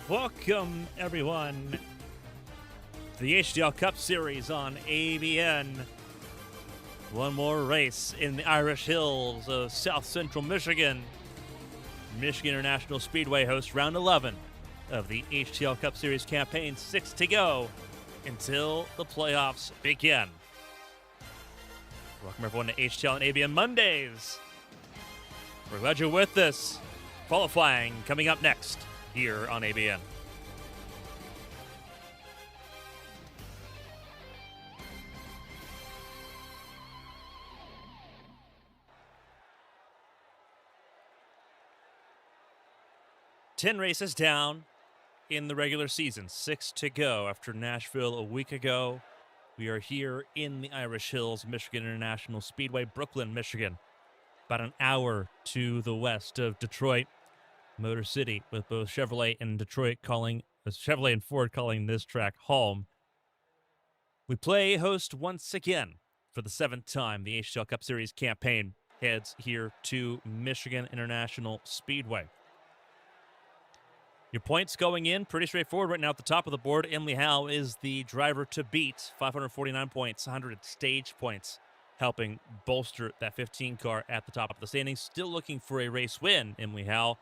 Welcome, everyone, to the HTL Cup Series on ABN. One more race in the Irish Hills of South Central Michigan. Michigan International Speedway hosts round 11 of the HTL Cup Series campaign. 6 to go until the playoffs begin. Welcome, everyone, to HTL and ABN Mondays. We're glad you're with us. Qualifying coming up next here on ABN. Ten races down in the regular season. 6 to go after Nashville a week ago. We are here in the Irish Hills, Michigan International Speedway, Brooklyn, Michigan. About an hour to the west of Detroit, Motor City, with both Chevrolet and Ford calling this track home. We play host once again for the 7th time. The HTL Cup Series campaign heads here to Michigan International Speedway. Your points going in, pretty straightforward right now at the top of the board. Emily Howe is the driver to beat. 549 points, 100 stage points, helping bolster that 15 car at the top of the standings. Still looking for a race win, Emily Howe,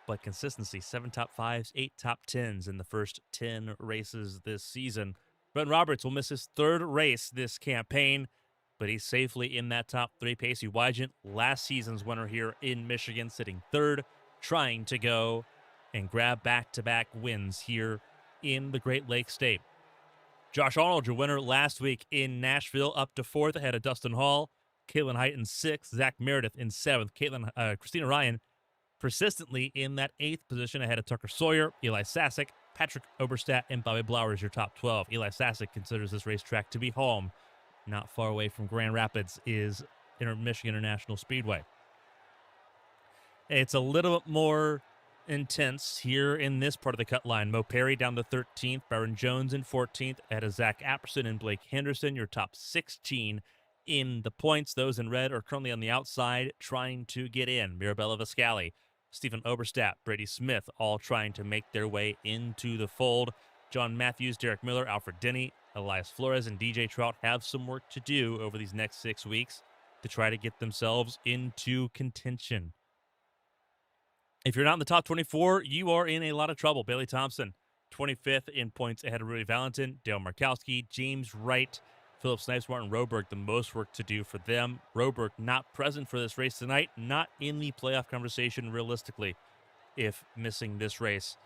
but consistency. 7 top 5s, 8 top 10s in the first 10 races this season. Brent Roberts will miss his 3rd race this campaign, but he's safely in that top 3. Pacey Wygant, last season's winner here in Michigan, sitting 3rd, trying to go and grab back-to-back wins here in the Great Lakes State. Josh Arnold, your winner last week in Nashville, up to 4th ahead of Dustin Hall. Caitlin Height in 6th. Zach Meredith in 7th. Christina Ryan persistently in that 8th position ahead of Tucker Sawyer, Eli Sasek, Patrick Oberstadt, and Bobby Blowers, your top 12. Eli Sasek considers this racetrack to be home. Not far away from Grand Rapids is Michigan International Speedway. It's a little bit more intense here in this part of the cut line. Mo Perry down to 13th, Byron Jones in 14th, ahead of Zach Apperson and Blake Henderson, your top 16 in the points. Those in red are currently on the outside trying to get in. Mirabella Viscali, Stephen Oberstadt, Brady Smith, all trying to make their way into the fold. John Matthews, Derek Miller, Alfred Denny, Elias Flores, and DJ Trout have some work to do over these next 6 weeks to try to get themselves into contention. If you're not in the top 24, you are in a lot of trouble. Bailey Thompson, 25th in points ahead of Rudy Valentin, Dale Markowski, James Wright, Philip Snipes, Martin Roberg, the most work to do for them. Roberg not present for this race tonight, not in the playoff conversation realistically, if missing this race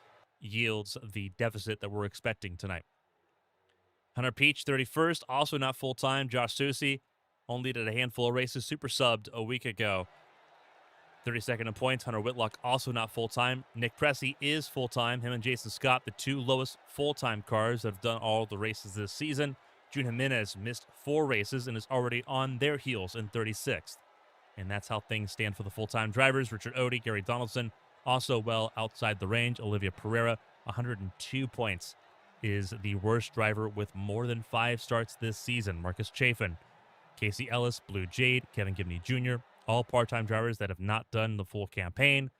yields the deficit that we're expecting tonight. Hunter Peach, 31st, also not full-time. Josh Susi only did a handful of races, super subbed a week ago. 32nd in points. Hunter Whitlock also not full-time. Nick Pressey is full-time. Him and Jason Scott, the 2 lowest full-time cars that have done all the races this season. June Jimenez missed 4 races and is already on their heels in 36th. And that's how things stand for the full-time drivers. Richard Odie, Gary Donaldson, also well outside the range. Olivia Pereira, 102 points, is the worst driver with more than 5 starts this season. Marcus Chafin, Casey Ellis, Blue Jade, Kevin Gibney Jr., all part-time drivers that have not done the full campaign.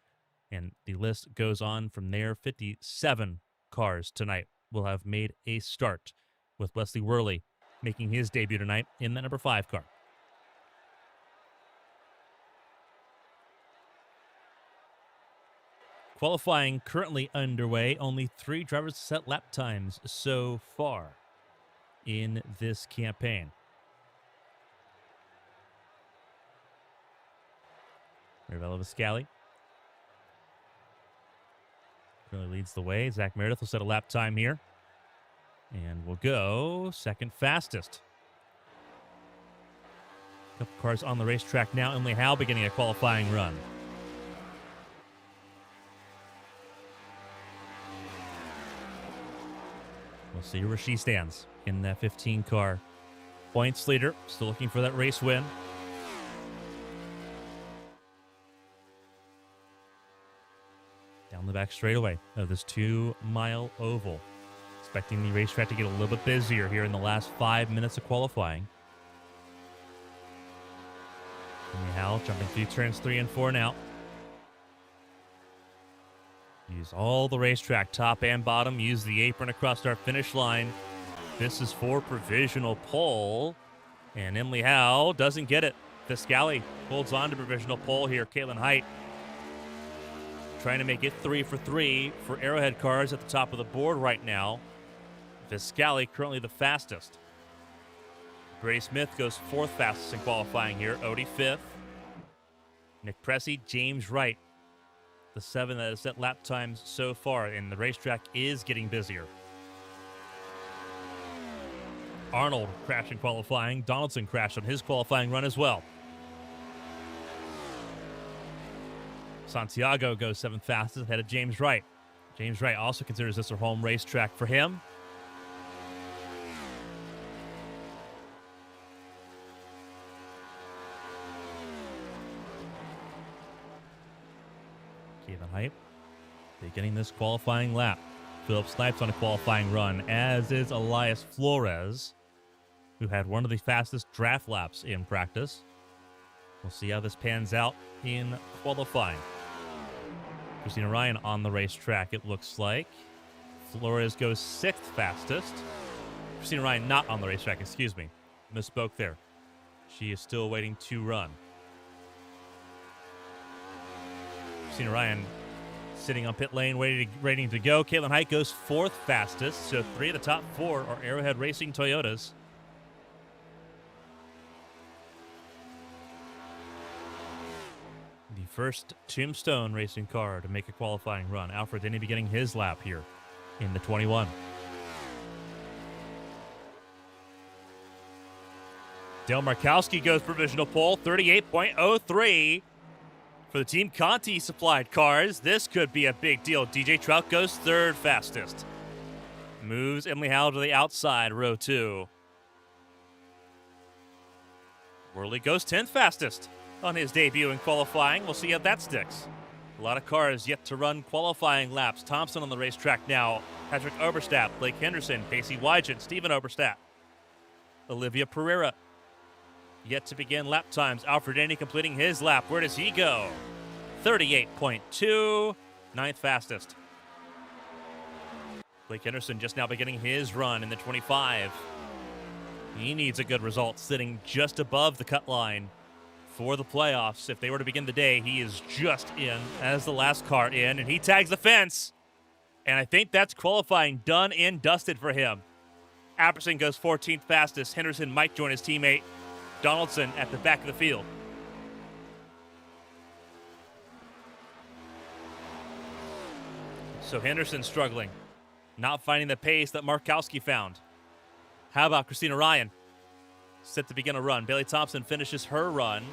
And the list goes on from there. 57 cars tonight will have made a start, with Wesley Worley making his debut tonight in the number 5 car. Qualifying currently underway. Only 3 drivers set lap times so far in this campaign. Mirabella Viscali really leads the way. Zach Meredith will set a lap time here. And we'll go second fastest. A couple cars on the racetrack now. Emily Howe beginning a qualifying run. We'll see where she stands in that 15 car. Points leader, still looking for that race win. Down the back straightaway of this 2-mile oval. Expecting the racetrack to get a little bit busier here in the last 5 minutes of qualifying. Hal jumping through turns 3 and 4 now. Use all the racetrack, top and bottom. Use the apron across our finish line. This is for provisional pole. And Emily Howe doesn't get it. Fiscali holds on to provisional pole here. Caitlin Height trying to make it 3 for 3 for Arrowhead cars at the top of the board right now. Fiscali currently the fastest. Brady Smith goes 4th fastest in qualifying here. Odie 5th. Nick Pressey, James Wright, the 7 that has set lap times so far, and the racetrack is getting busier. Arnold crashed in qualifying. Donaldson crashed on his qualifying run as well. Santiago goes 7th fastest ahead of James Wright. James Wright also considers this a home racetrack for him. Caitlin Height beginning this qualifying lap. Philip Snipes on a qualifying run, as is Elias Flores, who had one of the fastest draft laps in practice. We'll see how this pans out in qualifying. Christina Ryan on the racetrack, it looks like. Flores goes 6th fastest. Christina Ryan not on the racetrack, excuse me. Misspoke there. She is still waiting to run. Christina Ryan sitting on pit lane, waiting to go. Caitlin Height goes 4th fastest, so 3 of the top 4 are Arrowhead Racing Toyotas. The first Tombstone Racing car to make a qualifying run. Alfred Denny beginning his lap here in the 21. Dale Markowski goes provisional pole, 38.03 for the Team Conti supplied cars. This could be a big deal. DJ Trout goes 3rd fastest. Moves Emily Howe to the outside, row 2. Worley goes 10th fastest on his debut in qualifying. We'll see how that sticks. A lot of cars yet to run qualifying laps. Thompson on the racetrack now. Patrick Oberstadt, Blake Henderson, Pacey Wygant, Stephen Oberstadt. Olivia Pereira yet to begin lap times. Alfred Denny completing his lap. Where does he go? 38.2, 9th fastest. Blake Henderson just now beginning his run in the 25. He needs a good result, sitting just above the cut line for the playoffs. If they were to begin the day, he is just in as the last car in, and he tags the fence. And I think that's qualifying done and dusted for him. Apperson goes 14th fastest. Henderson might join his teammate Donaldson at the back of the field. So Henderson struggling, not finding the pace that Markowski found. How about Christina Ryan? Set to begin a run. Bailey Thompson finishes her run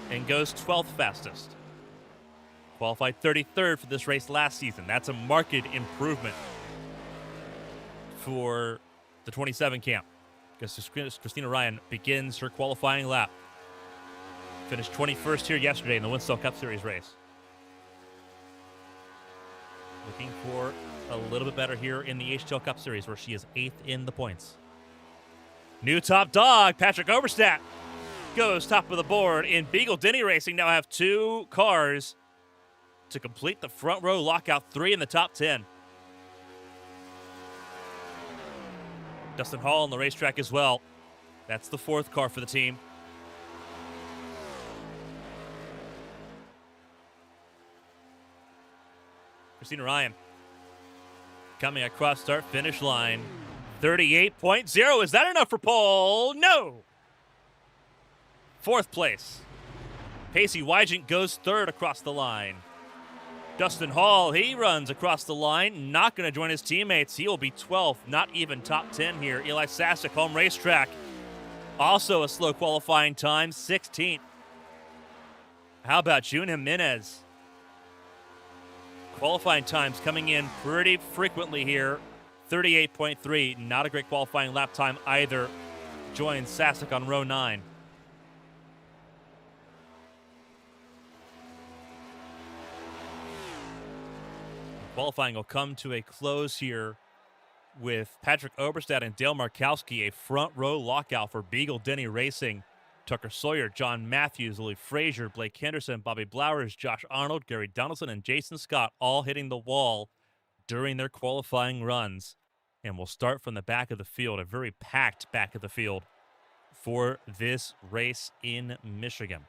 and goes 12th fastest. Qualified 33rd for this race last season. That's a marked improvement for the 27 camp, because Christina Ryan begins her qualifying lap. Finished 21st here yesterday in the HTL Cup Series race. Looking for a little bit better here in the HTL Cup Series, where she is 8th in the points. New top dog, Patrick Oberstadt, goes top of the board. In Beagle Denny Racing now have 2 cars to complete the front row lockout, 3 in the top 10. Dustin Hall on the racetrack as well. That's the 4th car for the team. Christina Ryan coming across start finish line. 38.0. Is that enough for pole? No. 4th place. Pacey Wygant goes 3rd across the line. Dustin Hall, he runs across the line, not going to join his teammates. He will be 12th, not even top 10 here. Eli Sasek, home racetrack. Also a slow qualifying time, 16th. How about June Jimenez? Qualifying times coming in pretty frequently here. 38.3, not a great qualifying lap time either. Joins Sasek on row 9. Qualifying will come to a close here with Patrick Oberstadt and Dale Markowski, a front row lockout for Beagle Denny Racing. Tucker Sawyer, John Matthews, Louis Frazier, Blake Henderson, Bobby Blowers, Josh Arnold, Gary Donaldson, and Jason Scott all hitting the wall during their qualifying runs. And we'll start from the back of the field, a very packed back of the field for this race in Michigan.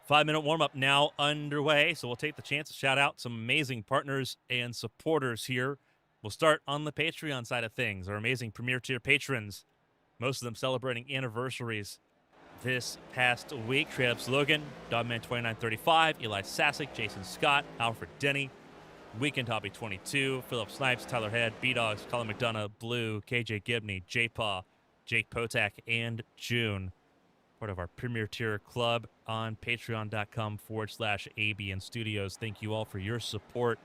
5-minute warm-up now underway, so we'll take the chance to shout out some amazing partners and supporters here. We'll start on the Patreon side of things. Our amazing Premier Tier patrons, most of them celebrating anniversaries this past week. Trade-Ups Logan, Dogman2935, Eli Sasick, Jason Scott, Alfred Denny, Weekend Hobby 22, Philip Snipes, Tyler Head, B-Dogs, Colin McDonough, Blue, KJ Gibney, J-Paw, Jake Potak, and June. Part of our Premier Tier Club on patreon.com/ABN Studios. Thank you all for your support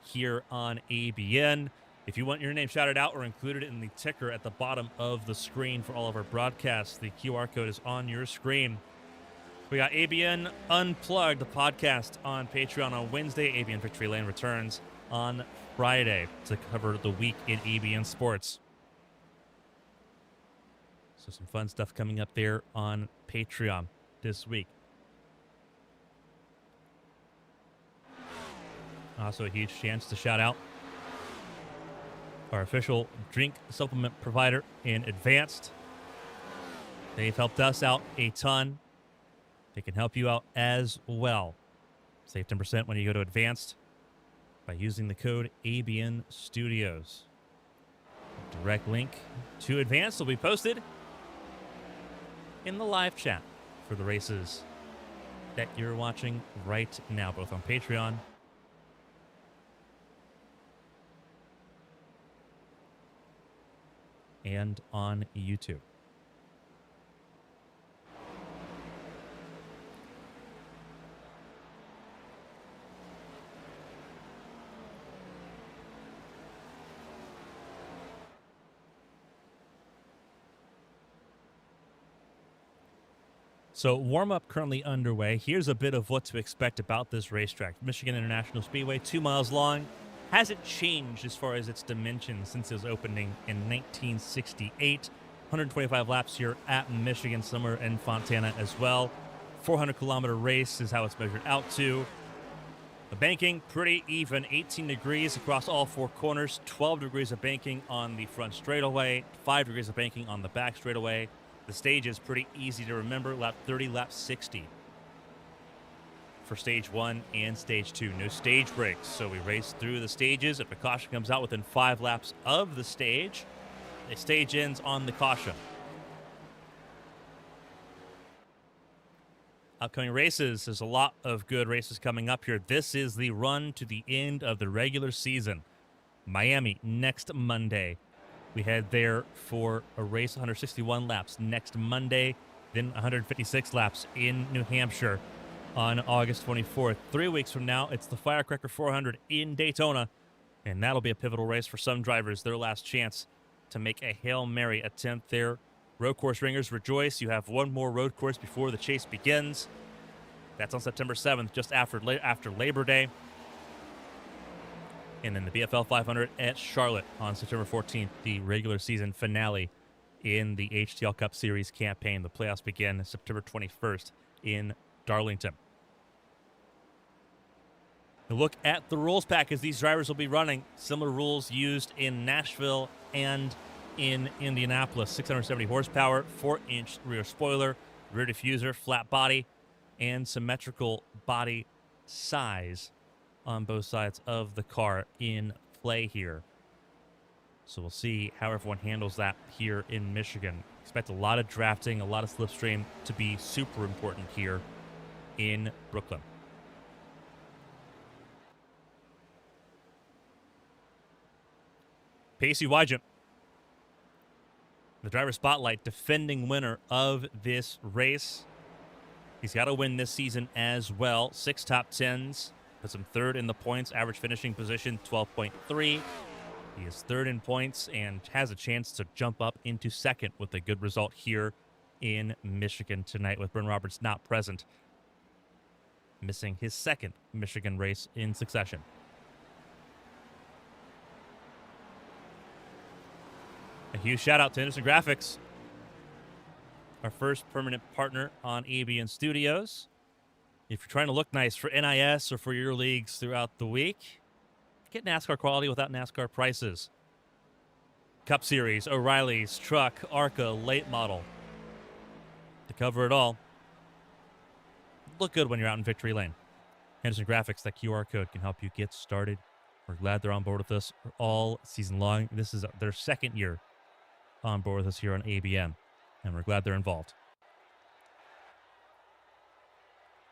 here on ABN. If you want your name shouted out or included in the ticker at the bottom of the screen for all of our broadcasts, the QR code is on your screen. We got ABN Unplugged, the podcast on Patreon on Wednesday. ABN Victory Lane returns on Friday to cover the week in ABN sports. So some fun stuff coming up there on Patreon this week. Also a huge chance to shout out our official drink supplement provider in Advanced. They've helped us out a ton. They can help you out as well. Save 10% when you go to Advanced by using the code ABN Studios. A direct link to Advanced will be posted in the live chat for the races that you're watching right now, both on Patreon and on YouTube. So warm-up currently underway. Here's a bit of what to expect about this racetrack. Michigan International Speedway, 2 miles long. Hasn't changed as far as its dimensions since its opening in 1968. 125 laps here at Michigan, somewhere in Fontana as well. 400-kilometer race is how it's measured out to. The banking, pretty even, 18 degrees across all four corners, 12 degrees of banking on the front straightaway, 5 degrees of banking on the back straightaway. The stage is pretty easy to remember, lap 30, lap 60. For stage 1 and stage 2. No stage breaks, so we race through the stages. If a caution comes out within 5 laps of the stage, the stage ends on the caution. Upcoming races, there's a lot of good races coming up here. This is the run to the end of the regular season. Miami next Monday. We head there for a race, 161 laps next Monday, then 156 laps in New Hampshire on August 24th. 3 weeks from now, it's the Firecracker 400 in Daytona, and that'll be a pivotal race for some drivers, their last chance to make a Hail Mary attempt there. Road course ringers, rejoice. You have one more road course before the chase begins. That's on September 7th, just after Labor Day. And then the BFL 500 at Charlotte on September 14th, the regular season finale in the HTL Cup Series campaign. The playoffs begin September 21st in Darlington. A look at the rules pack as these drivers will be running. Similar rules used in Nashville and in Indianapolis. 670 horsepower, 4-inch rear spoiler, rear diffuser, flat body, and symmetrical body size on both sides of the car in play here. So we'll see how everyone handles that here in Michigan. Expect a lot of drafting, a lot of slipstream to be super important here in Brooklyn. Pacey Wygent, the driver spotlight, defending winner of this race. He's got to win this season as well. 6 top 10s. Puts him third in the points. Average finishing position, 12.3. He is third in points and has a chance to jump up into second with a good result here in Michigan tonight with Bryn Roberts not present. Missing his second Michigan race in succession. A huge shout out to Innocent Graphics. our first permanent partner on ABN Studios. If you're trying to look nice for NIS or for your leagues throughout the week, get NASCAR quality without NASCAR prices. Cup Series, O'Reilly's, Truck, ARCA, Late Model. To cover it all, look good when you're out in Victory Lane. Henderson Graphics, that QR code can help you get started. We're glad they're on board with us all season long. This is their second year on board with us here on ABN, and we're glad they're involved.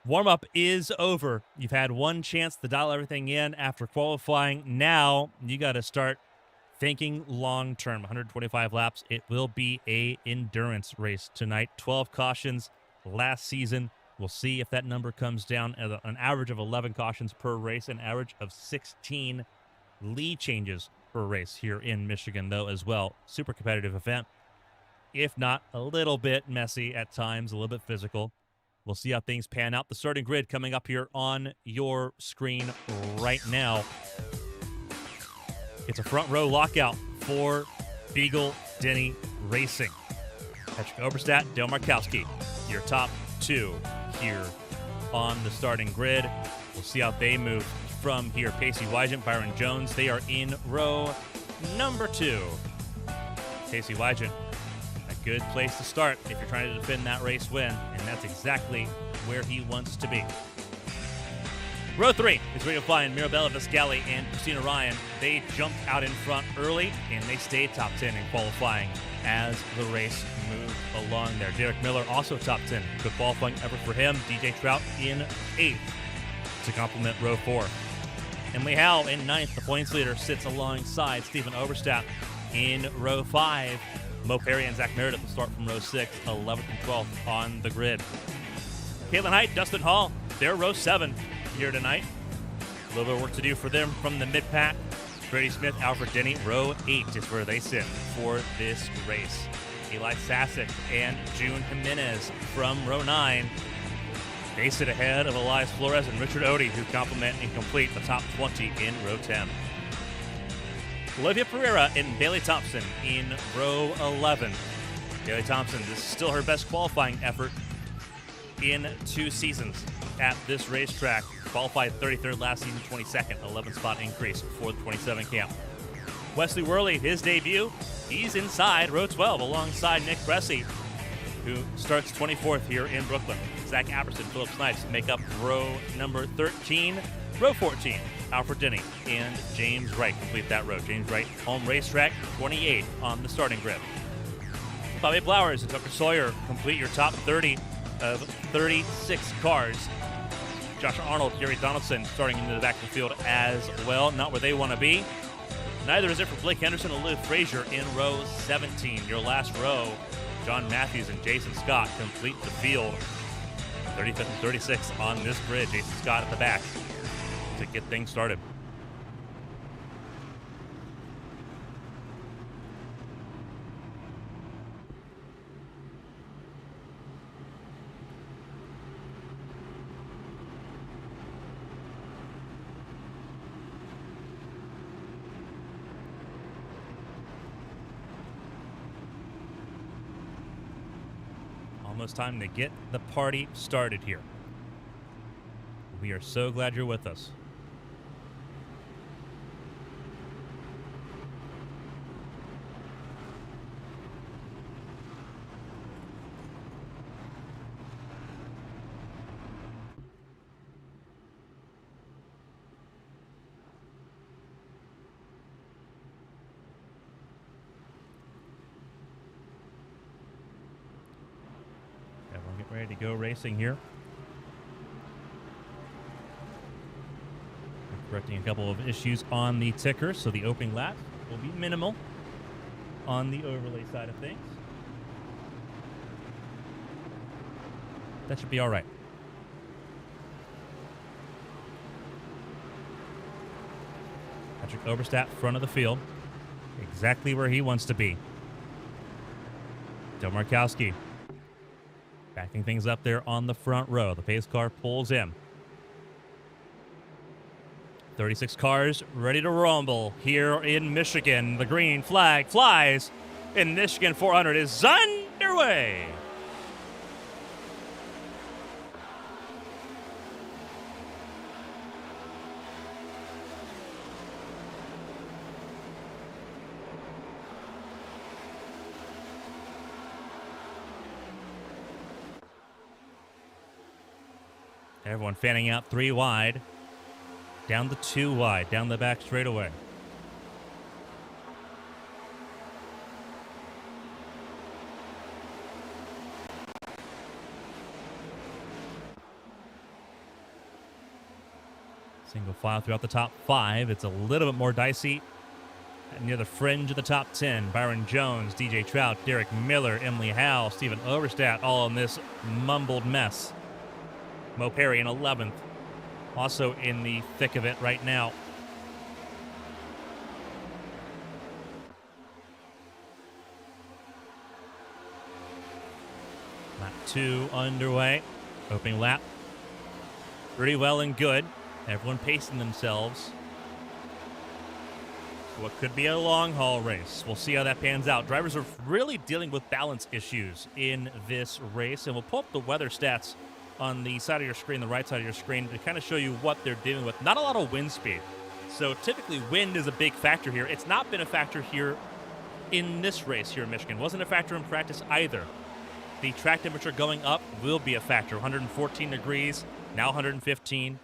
Warm-up is over. You've had one chance to dial everything in after qualifying. Now you got to start thinking long-term. 125 laps. It will be a endurance race tonight. 12 cautions last season. We'll see if that number comes down at an average of 11 cautions per race, an average of 16 lead changes per race here in Michigan, though, as well. Super competitive event. If not, a little bit messy at times, a little bit physical. We'll see how things pan out. The starting grid coming up here on your screen right now. It's a front row lockout for Beagle Denny Racing. Patrick Oberstadt, Dale Markowski, your top two here on the starting grid. We'll see how they move from here. Pacey Wygent, Byron Jones, they are in row number 2. Pacey Wygent, a good place to start if you're trying to defend that race win, and that's exactly where he wants to be. Row 3 is Rio Flying, Mirabella Viscali, and Christina Ryan. They jumped out in front early, and they stayed top 10 in qualifying as the race moved along there. Derek Miller also top 10. Good qualifying effort for him. DJ Trout in 8th to complement row 4. Emily Howe in 9th. The points leader sits alongside Stephen Oberstadt in row 5. Mo Perry and Zach Meredith will start from row 6, 11th and 12th on the grid. Caitlin Height, Dustin Hall, they're row 7 here tonight. A little bit of work to do for them from the mid-pack. Brady Smith, Alfred Denny, row 8 is where they sit for this race. Eli Sasick and June Jimenez from row 9. They sit ahead of Elias Flores and Richard Odie, who complement and complete the top 20 in row 10. Olivia Pereira and Bailey Thompson in row 11. Bailey Thompson, this is still her best qualifying effort in 2 seasons at this racetrack. Qualified 33rd last season, 22nd, 11-spot increase for the 27 camp. Wesley Worley, his debut, he's inside row 12 alongside Nick Cressy, who starts 24th here in Brooklyn. Zach Apperson, Philip Snipes make up row number 13. Row 14, Alfred Denny and James Wright complete that row. James Wright, home racetrack, 28th on the starting grid. Bobby Flowers and Tucker Sawyer complete your top 30 of 36 cars. Josh Arnold, Gary Donaldson starting into the back of the field as well. Not where they want to be. Neither is it for Blake Henderson and Lou Frazier in row 17. Your last row, John Matthews and Jason Scott complete the field. 35th and 36th on this grid. Jason Scott at the back to get things started. Almost time to get the party started here. We are so glad you're with us. Everyone get ready to go racing here. Correcting a couple of issues on the ticker, so the opening lap will be minimal on the overlay side of things. That should be all right. Patrick Oberstadt, front of the field, exactly where he wants to be. Del Markowski backing things up there on the front row. The pace car pulls in. 36 cars ready to rumble here in Michigan. The green flag flies, and Michigan 400 is underway. Everyone fanning out 3 wide. Down the 2 wide, down the back straightaway. Single file throughout the top 5. It's a little bit more dicey. Near the fringe of the top 10, Byron Jones, DJ Trout, Derek Miller, Emily Howe, Stephen Overstat, all in this mumbled mess. Mo Perry in 11th, also in the thick of it right now. Lap 2 underway. Opening lap. Pretty well and good. Everyone pacing themselves. What could be a long-haul race. We'll see how that pans out. Drivers are really dealing with balance issues in this race, and we'll pull up the weather stats on the side of your screen, the right side of your screen, to kind of show you what they're dealing with. Not a lot of wind speed. So typically wind is a big factor here. It's not been a factor here in this race here in Michigan. Wasn't a factor in practice either. The track temperature going up will be a factor. 114 degrees, now 115.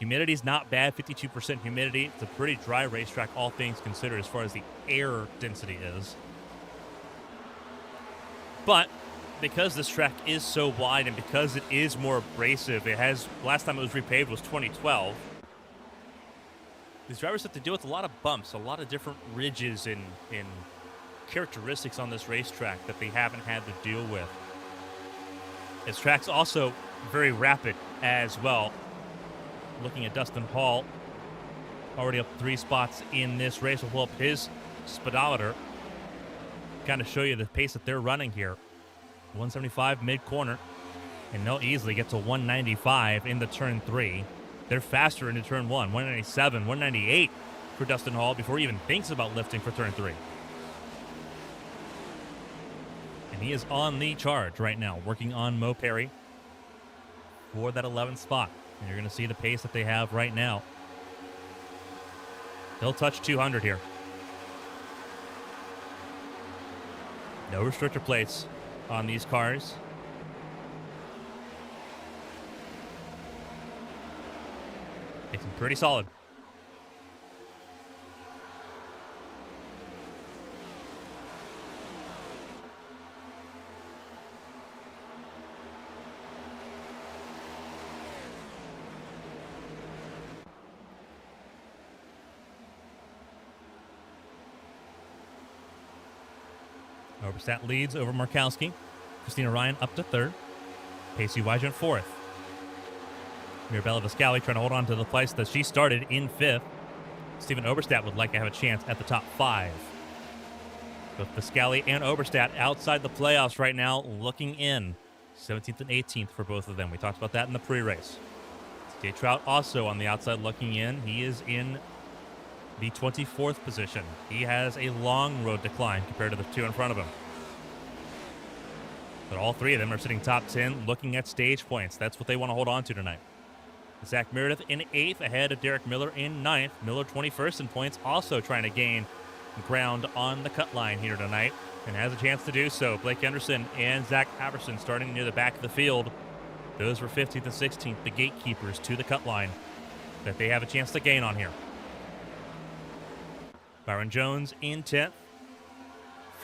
Humidity's not bad, 52% humidity. It's a pretty dry racetrack, all things considered, as far as the air density is. But because this track is so wide and because it is more abrasive, last time it was repaved was 2012. These drivers have to deal with a lot of bumps, a lot of different ridges and characteristics on this racetrack that they haven't had to deal with. This track's also very rapid as well. Looking at Dustin Hall, already up 3 spots in this race. We'll pull up his speedometer, kind of show you the pace that they're running here. 175 mid-corner, and they'll easily get to 195 into turn 3. They're faster into turn 1, 197, 198 for Dustin Hall before he even thinks about lifting for turn 3. And he is on the charge right now, working on Mo Perry for that 11th spot. And you're going to see the pace that they have right now. They'll touch 200 here. No restrictor plates on these cars. Makes them pretty solid. Overstat leads over Markowski. Christina Ryan up to 3rd. Pacey Wygent 4th. Mirabella Viscali trying to hold on to the place that she started in 5th. Stephen Oberstadt would like to have a chance at the top 5. Both Viscali and Oberstadt outside the playoffs right now, looking in. 17th and 18th for both of them. We talked about that in the pre-race. Jay Trout also on the outside looking in. He is in the 24th position. He has a long road to climb compared to the 2 in front of him. But all 3 of them are sitting top 10 looking at stage points. That's what they want to hold on to tonight. Zach Meredith in 8th ahead of Derek Miller in 9th. Miller 21st in points, also trying to gain ground on the cut line here tonight and has a chance to do so. Blake Henderson and Zach Haverson starting near the back of the field. Those were 15th and 16th, the gatekeepers to the cut line that they have a chance to gain on here. Byron Jones in 10th.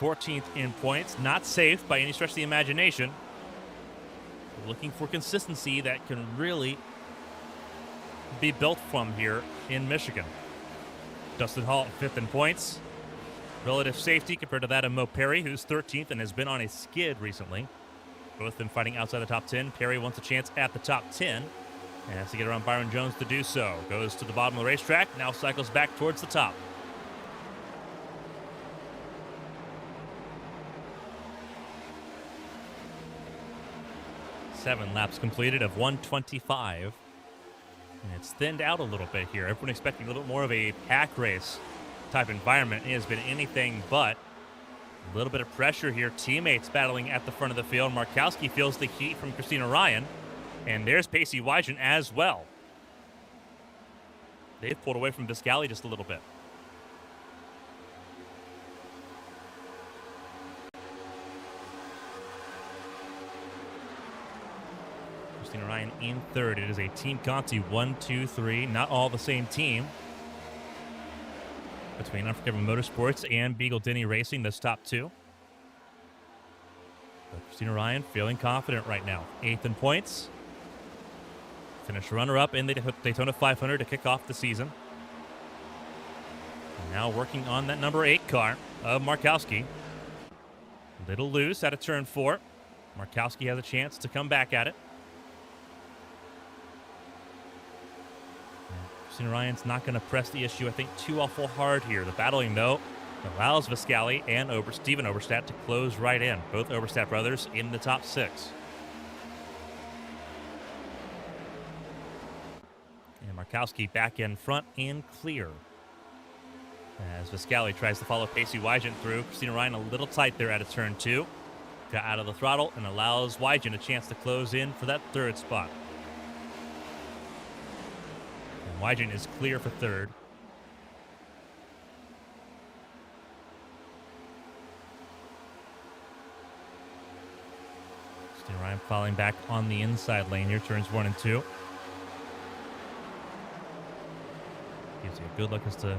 14th in points. Not safe by any stretch of the imagination. Looking for consistency that can really be built from here in Michigan. Dustin Hall 5th in points. Relative safety compared to that of Mo Perry, who's 13th and has been on a skid recently. Both of them fighting outside the top 10. Perry wants a chance at the top 10 and has to get around Byron Jones to do so. Goes to the bottom of the racetrack, now cycles back towards the top. Seven laps completed of 125. And it's thinned out a little bit here. Everyone expecting a little bit more of a pack race type environment. It has been anything but. A little bit of pressure here. Teammates battling at the front of the field. Markowski feels the heat from Christina Ryan. And there's Pacey Wygent as well. They've pulled away from Viscali just a little bit. Christina Ryan in third. It is a Team Conti 1, 2, 3. Not all the same team. Between Unforgiving Motorsports and Beagle Denny Racing, those top two. But Christina Ryan feeling confident right now. 8th in points. Finished runner-up in the Daytona 500 to kick off the season. And now working on that number 8 car of Markowski. Little loose out of turn 4. Markowski has a chance to come back at it. Christina Ryan's not going to press the issue, I think, too awful hard here. The battling, though, allows Viscali and Steven Oberstadt to close right in. Both Oberstadt brothers in the top 6. And Markowski back in front and clear. As Viscali tries to follow Pacey Wygent through. Christina Ryan a little tight there out of turn 2. Got out of the throttle and allows Wygent a chance to close in for that 3rd spot. And Wygent is clear for 3rd. Christina Ryan falling back on the inside lane here, turns 1 and 2. Gives you a good look as to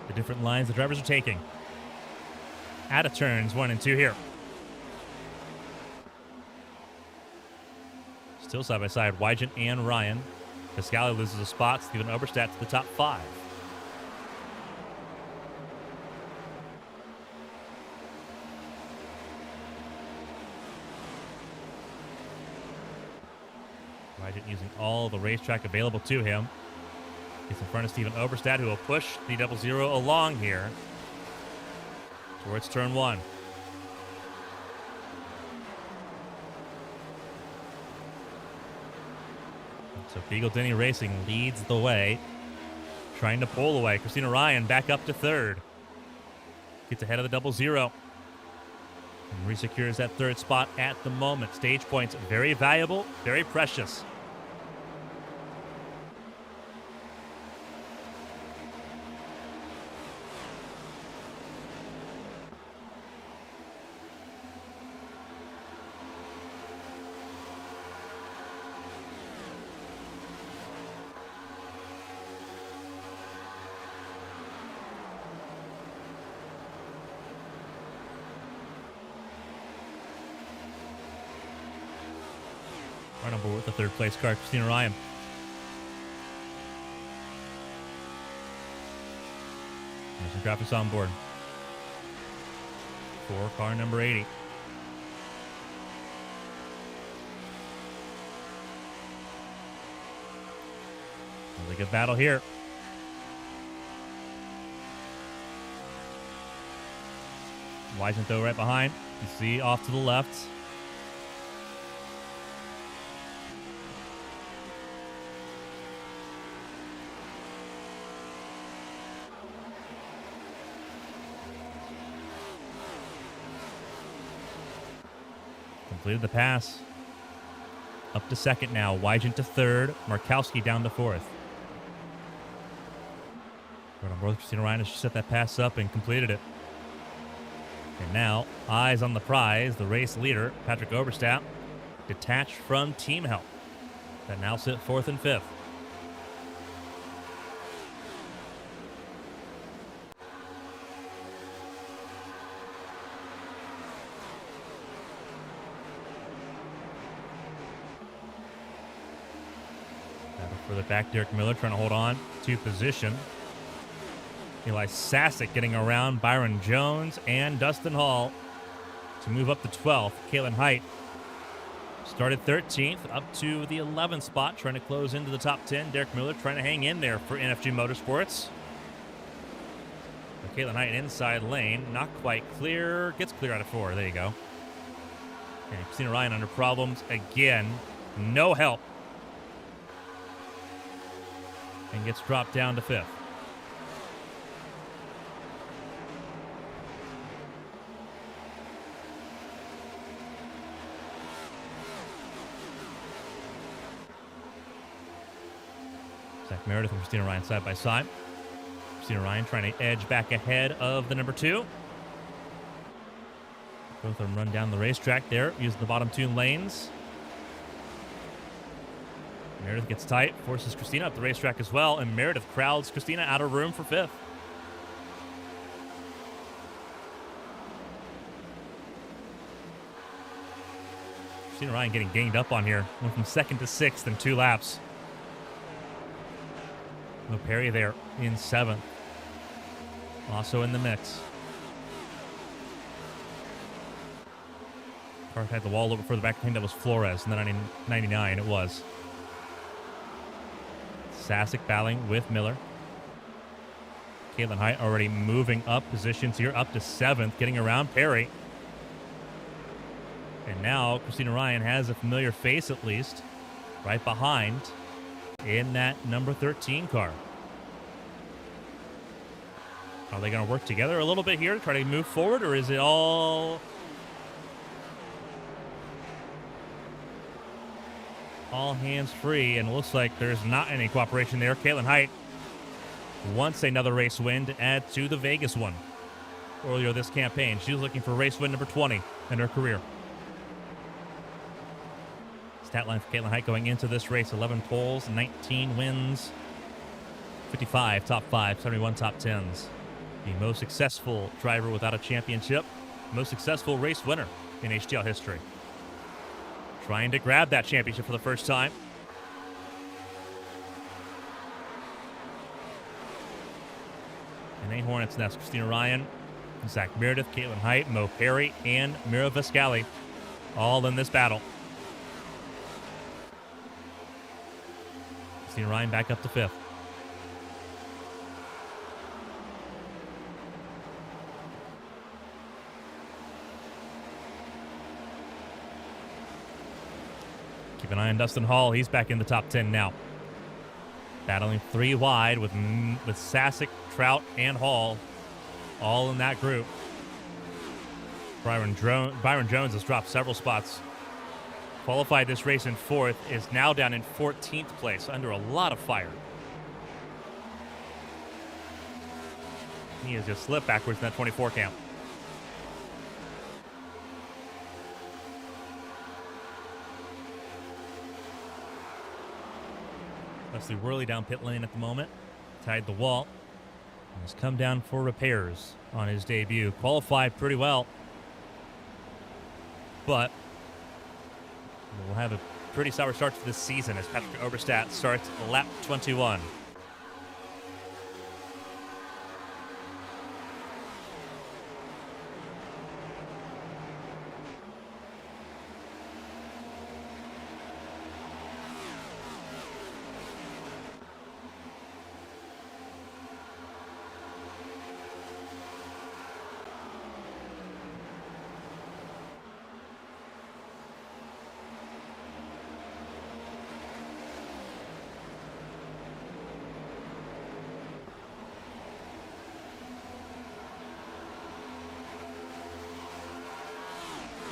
the different lines the drivers are taking. Out of turns 1 and 2 here. Still side by side, Wygent and Ryan. Viscali loses a spot, Steven Oberstadt to the top 5. Wygent using all the racetrack available to him. Gets in front of Steven Oberstadt, who will push the 00 along here towards turn 1. So Beagle Denny Racing leads the way, trying to pull away. Christina Ryan back up to 3rd. Gets ahead of the 00. And resecures that 3rd spot at the moment. Stage points, very valuable, very precious. Our number with the 3rd place car, Christina Ryan. There's some graphics on board. For car number 80. Really good battle here. Wygent though right behind. You see off to the left. Completed the pass. Up to 2nd now. Wygent to 3rd. Markowski down to 4th. Right on board with Christina Ryan as she set that pass up and completed it. And now, eyes on the prize. The race leader, Patrick Oberstadt, detached from team help. That now sit 4th and 5th. For the back, Derek Miller trying to hold on to position. Eli Sasek getting around Byron Jones and Dustin Hall to move up to 12th. Caitlin Height started 13th, up to the 11th spot, trying to close into the top 10. Derek Miller trying to hang in there for NFG Motorsports. But Caitlin Height inside lane, not quite clear. Gets clear out of 4. There you go. And Christina Ryan under problems again. No help. And gets dropped down to 5th. Zach Meredith and Christina Ryan side by side. Christina Ryan trying to edge back ahead of the number 2. Both of them run down the racetrack there using the bottom 2 lanes. Meredith gets tight, forces Christina up the racetrack as well, and Meredith crowds Christina out of room for 5th. Christina Ryan getting ganged up on here. Went from 2nd to 6th in 2 laps. No Perry there in 7th. Also in the mix. Car had the wall a little bit further back. I think that was Flores in the 99. It was. Sasic battling with Miller. Caitlin Height already moving up positions here, up to 7th, getting around Perry. And now Christina Ryan has a familiar face, at least, right behind in that number 13 car. Are they going to work together a little bit here to try to move forward, or is it all hands free? And it looks like there's not any cooperation there. Caitlin Height wants another race win to add to the Vegas one. Earlier this campaign, she was looking for race win number 20 in her career. Stat line for Caitlin Height going into this race: 11 poles, 19 wins, 55 top 5, 71 top 10s. The most successful driver without a championship, most successful race winner in HTL history. Trying to grab that championship for the first time. And a Hornets Nest: Christina Ryan, Zach Meredith, Caitlin Height, Mo Perry, and Mira Viscali, all in this battle. Christina Ryan back up to 5th. Keep an eye on Dustin Hall. He's back in the top 10 now. Battling 3 wide with Sasic, Trout, and Hall all in that group. Byron Jones has dropped several spots. Qualified this race in 4th, is now down in 14th place, under a lot of fire. He has just slipped backwards in that 24 count. Leslie Worley down pit lane at the moment. Tied the wall. And has come down for repairs on his debut. Qualified pretty well. But we'll have a pretty sour start to this season as Patrick Oberstadt starts lap 21.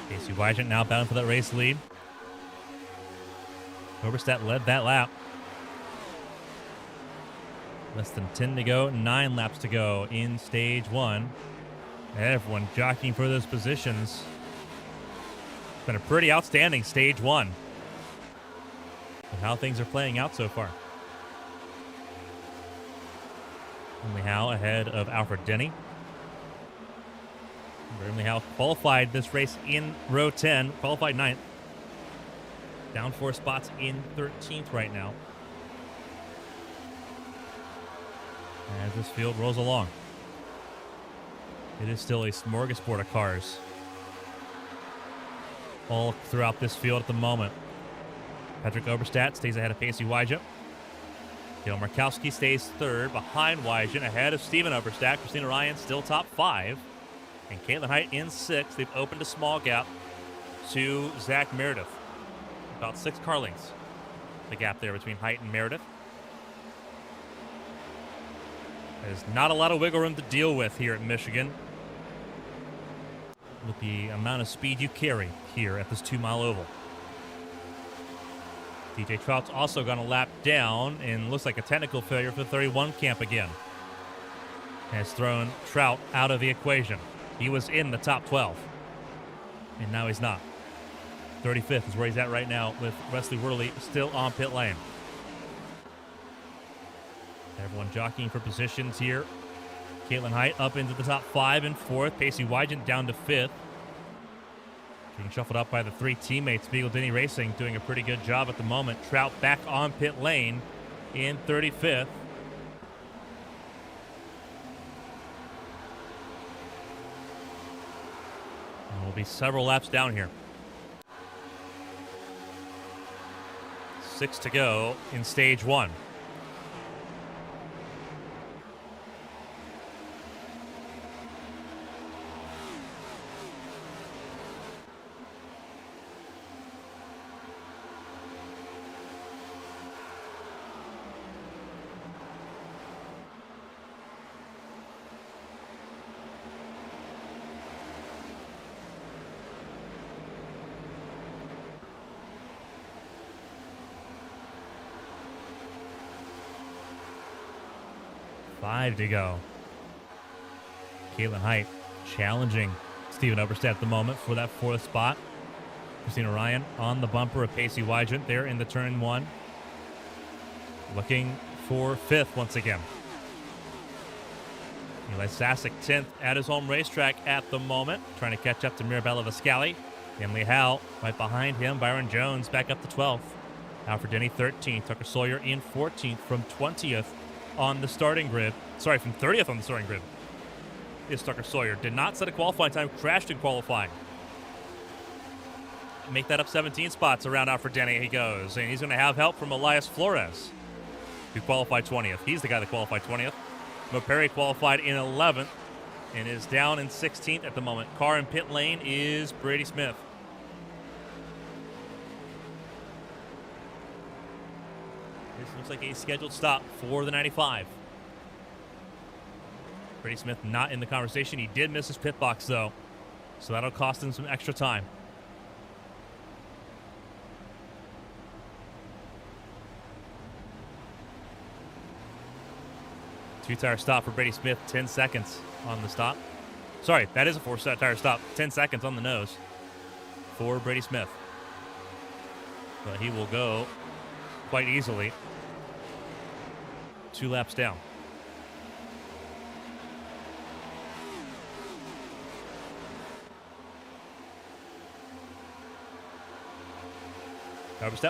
Casey Wygent now bound for that race lead. Oberstadt led that lap. Less than 10 to go, 9 laps to go in stage 1. Everyone jockeying for those positions. It's been a pretty outstanding stage 1. And how things are playing out so far. Only Howe ahead of Alfred Denny. Burnley Howe qualified this race in row 10, qualified 9th. Down 4 spots in 13th right now. As this field rolls along. It is still a smorgasbord of cars all throughout this field at the moment. Patrick Oberstadt stays ahead of Pacey Wygent. Dale Markowski stays 3rd behind Wygent, ahead of Steven Oberstadt. Christina Ryan still top 5. And Caitlin Height in 6th. They've opened a small gap to Zach Meredith. About 6 car lengths. The gap there between Height and Meredith. There's not a lot of wiggle room to deal with here at Michigan, with the amount of speed you carry here at this 2-mile oval. DJ Trout's also gone a lap down, and looks like a technical failure for the 31 camp again. Has thrown Trout out of the equation. He was in the top 12, and now he's not. 35th is where he's at right now, with Wesley Worley still on pit lane. Everyone jockeying for positions here. Caitlin Height up into the top 5 and 4th. Pacey Wygant down to 5th. Being shuffled up by the 3 teammates. Beagle Denny Racing doing a pretty good job at the moment. Trout back on pit lane in 35th. And we'll be several laps down here. 6 to go in stage 1. Five to go. Caitlin Height challenging Stephen Oberstadt at the moment for that 4th spot. Christina Ryan on the bumper of Pacey Wygant there in the turn 1. Looking for 5th once again. Eli Sasek 10th at his home racetrack at the moment, trying to catch up to Mirabella Viscali. Emily Howe right behind him. Byron Jones back up to 12th. Alfred Denny 13th. Tucker Sawyer in 14th from 20th on the starting grid. Sorry, from 30th on the starting grid is Tucker Sawyer. Did not set a qualifying time, crashed in qualifying. Make that up 17 spots around Alfred Denny he goes. And he's going to have help from Elias Flores, who qualified 20th. He's the guy that qualified 20th. Mo Perry qualified in 11th and is down in 16th at the moment. Car in pit lane is Brady Smith. This looks like a scheduled stop for the 95. Brady Smith not in the conversation. He did miss his pit box, though, so that'll cost him some extra time. Two-tire stop for Brady Smith, 10 seconds on the stop. Sorry, that is a 4-tire stop, 10 seconds on the nose for Brady Smith. But he will go quite easily 2 laps down.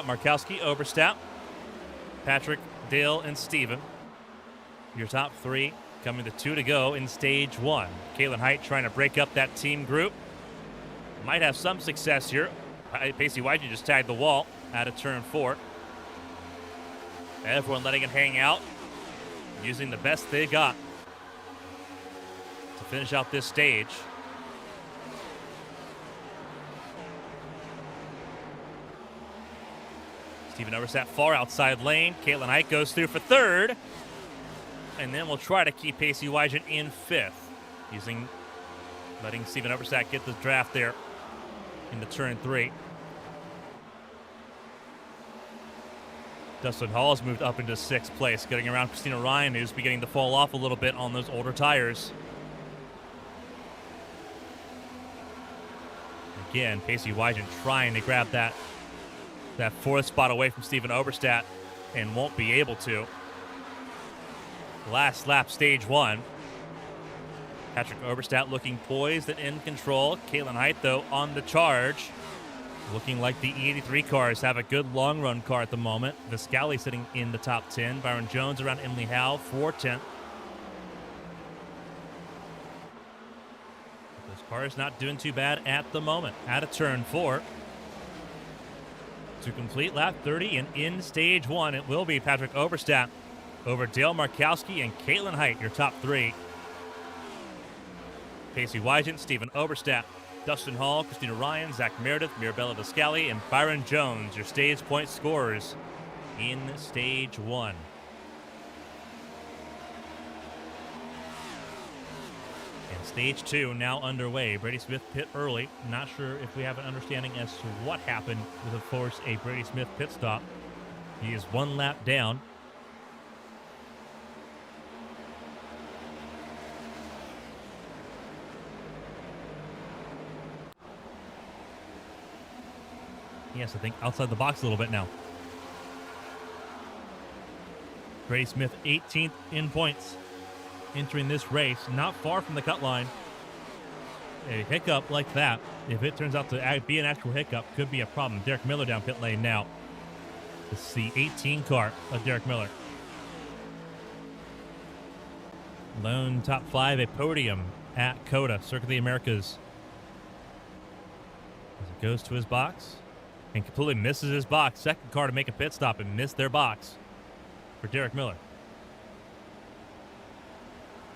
Markowski, Oberstadt, Patrick, Dale, and Steven. Your top 3 coming to 2 to go in stage 1. Caitlin Height trying to break up that team group. Might have some success here. Pacey Wygant just tagged the wall out of turn 4. Everyone letting it hang out, using the best they got to finish out this stage. Stephen Oberstadt far outside lane. Caitlin Height goes through for 3rd. And then we'll try to keep Pacey Wygant in 5th, letting Stephen Oberstadt get the draft there into turn 3. Dustin Hall has moved up into 6th place, getting around Christina Ryan, who's beginning to fall off a little bit on those older tires. Again, Pacey Wygant trying to grab that 4th spot away from Stephen Oberstadt and won't be able to. Last lap, stage 1. Patrick Oberstadt looking poised and in control. Caitlin Height, though, on the charge. Looking like the E83 cars have a good long run car at the moment. Viscali sitting in the top 10. Byron Jones around Emily Howe for 10th. This car is not doing too bad at the moment. Out of turn 4. To complete lap 30 and in stage 1, it will be Patrick Oberstadt over Dale Markowski and Caitlin Height, your top 3. Pacey Wygant, Stephen Oberstadt, Dustin Hall, Christina Ryan, Zach Meredith, Mirabella Viscali, and Byron Jones, your stage point scorers in stage 1. And stage 2 now underway. Brady Smith pit early. Not sure if we have an understanding as to what happened with, of course, a Brady Smith pit stop. He is 1 lap down. He has to think outside the box a little bit now. Brady Smith 18th in points entering this race, not far from the cut line. A hiccup like that, if it turns out to be an actual hiccup, could be a problem. Derek Miller down pit lane now. This is the 18 car of Derek Miller. Lone top 5, a podium at COTA, Circuit of the Americas. As it goes to his box and completely misses his box. Second car to make a pit stop and miss their box for Derek Miller.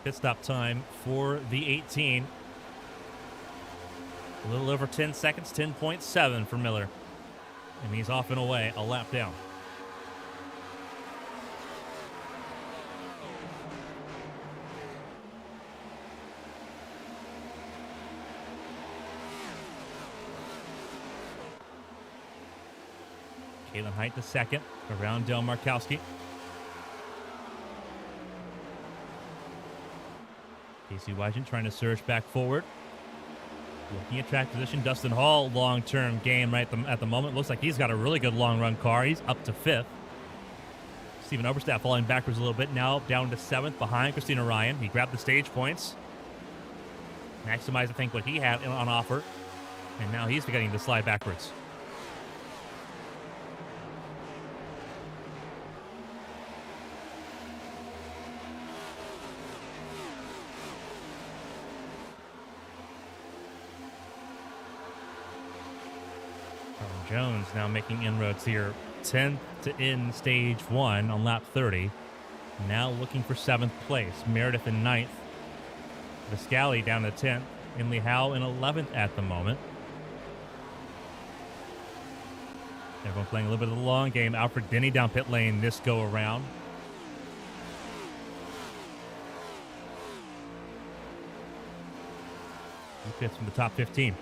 Pit stop time for the 18. A little over 10 seconds, 10.7 for Miller. And he's off and away, a lap down. Caitlin Height the second, around Del Markowski. Casey Wygent trying to surge back forward. Looking at track position, Dustin Hall, long-term game right at the moment. Looks like he's got a really good long-run car. He's up to 5th. Steven Oberstadt falling backwards a little bit, now down to 7th behind Christina Ryan. He grabbed the stage points. Maximized, I think, what he had on offer. And now he's beginning to slide backwards. Jones now making inroads here. 10th to end stage 1 on lap 30. Now looking for 7th place. Meredith in 9th. Viscali down to 10th. Inley Howe in 11th at the moment. Everyone playing a little bit of the long game. Alfred Denny down pit lane this go around. He fits from the top 15.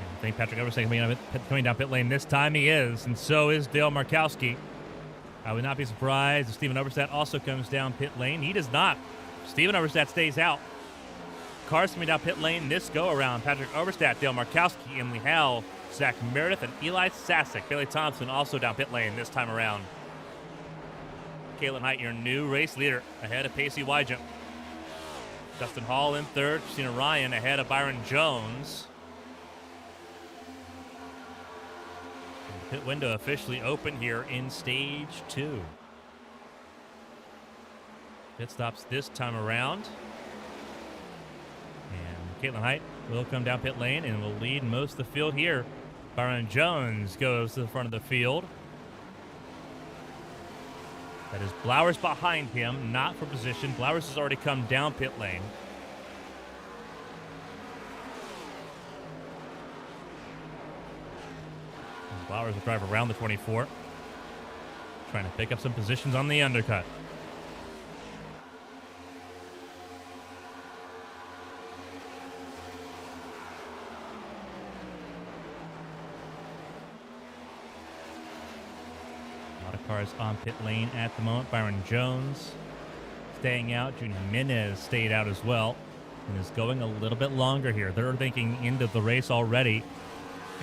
I think Patrick Everson coming down pit lane this time. He is, and so is Dale Markowski. I would not be surprised if Steven Oberstadt also comes down pit lane. He does not. Steven Oberstadt stays out. Cars coming down pit lane this go around. Patrick Oberstadt, Dale Markowski, Emily Howell, Zach Meredith, and Eli Sasek. Bailey Thompson also down pit lane this time around. Caitlin Height, your new race leader, ahead of Pacey Wygent. Dustin Hall in 3rd. Christina Ryan ahead of Byron Jones. Pit window officially open here in stage 2. Pit stops this time around. And Caitlin Height will come down pit lane and will lead most of the field here. Byron Jones goes to the front of the field. That is Blowers behind him, not for position. Blowers has already come down pit lane. Flowers will drive around the 24. Trying to pick up some positions on the undercut. A lot of cars on pit lane at the moment. Byron Jones staying out. Junior Jimenez stayed out as well and is going a little bit longer here. They're thinking into the race already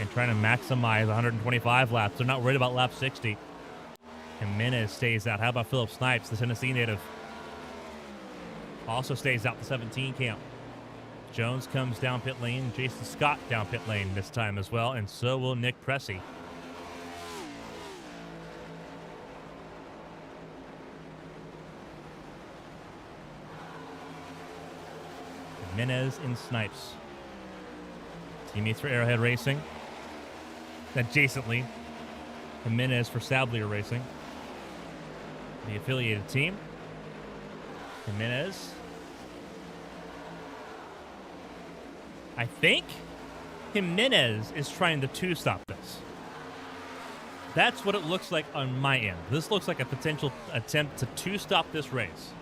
and trying to maximize 125 laps. They're not worried about lap 60. Jimenez stays out. How about Philip Snipes, the Tennessee native? Also stays out the 17 camp. Jones comes down pit lane. Jason Scott down pit lane this time as well, and so will Nick Pressey. Jimenez and Snipes. Teammates for Arrowhead Racing. Adjacently, Jimenez for Sablier Racing, the affiliated team. Jimenez. I think Jimenez is trying to two-stop this. That's what it looks like on my end. This looks like a potential attempt to two-stop this race.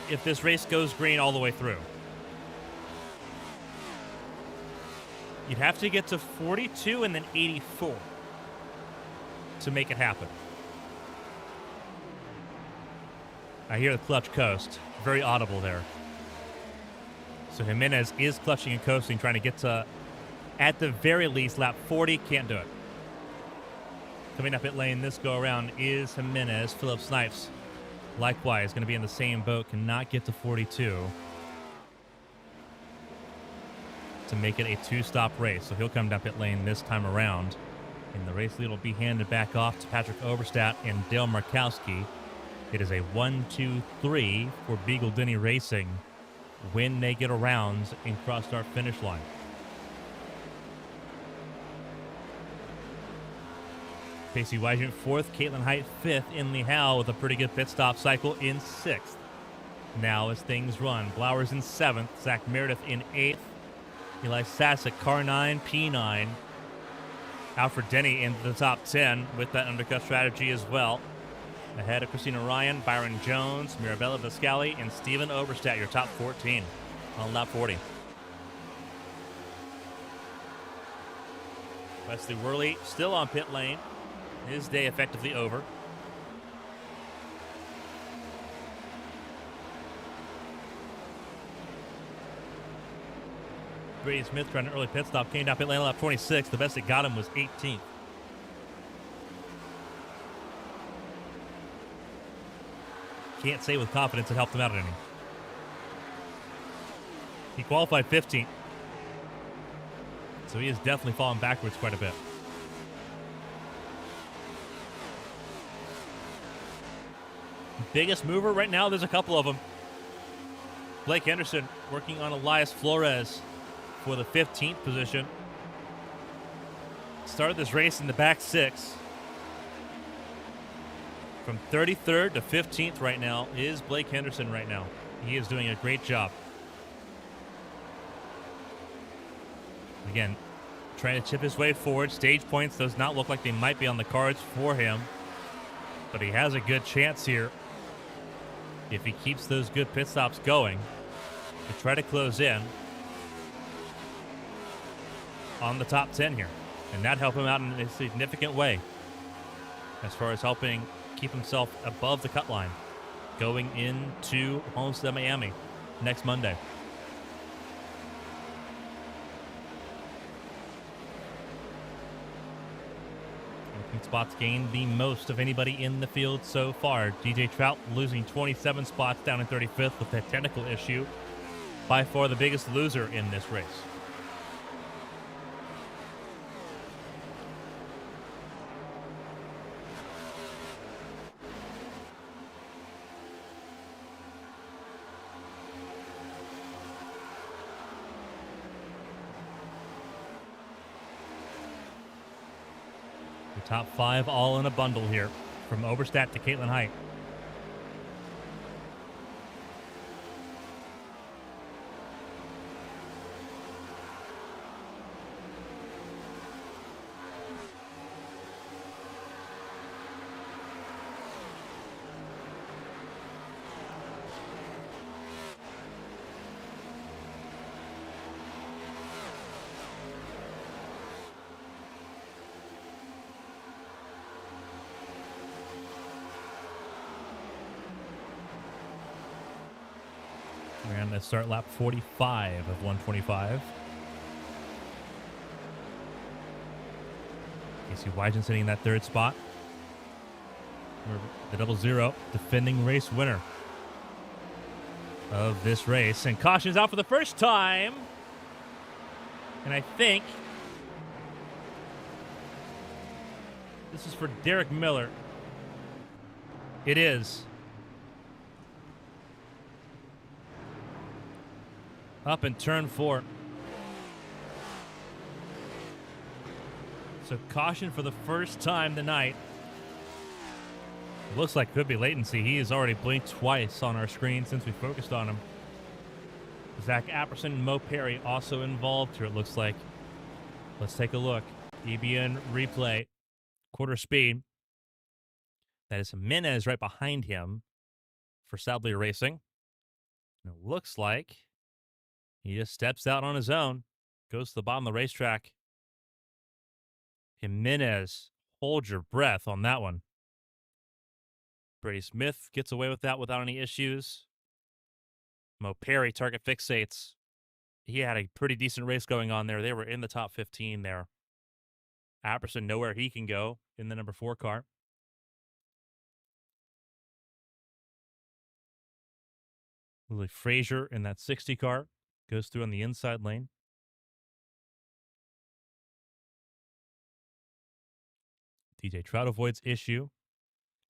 If this race goes green all the way through. You'd have to get to 42 and then 84. to make it happen. I hear the clutch coast. Very audible there. So Jimenez is clutching and coasting, trying to get to, at the very least, lap 40. Can't do it. Coming up pit lane this go around is Jimenez. Philip Snipes, likewise, going to be in the same boat. Cannot get to 42 to make it a two-stop race. So he'll come down pit lane this time around. And the race lead will be handed back off to Patrick Overstat and Dale Markowski. It is a 1-2-3 for Beagle Denny Racing when they get around and cross our finish line. Casey Wygent fourth, Caitlin Height fifth in the Hal with a pretty good pit stop cycle in sixth. Now as things run, Blowers in seventh, Zach Meredith in eighth, Eli Sassick, car 9, P9. Alfred Denny into the top 10 with that undercut strategy as well. Ahead of Christina Ryan, Byron Jones, Mirabella Viscali, and Steven Oberstadt, your top 14 on lap 40. Wesley Worley still on pit lane. His day effectively over. Brady Smith trying an early pit stop, came down pit lane on lap 26. The best that got him was 18th. Can't say with confidence it helped him out at any. He qualified 15th. So he has definitely fallen backwards quite a bit. Biggest mover right now, there's a couple of them. Blake Henderson working on Elias Flores for the 15th position. Started this race in the back six. From 33rd to 15th right now is Blake Henderson right now. He is doing a great job. Again, trying to chip his way forward. Stage points does not look like they might be on the cards for him. But he has a good chance here if he keeps those good pit stops going to try to close in on the top 10 here. And that help him out in a significant way as far as helping keep himself above the cut line going into Homestead, Miami next Monday. Spots gained the most of anybody in the field so far. DJ Trout losing 27 spots down in 35th with that technical issue. By far the biggest loser in this race. Top five all in a bundle here from Oberstadt to Caitlin Height. We're going to start lap 45 of 125. Casey Wygent sitting in that third spot. The 00, defending race winner of this race. And caution's out for the first time. And I think this is for Derek Miller. It is. Up in turn 4. So caution for the first time tonight. It looks like could be latency. He has already blinked twice on our screen since we focused on him. Zach Apperson and Mo Perry also involved here, it looks like. Let's take a look. EBN replay. Quarter speed. That is Jimenez right behind him for Sablia Racing. And it looks like he just steps out on his own, goes to the bottom of the racetrack. Jimenez Hold your breath on that one. Brady Smith gets away with that without any issues. Mo Perry target fixates. He had a pretty decent race going on there. They were in the top 15 there. Apperson nowhere he can go in the number 4 car. Lily Frazier in that 60 car goes through on the inside lane. DJ Trout avoids issue.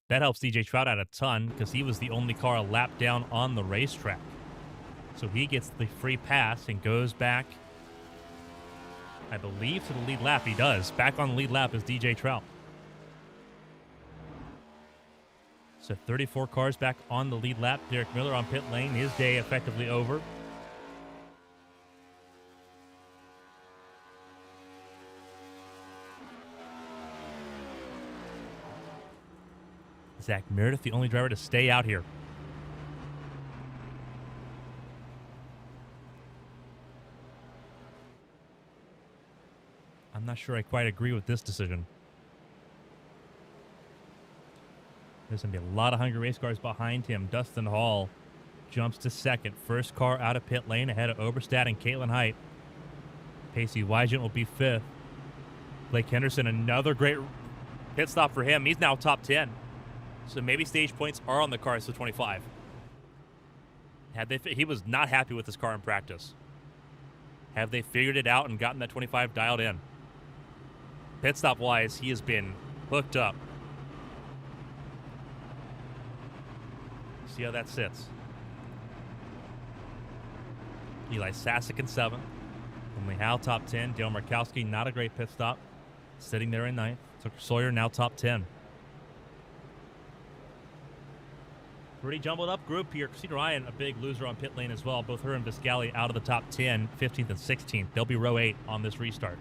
That helps DJ Trout out a ton because he was the only car a lap down on the racetrack. So he gets the free pass and goes back, I believe, to the lead lap. He does. Back on the lead lap is DJ Trout. So 34 cars back on the lead lap. Derek Miller on pit lane. His day effectively over. Zach Meredith, the only driver to stay out here. I'm not sure I quite agree with this decision. There's going to be a lot of hungry race cars behind him. Dustin Hall jumps to second. First car out of pit lane ahead of Oberstadt and Caitlin Height. Pacey Wygent will be fifth. Blake Henderson, another great pit stop for him. He's now top 10. So maybe stage points are on the car, so 25. He was not happy with his car in practice. Have they figured it out and gotten that 25 dialed in? Pit stop wise, he has been hooked up. See how that sits. Eli Sasek in 7th. Emily Howe top 10. Dale Markowski, not a great pit stop. Sitting there in 9th. Tucker Sawyer now top 10. Pretty jumbled up group here. Christina Ryan, a big loser on pit lane as well. Both her and Viscali out of the top 10, 15th and 16th. They'll be row 8 on this restart.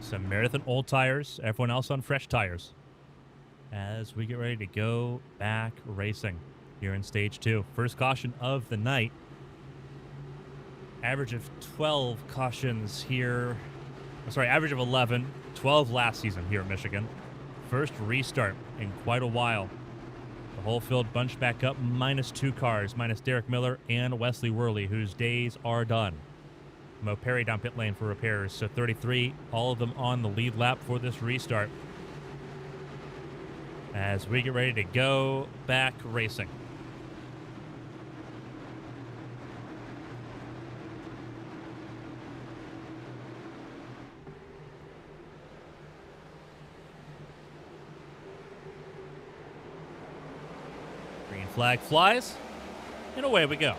Some Marathon old tires, everyone else on fresh tires. As we get ready to go back racing here in stage 2. First caution of the night. Average of 12 cautions here. Average of 11. 12 last season here at Michigan. First restart in quite a while. The whole field bunched back up, minus 2 cars, minus Derek Miller and Wesley Worley, whose days are done. Mo Perry down pit lane for repairs. So 33, all of them on the lead lap for this restart. As we get ready to go back racing. Green flag flies, and away we go.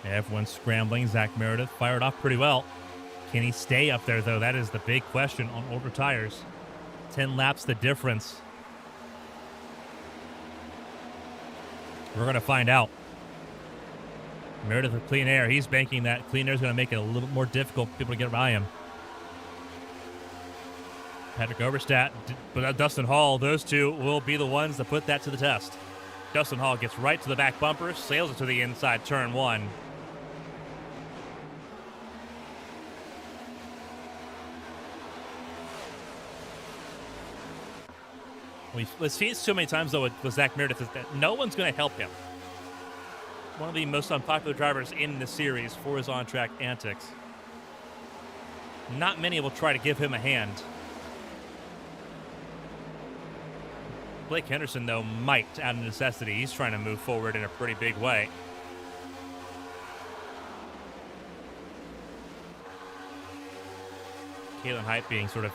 Everyone's scrambling. Zach Meredith fired off pretty well. Can he stay up there, though? That is the big question on older tires. 10 laps the difference. We're going to find out. Meredith with clean air. He's banking that clean air is going to make it a little bit more difficult for people to get by him. Patrick Oberstadt, but Dustin Hall, those two will be the ones that put that to the test. Dustin Hall gets right to the back bumper, sails it to the inside, turn 1. We've seen so many times, though, with Zach Meredith, is that no one's going to help him. One of the most unpopular drivers in the series for his on-track antics. Not many will try to give him a hand. Blake Henderson, though, might, out of necessity. He's trying to move forward in a pretty big way. Kalen Height being sort of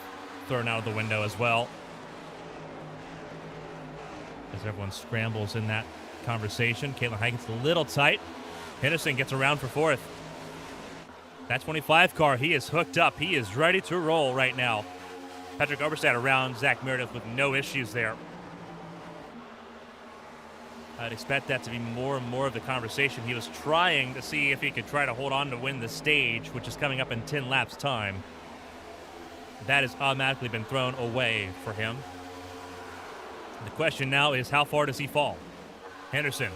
thrown out of the window as well, as everyone scrambles in that conversation. Kalen Height gets a little tight. Henderson gets around for fourth. That 25 car, he is hooked up. He is ready to roll right now. Patrick Oberstadt around Zach Meredith with no issues there. I'd expect that to be more and more of the conversation. He was trying to see if he could try to hold on to win the stage, which is coming up in 10 laps time. That has automatically been thrown away for him. The question now is, how far does he fall? Henderson,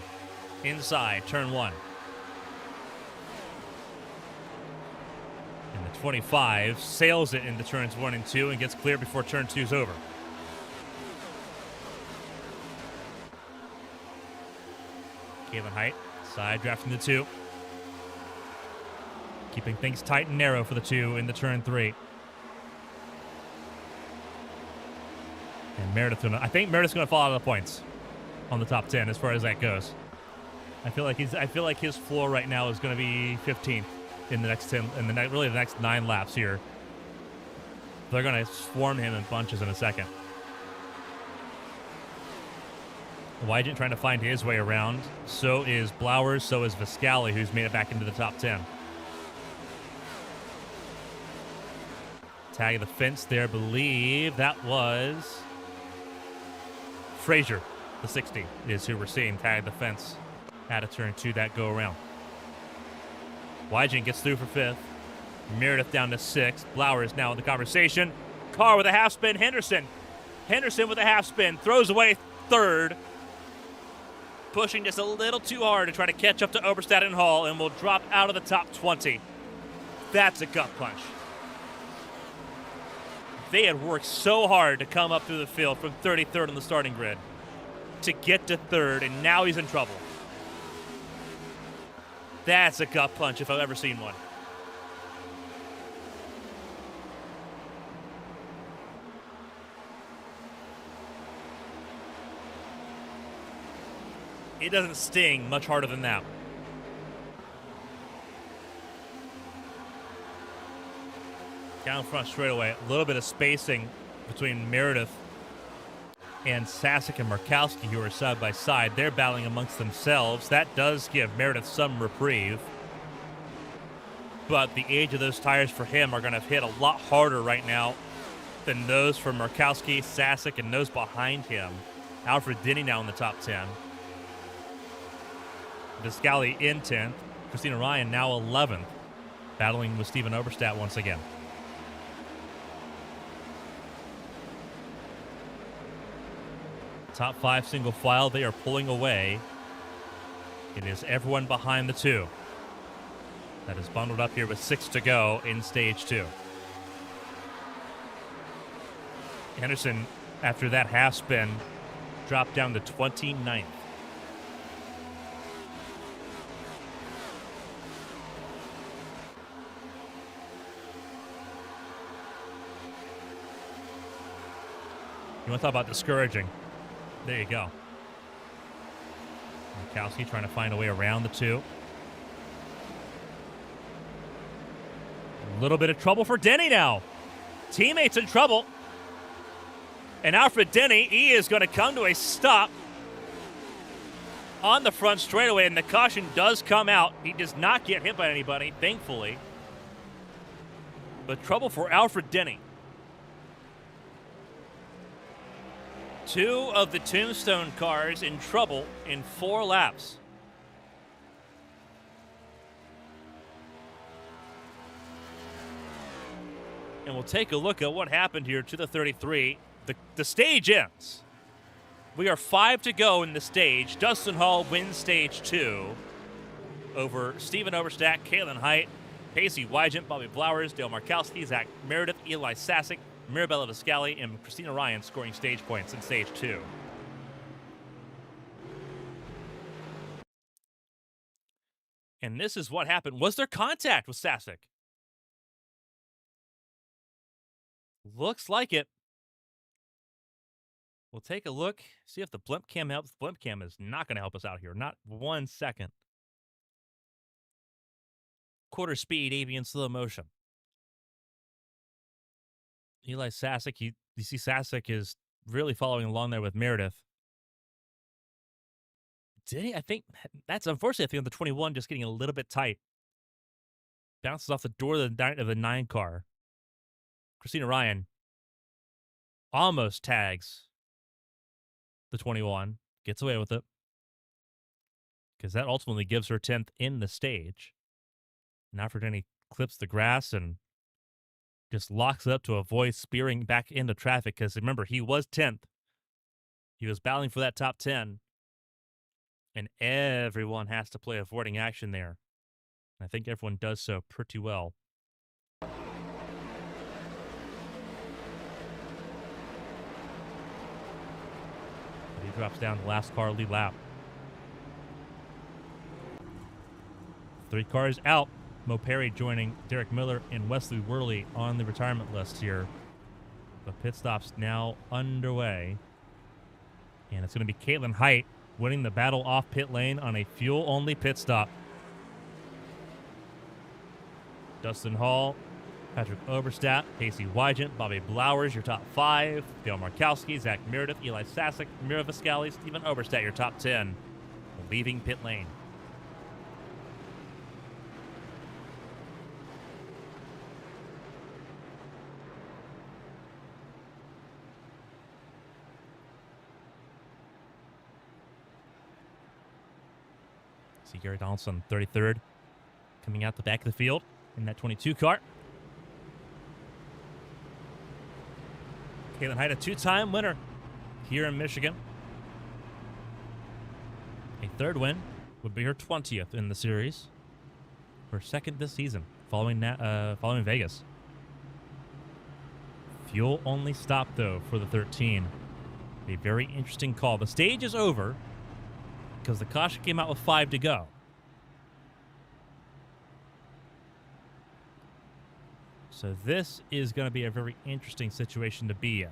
inside, turn 1. And the 25 sails it into turns 1 and 2 and gets clear before turn 2 is over. Kalen Height, side drafting the 2. Keeping things tight and narrow for the 2 into turn 3. And Meredith, I think Meredith's going to fall out of the points on the top 10 as far as that goes. I feel like his floor right now is going to be 15th in the next 10, really the next 9 laps here. They're going to swarm him in bunches in a second. Wygent trying to find his way around. So is Blowers. So is Viscali, who's made it back into the top 10. Tag of the fence there, believe that was Frazier, the 60, is who we're seeing tag the fence out of turn 2 that go around. Wygent gets through for 5th. Meredith down to 6th. Blowers now in the conversation. Carr with a half spin. Henderson with a half spin. Throws away 3rd. Pushing just a little too hard to try to catch up to Oberstadt and Hall, and will drop out of the top 20. That's a gut punch. They had worked so hard to come up through the field from 33rd on the starting grid to get to 3rd, and now he's in trouble. That's a gut punch if I've ever seen one. It doesn't sting much harder than that. Down front straightaway, a little bit of spacing between Meredith and Sasek and Markowski, who are side by side. They're battling amongst themselves. That does give Meredith some reprieve. But the age of those tires for him are going to hit a lot harder right now than those for Markowski, Sasek, and those behind him. Alfred Denny now in the top 10. Viscali in 10th. Christina Ryan now 11th, battling with Steven Oberstadt once again. Top 5 single file, they are pulling away. It is everyone behind the 2 that is bundled up here with 6 to go in stage 2. Henderson, after that half spin, dropped down to 29th. You want to talk about discouraging? There you go. Markowski trying to find a way around the 2. A little bit of trouble for Denny now. Teammates in trouble. And Alfred Denny, he is going to come to a stop on the front straightaway, and the caution does come out. He does not get hit by anybody, thankfully. But trouble for Alfred Denny. 2 of the Tombstone cars in trouble in 4 laps. And we'll take a look at what happened here to the 33. The stage ends. We are 5 to go in the stage. Dustin Hall wins stage 2 over Steven Oberstadt, Kalen Height, Pacey Wygent, Bobby Blowers, Dale Markowski, Zach Meredith, Eli Sasek, Mirabella Viscali, and Christina Ryan scoring stage points in stage 2. And this is what happened. Was there contact with Sasek? Looks like it. We'll take a look, see if the blimp cam helps. The blimp cam is not going to help us out here. Not 1 second. Quarter speed, avian slow motion. Eli Sasek, you see Sasek is really following along there with Meredith. Did he? I think that's unfortunately, I think on the 21 just getting a little bit tight. Bounces off the door of the 9 car. Christina Ryan almost tags the 21, gets away with it, because that ultimately gives her 10th in the stage. Now for Denny clips the grass and just locks up to avoid spearing back into traffic, because remember, he was 10th. He was battling for that top 10, and everyone has to play avoiding action there. And I think everyone does so pretty well. He drops down the last car lead lap. 3 cars out. Mo Perry joining Derek Miller and Wesley Worley on the retirement list here. The pit stop's now underway. And it's going to be Caitlin Height winning the battle off pit lane on a fuel-only pit stop. Dustin Hall, Patrick Oberstadt, Casey Wygant, Bobby Blowers, your top 5. Dale Markowski, Zach Meredith, Eli Sasek, Mira Viscali, Stephen Oberstadt, your top 10. Leaving pit lane. See Gary Donaldson, 33rd, coming out the back of the field in that 22 car. Caitlin Height, a 2-time winner here in Michigan. A 3rd win would be her 20th in the series. Her 2nd this season, following Vegas. Fuel only stop, though, for the 13. A very interesting call. The stage is over because the caution came out with 5 to go. So this is going to be a very interesting situation to be in.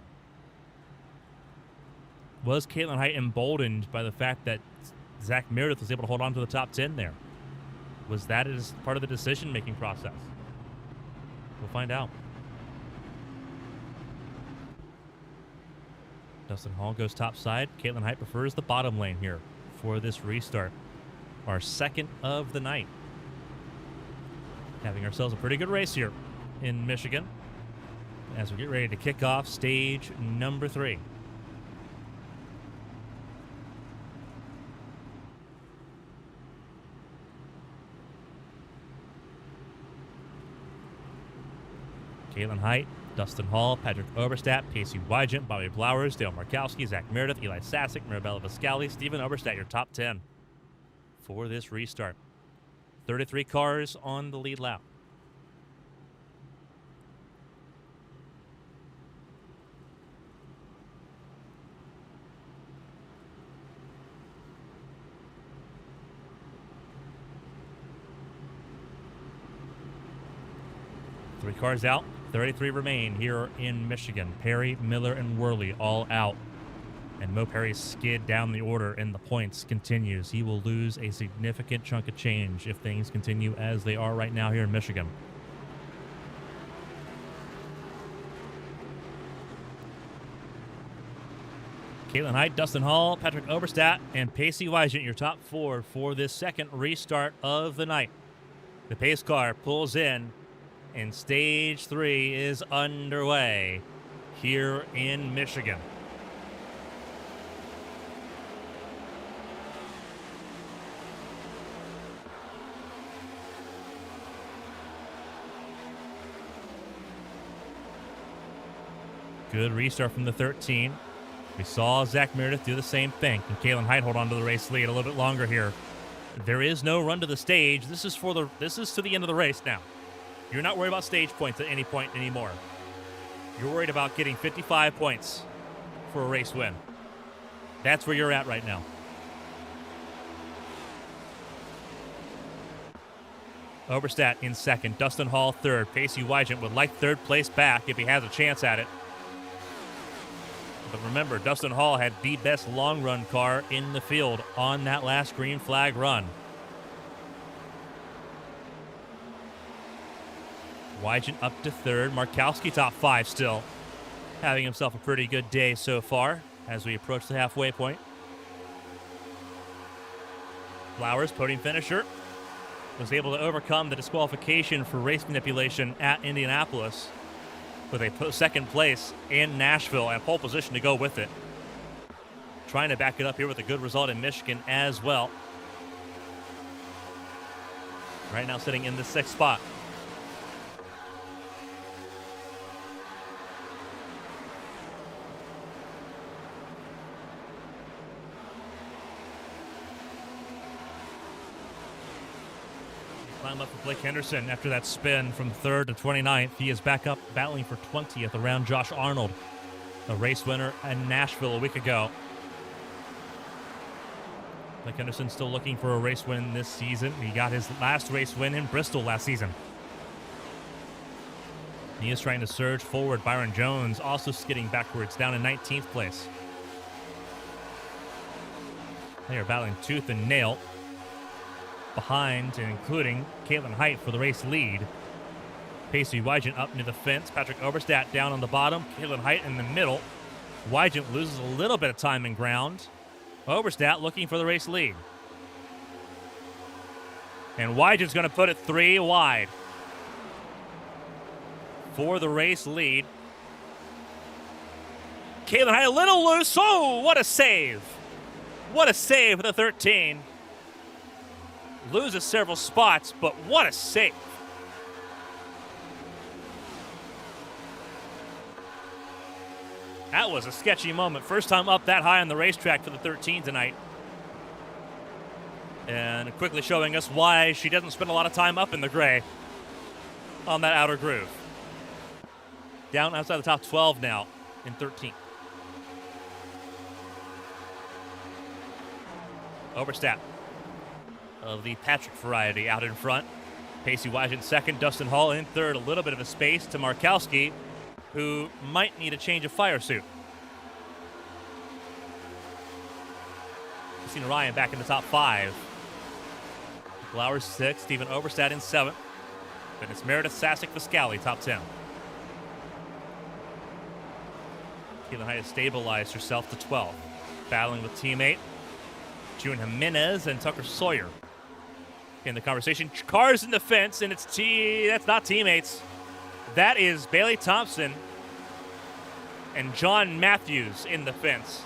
Was Caitlin Height emboldened by the fact that Zach Meredith was able to hold on to the top 10 there? Was that as part of the decision-making process? We'll find out. Dustin Hall goes topside. Caitlin Height prefers the bottom lane here for this restart. Our 2nd of the night. Having ourselves a pretty good race here in Michigan as we get ready to kick off stage number 3. Caitlin Height, Dustin Hall, Patrick Oberstadt, Casey Wygant, Bobby Blowers, Dale Markowski, Zach Meredith, Eli Sasek, Mirabella Viscali, Stephen Oberstadt, your top 10 for this restart. 33 cars on the lead lap. Three cars out, 33 remain here in Michigan. Perry, Miller, and Worley all out. And Mo Perry's skid down the order in the points continues. He will lose a significant chunk of change if things continue as they are right now here in Michigan. Caitlin Height, Dustin Hall, Patrick Oberstadt, and Pacey Wygant, your top 4 for this 2nd restart of the night. The pace car pulls in, and stage 3 is underway here in Michigan. Good restart from the 13. We saw Zach Meredith do the same thing. And Caitlin Height hold on to the race lead a little bit longer here. There is no run to the stage. This is to the end of the race now. You're not worried about stage points at any point anymore. You're worried about getting 55 points for a race win. That's where you're at right now. Oberstadt in 2nd. Dustin Hall 3rd. Pacey Wygant would like 3rd place back if he has a chance at it. But remember, Dustin Hall had the best long run car in the field on that last green flag run. Wygant up to third. Markowski top 5 still. Having himself a pretty good day so far as we approach the halfway point. Flowers, podium finisher, was able to overcome the disqualification for race manipulation at Indianapolis with a second place in Nashville and pole position to go with it. Trying to back it up here with a good result in Michigan as well. Right now sitting in the 6th spot. Climb up for Blake Henderson after that spin from 3rd to 29th. He is back up battling for 20th around Josh Arnold, a race winner in Nashville a week ago. Blake Henderson still looking for a race win this season. He got his last race win in Bristol last season. He is trying to surge forward. Byron Jones also skidding backwards down in 19th place. They are battling tooth and nail behind and including Caitlin Height for the race lead. Pacey Wygant up near the fence. Patrick Oberstadt down on the bottom. Caitlin Height in the middle. Wygant loses a little bit of time and ground. Oberstadt looking for the race lead. And Wygant's going to put it 3 wide for the race lead. Caitlin Height a little loose. Oh, what a save. What a save with the 13. Loses several spots, but what a save. That was a sketchy moment. First time up that high on the racetrack for the 13 tonight. And quickly showing us why she doesn't spend a lot of time up in the gray on that outer groove. Down outside the top 12 now in 13. Oberstadt of the Patrick variety out in front. Pacey Wygant second, Dustin Hall in third. A little bit of a space to Markowski, who might need a change of fire suit. Christina Ryan back in the top 5. Flowers 6, Stephen Oberstadt in 7th. Then it's Meredith Sasek-Viscali, top 10. Caitlin Height has stabilized herself to 12th. Battling with teammate June Jimenez and Tucker Sawyer in the conversation. Cars in the fence, and that's not teammates. That is Bailey Thompson and John Matthews in the fence.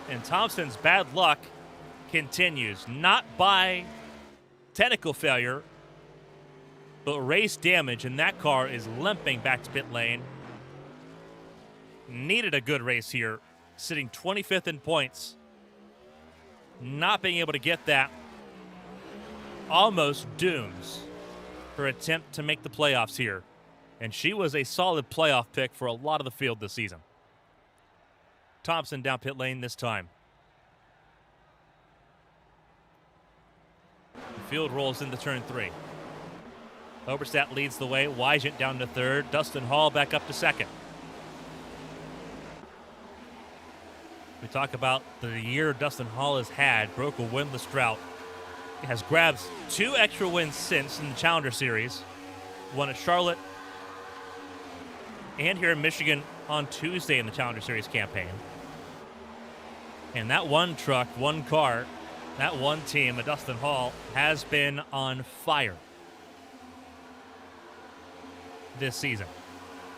And Thompson's bad luck continues, not by technical failure, but race damage, and that car is limping back to pit lane. Needed a good race here, sitting 25th in points. Not being able to get that almost dooms her attempt to make the playoffs here. And she was a solid playoff pick for a lot of the field this season. Thompson down pit lane this time. The field rolls into turn 3. Oberstadt leads the way. Wygant down to 3rd. Dustin Hall back up to 2nd. We talk about the year Dustin Hall has had, broke a winless drought. He has grabbed 2 extra wins since in the Challenger Series. One at Charlotte and here in Michigan on Tuesday in the Challenger Series campaign. And that one truck, one car, that one team, Dustin Hall, has been on fire this season.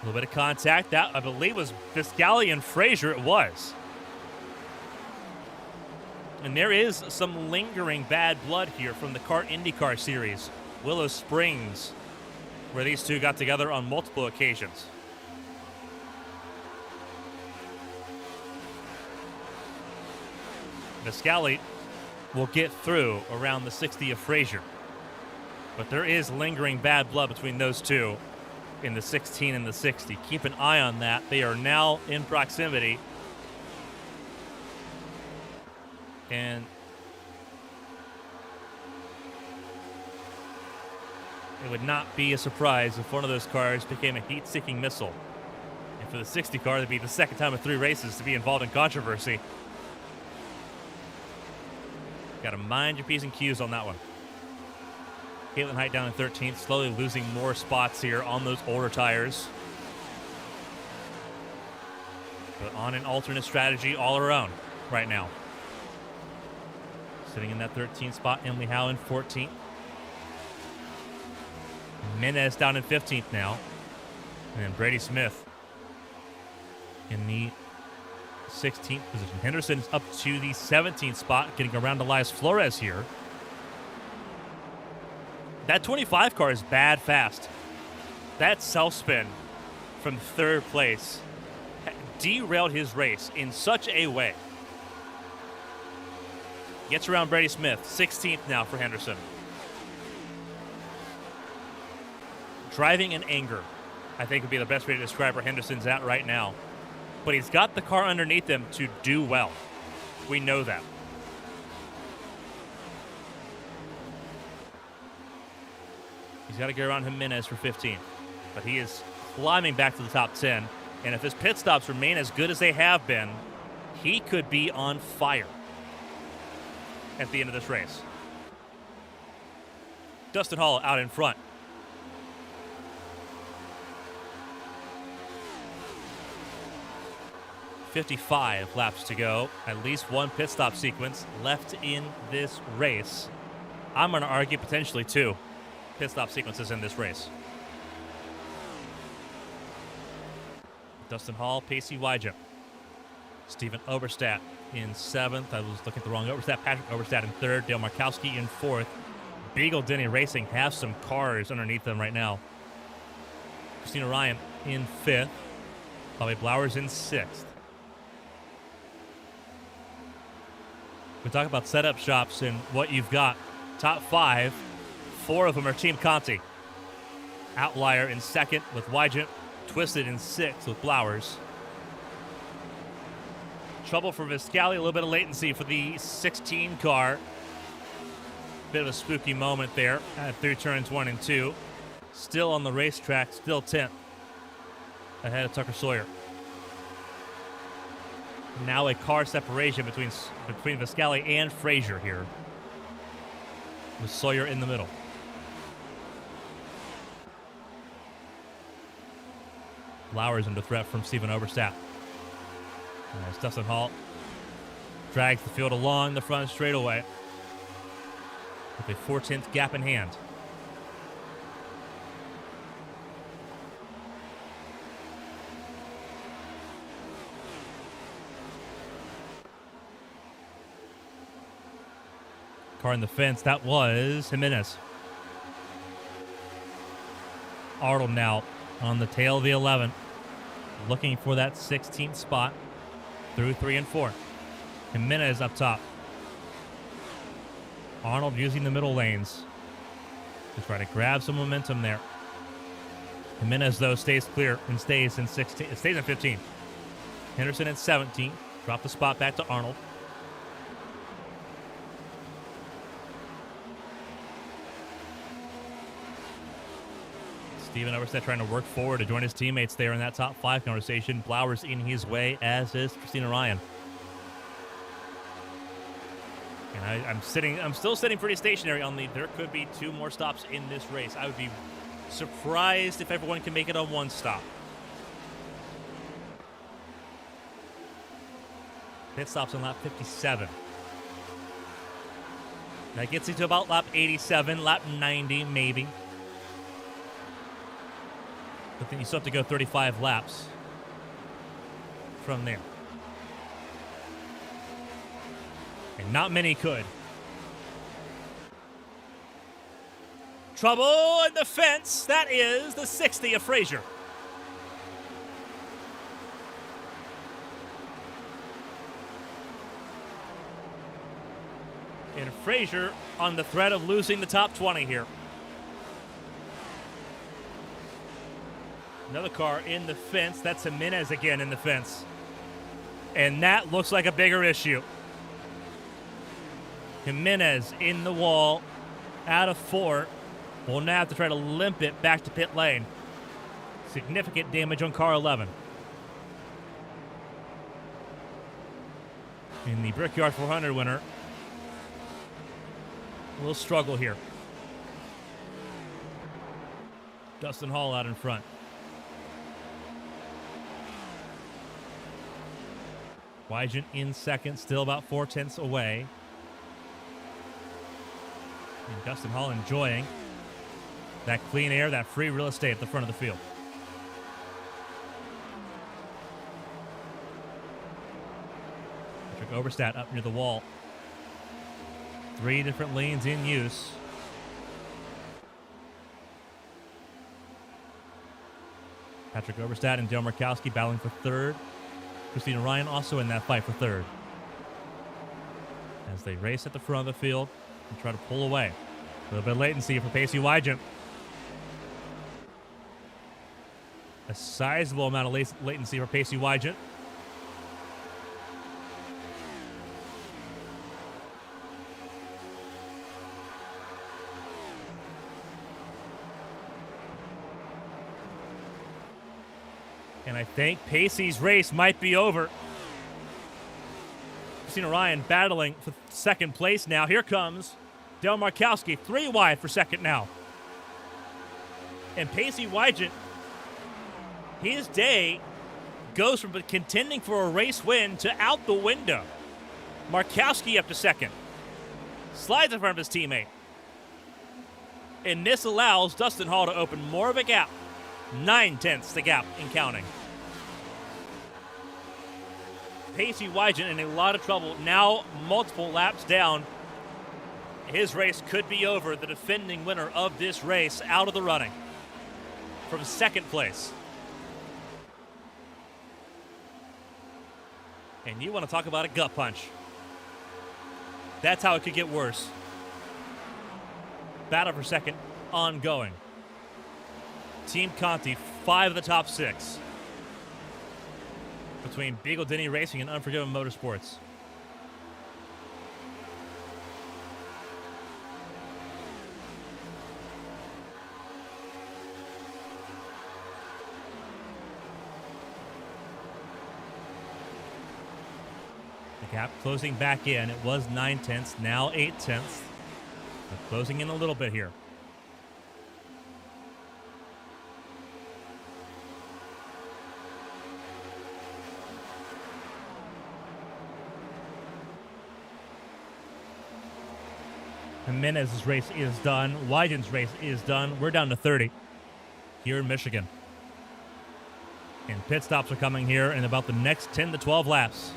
A little bit of contact. That, I believe, was Viscali and Frazier. It was. And there is some lingering bad blood here from the Kart IndyCar Series, Willow Springs, where these two got together on multiple occasions. Viscali will get through around the 60 of Frazier. But there is lingering bad blood between those two in the 16 and the 60. Keep an eye on that. They are now in proximity. And it would not be a surprise if one of those cars became a heat-seeking missile. If for the 60 car to be the second time in 3 races to be involved in controversy. Got to mind your P's and Q's on that one. Caitlin Height down in 13th, slowly losing more spots here on those older tires. But on an alternate strategy all her own right now. Sitting in that 13th spot, Emily Howe in 14th. Menez down in 15th now. And then Brady Smith in the 16th position. Henderson's up to the 17th spot, getting around Elias Flores here. That 25 car is bad fast. That self-spin from 3rd place derailed his race in such a way. Gets around Brady Smith, 16th now for Henderson. Driving in anger, I think would be the best way to describe where Henderson's at right now. But he's got the car underneath him to do well. We know that. He's got to get around Jimenez for 15th. But he is climbing back to the top 10. And if his pit stops remain as good as they have been, he could be on fire at the end of this race. Dustin Hall out in front. .55 laps to go. At least one pit stop sequence left in this race. I'm going to argue potentially 2 pit stop sequences in this race. Dustin Hall, Pacey Wygent. Stephen Oberstadt in 7th. I was looking at the wrong Oberstadt. Patrick Oberstadt in 3rd. Dale Markowski in 4th. Beagle Denny Racing have some cars underneath them right now. Christina Ryan in 5th. Bobby Blowers in 6th. We talk about setup shops and what you've got. Top 5, 4 of them are Team Conti. Outlier in 2nd with Wygent. Twisted in 6th with Blowers. Trouble for Viscali, a little bit of latency for the 16 car. Bit of a spooky moment there at through turns 1 and 2. Still on the racetrack, still 10th. Ahead of Tucker Sawyer. Now a car separation between Viscali and Frazier here, with Sawyer in the middle. Blowers under threat from Stephen Oberstadt. As Dustin Hall drags the field along the front straightaway with a 4/10 gap in hand. Car in the fence, that was Jimenez. Arnold now on the tail of the 11, looking for that 16th spot through 3 and 4. Jimenez up top. Arnold using the middle lanes to try to grab some momentum there. Jimenez, though, stays clear and stays in 16. It stays in 15. Henderson in 17. Drop the spot back to Arnold. Stephen Oberstadt trying to work forward to join his teammates there in that top 5 conversation. Blowers in his way, as is Christina Ryan. And I'm still sitting pretty stationary on there could be 2 more stops in this race. I would be surprised if everyone can make it on 1 stop. Pit stops on lap 57. That gets you to about lap 87, lap 90 maybe. But then you still have to go 35 laps from there. And not many could. Trouble in the fence. That is the 60 of Frazier. And Frazier on the threat of losing the top 20 here. Another car in the fence. That's Jimenez again in the fence. And that looks like a bigger issue. Jimenez in the wall, out of 4. Will now have to try to limp it back to pit lane. Significant damage on car 11. in the Brickyard 400 winner. A little struggle here. Dustin Hall out in front. Wygant in second, still about 4/10 away. And Dustin Hall enjoying that clean air, that free real estate at the front of the field. Patrick Oberstadt up near the wall. 3 different lanes in use. Patrick Oberstadt and Dale Markowski battling for third. Christina Ryan also in that fight for third. As they race at the front of the field and try to pull away. A little bit of latency for Pacey Wygant. A sizable amount of latency for Pacey Wygant. And I think Pacey's race might be over. Christina Ryan battling for second place now. Here comes Dale Markowski, 3 wide for second now. And Pacey Wygant, his day goes from contending for a race win to out the window. Markowski up to second. Slides in front of his teammate. And this allows Dustin Hall to open more of a gap. 9/10 the gap in counting. Pacey Wygant in a lot of trouble. Now multiple laps down. His race could be over. The defending winner of this race out of the running from second place. And you want to talk about a gut punch. That's how it could get worse. Battle for second ongoing. Team Conti, 5 of the top 6. Between Beagle Denny Racing and Unforgiven Motorsports. The gap closing back in. It was 9/10, now 8/10. They're closing in a little bit here. Jimenez's race is done. Wygant's race is done. We're down to 30 here in Michigan. And pit stops are coming here in about the next 10 to 12 laps.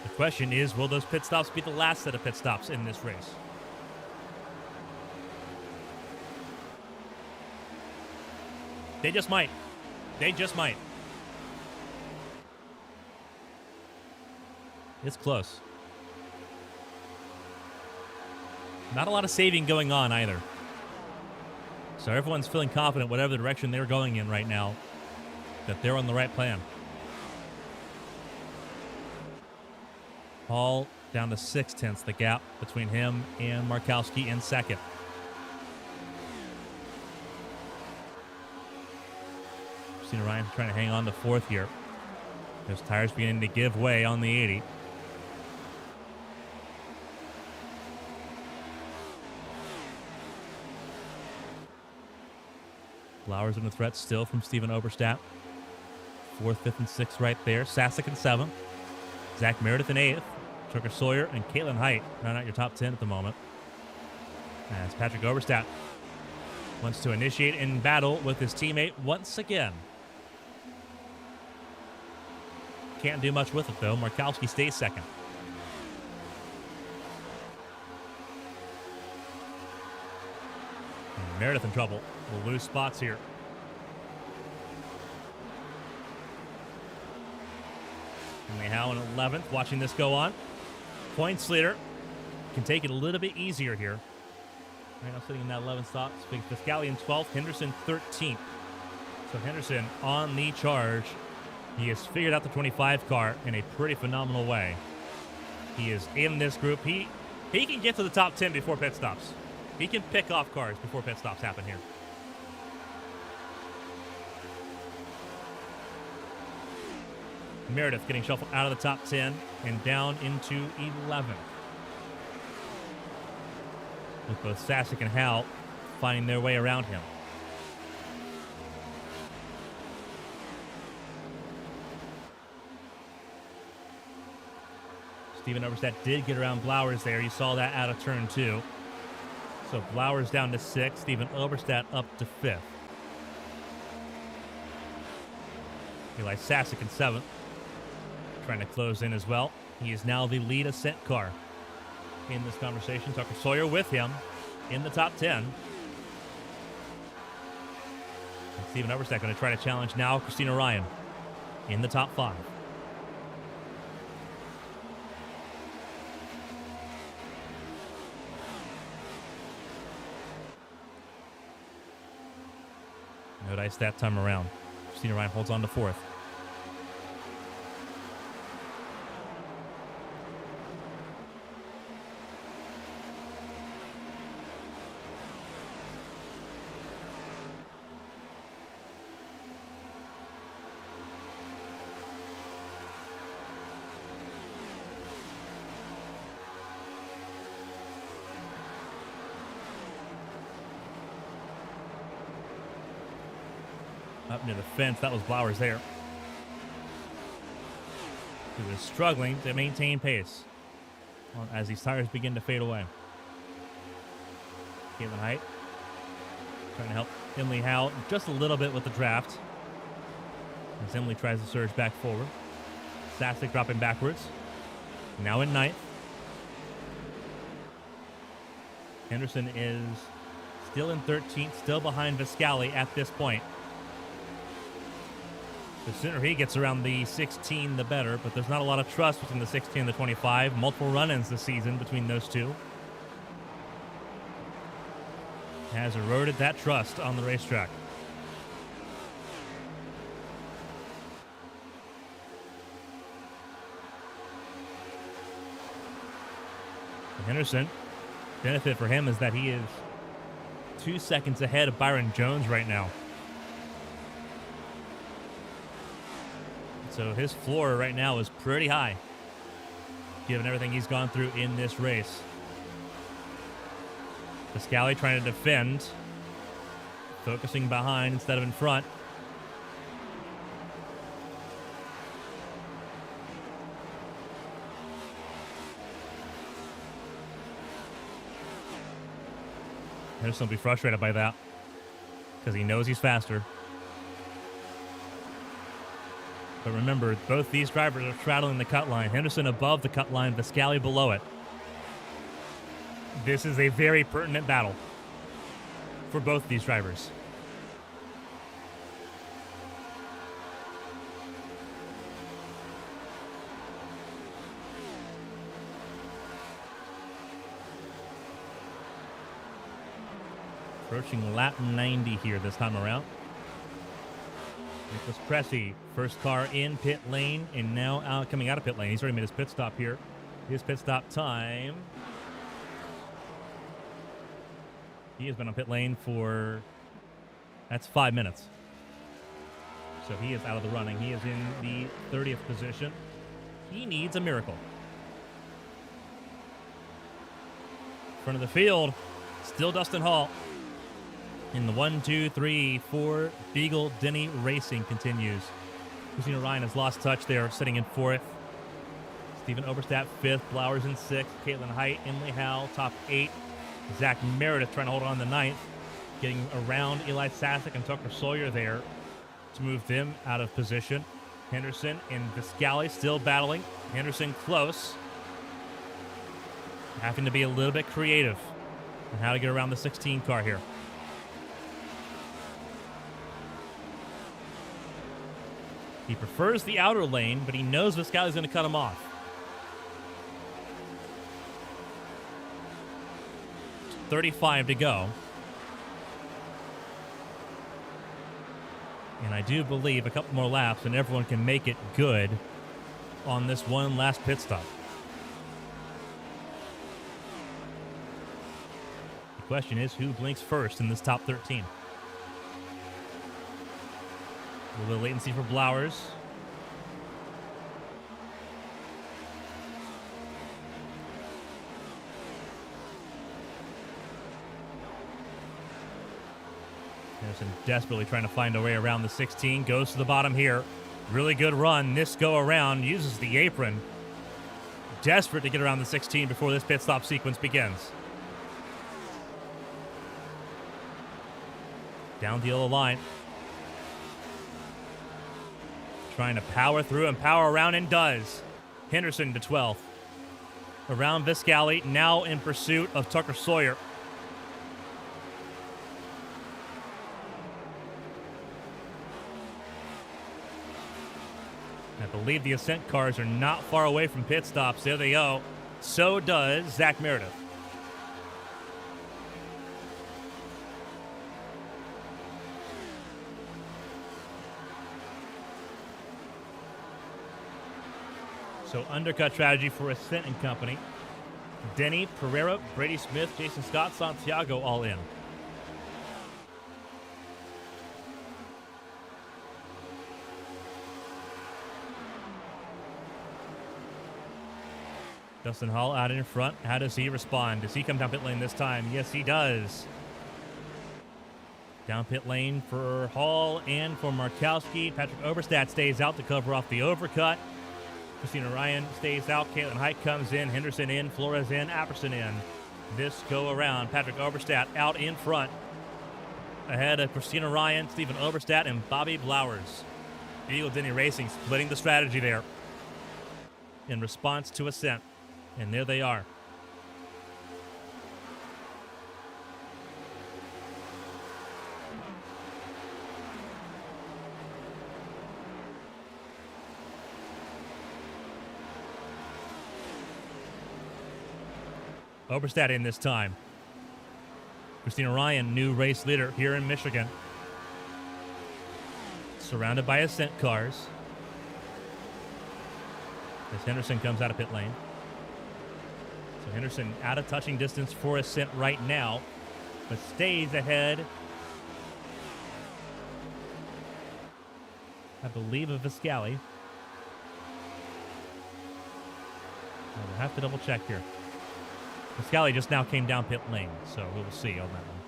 The question is, will those pit stops be the last set of pit stops in this race? They just might. They just might. It's close. Not a lot of saving going on either. So everyone's feeling confident whatever direction they're going in right now, that they're on the right plan. Hall down to 6/10, the gap between him and Markowski in second. Christina Ryan trying to hang on to fourth here. Those tires beginning to give way on the 80. Flowers in the threat still from Steven Oberstadt. 4th, 5th, and 6th right there. Sasek in 7th. Zach Meredith in 8th. Tucker Sawyer and Caitlin Height round out your top 10 at the moment. As Patrick Oberstadt wants to initiate in battle with his teammate once again. Can't do much with it, though. Markowski stays second. And Meredith in trouble. We'll lose spots here. Emily Howe in 11th, watching this go on. Points leader can take it a little bit easier here. Right now sitting in that 11th spot. Piscali in 12th, Henderson 13th. So Henderson on the charge. He has figured out the 25 car in a pretty phenomenal way. He is in this group. He can get to the top 10 before pit stops. He can pick off cars before pit stops happen here. Meredith getting shuffled out of the top 10 and down into 11th. With both Sasek and Hal finding their way around him. Steven Overstead did get around Blowers there. You saw that out of turn 2. So Blowers down to 6th. Steven Overstead up to 5th. Eli Sasek in 7th. Trying to close in as well. He is now the lead ascent car in this conversation. Tucker Sawyer with him in the top 10. And Steven Overstead going to try to challenge now Christina Ryan in the top 5. No dice that time around. Christina Ryan holds on to 4th. Up near the fence. That was Blowers there. He was struggling to maintain pace as these tires begin to fade away. Caitlin Height trying to help Emily Howe just a little bit with the draft as Emily tries to surge back forward. Sasek dropping backwards. Now in 9th. Henderson is still in 13th, still behind Viscali at this point. The sooner he gets around the 16, the better, but there's not a lot of trust between the 16 and the 25. Multiple run-ins this season between those two. Has eroded that trust on the racetrack. And Henderson, benefit for him is that he is 2 seconds ahead of Byron Jones right now. So his floor right now is pretty high, given everything he's gone through in this race. Viscali trying to defend, focusing behind instead of in front. Henderson will be frustrated by that because he knows he's faster. But remember, both these drivers are straddling the cut line. Henderson above the cut line, Viscali below it. This is a very pertinent battle for both these drivers. Approaching lap 90 here this time around. Nicholas Cressy, first car in pit lane, and now coming out of pit lane. He's already made his pit stop here. His pit stop time. He has been on pit lane for, that's 5 minutes. So he is out of the running. He is in the 30th position. He needs a miracle. Front of the field, still Dustin Hall. In the 1, 2, 3, 4, Beagle Denny Racing continues. Christina Ryan has lost touch there, sitting in 4th. Steven Oberstadt 5th, Blowers in 6th, Caitlin Height, Emily Howe, top 8. Zach Meredith trying to hold on the 9th, getting around Eli Sasek and Tucker Sawyer there to move them out of position. Henderson and Viscali still battling. Henderson close. Having to be a little bit creative on how to get around the 16 car here. He prefers the outer lane, but he knows Viscali's going to cut him off. .35 to go. And I do believe a couple more laps and everyone can make it good on this one last pit stop. The question is, who blinks first in this top 13? A little bit of latency for Blowers. Henderson desperately trying to find a way around the 16. Goes to the bottom here. Really good run this go around. Uses the apron. Desperate to get around the 16 before this pit stop sequence begins. Down the yellow line. Trying to power through and power around, and does. Henderson to 12th. Around Viscali, now in pursuit of Tucker Sawyer. I believe the Ascent cars are not far away from pit stops. There they go. So does Zach Meredith. So undercut strategy for Ascent and company. Denny, Pereira, Brady Smith, Jason Scott, Santiago all in. Dustin Hall out in front. How does he respond? Does he come down pit lane this time? Yes, he does. Down pit lane for Hall and for Markowski. Patrick Oberstadt stays out to cover off the overcut. Christina Ryan stays out. Caitlin Height comes in. Henderson in. Flores in. Apperson in. This go around. Patrick Oberstadt out in front. Ahead of Christina Ryan, Stephen Oberstadt, and Bobby Blowers. Eagle Denny Racing splitting the strategy there in response to Ascent. And there they are. Oberstadt in this time. Christina Ryan, new race leader here in Michigan. Surrounded by Ascent cars. As Henderson comes out of pit lane. So Henderson out of touching distance for Ascent right now, but stays ahead, I believe, of Viscali. We'll have to double check here. Viscali just now came down pit lane, so we will see on that one.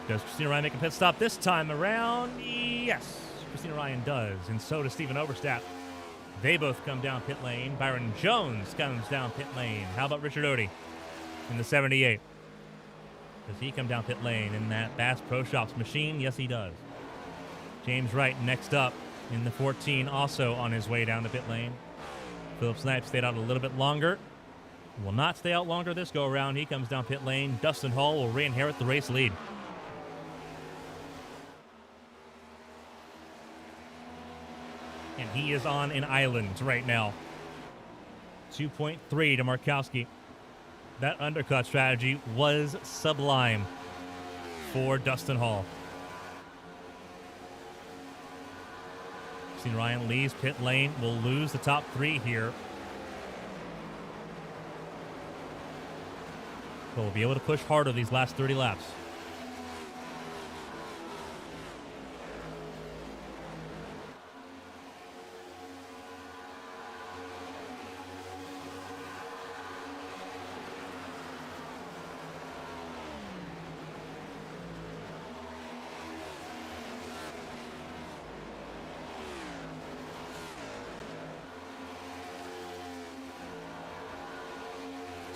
Does Christina Ryan make a pit stop this time around? Yes, Christina Ryan does, and so does Stephen Oberstadt. They both come down pit lane. Byron Jones comes down pit lane. How about Richard Odie in the 78? Does he come down pit lane in that Bass Pro Shops machine? Yes, he does. James Wright next up in the 14, also on his way down to pit lane. Philip Snipes stayed out a little bit longer. Will not stay out longer this go around. He comes down pit lane. Dustin Hall will re-inherit the race lead. And he is on an island right now. 2.3 to Markowski. That undercut strategy was sublime for Dustin Hall. Christina Ryan leaves pit lane. Will lose the top three here. But we'll be able to push harder these last 30 laps.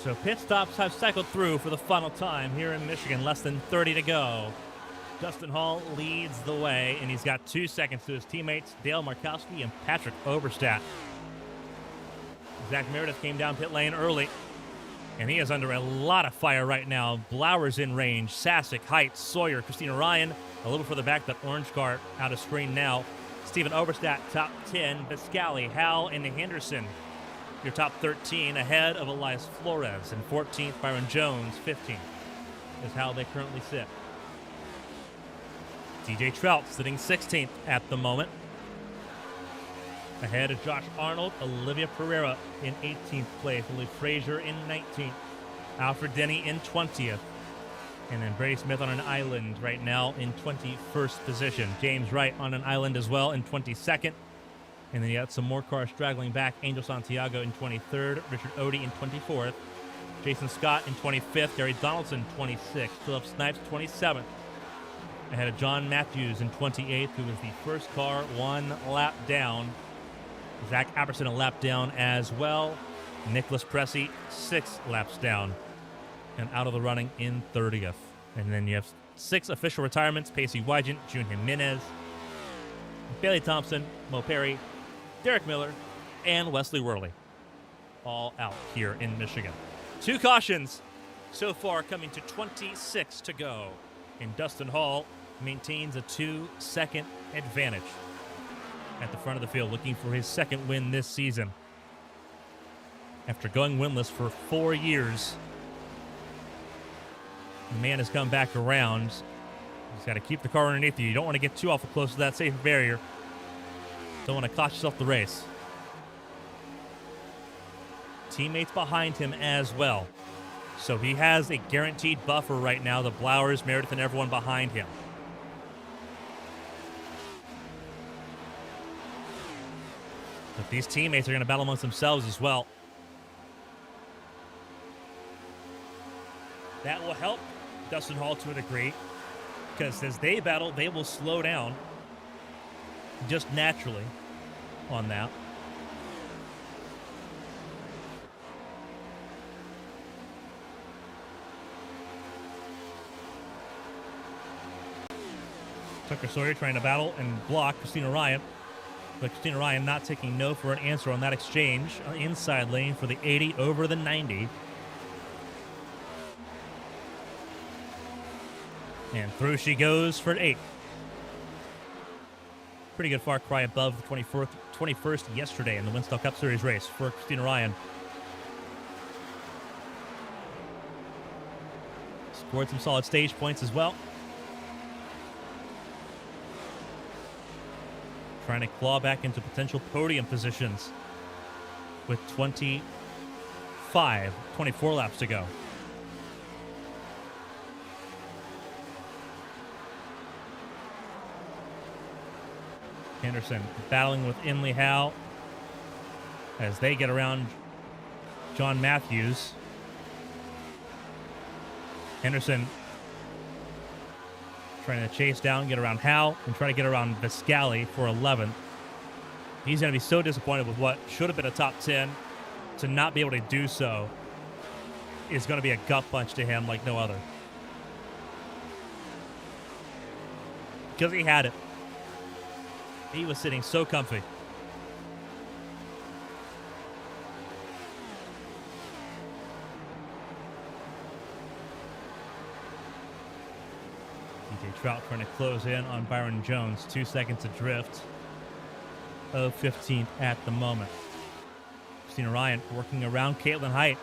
So pit stops have cycled through for the final time here in Michigan. Less than 30 to go. Dustin Hall leads the way, and he's got 2 seconds to his teammates, Dale Markowski and Patrick Oberstadt. Zach Meredith came down pit lane early, and he is under a lot of fire right now. Blowers in range, Sasick, Height, Sawyer, Christina Ryan, a little further back, but orange car out of screen now. Stephen Oberstadt, top 10. Viscali, Howell, and Henderson, your top 13, ahead of Elias Flores. And 14th, Byron Jones. 15th is how they currently sit. TJ Trout sitting 16th at the moment. Ahead of Josh Arnold, Olivia Pereira in 18th place. Lily Frazier in 19th. Alfred Denny in 20th. And then Brady Smith on an island right now in 21st position. James Wright on an island as well in 22nd. And then you got some more cars straggling back. Angel Santiago in 23rd. Richard Odie in 24th. Jason Scott in 25th. Gary Donaldson, 26th. Philip Snipes, 27th. Ahead of John Matthews in 28th, who was the first car 1 lap down. Zach Apperson a lap down as well. Nicholas Pressey 6 laps down and out of the running in 30th. And then you have 6 official retirements: Pacey Wygant, June Jimenez, Bailey Thompson, Mo Perry, Derek Miller, and Wesley Worley. All out here in Michigan. 2 cautions so far, coming to 26 to go. And Dustin Hall maintains a 2-second advantage at the front of the field, looking for his 2nd win this season. After going winless for 4 years, the man has come back around. He's got to keep the car underneath you. You don't want to get too awful close to that safe barrier. Don't want to cost yourself the race. Teammates behind him as well. So he has a guaranteed buffer right now. The Blowers, Meredith, and everyone behind him. But these teammates are going to battle amongst themselves as well. That will help Dustin Hall to a degree, because as they battle, they will slow down just naturally on that. Tucker Sawyer trying to battle and block Christina Ryan, but Christina Ryan not taking no for an answer on that exchange. Inside lane for the 80 over the 90. And through she goes for an 8. Pretty good far cry above the 21st yesterday in the HTL Cup Series race for Christina Ryan. Scored some solid stage points as well. Trying to claw back into potential podium positions with 24 laps to go. Henderson battling with Inley Howe as they get around John Matthews. Henderson trying to chase down, get around Howe, and try to get around Viscali for 11th. He's going to be so disappointed with what should have been a top 10. To not be able to do so is going to be a gut punch to him like no other. Because he had it. He was sitting so comfy. DJ Trout trying to close in on Byron Jones. 2 seconds adrift of 15th at the moment. Christina Ryan working around Caitlin Height.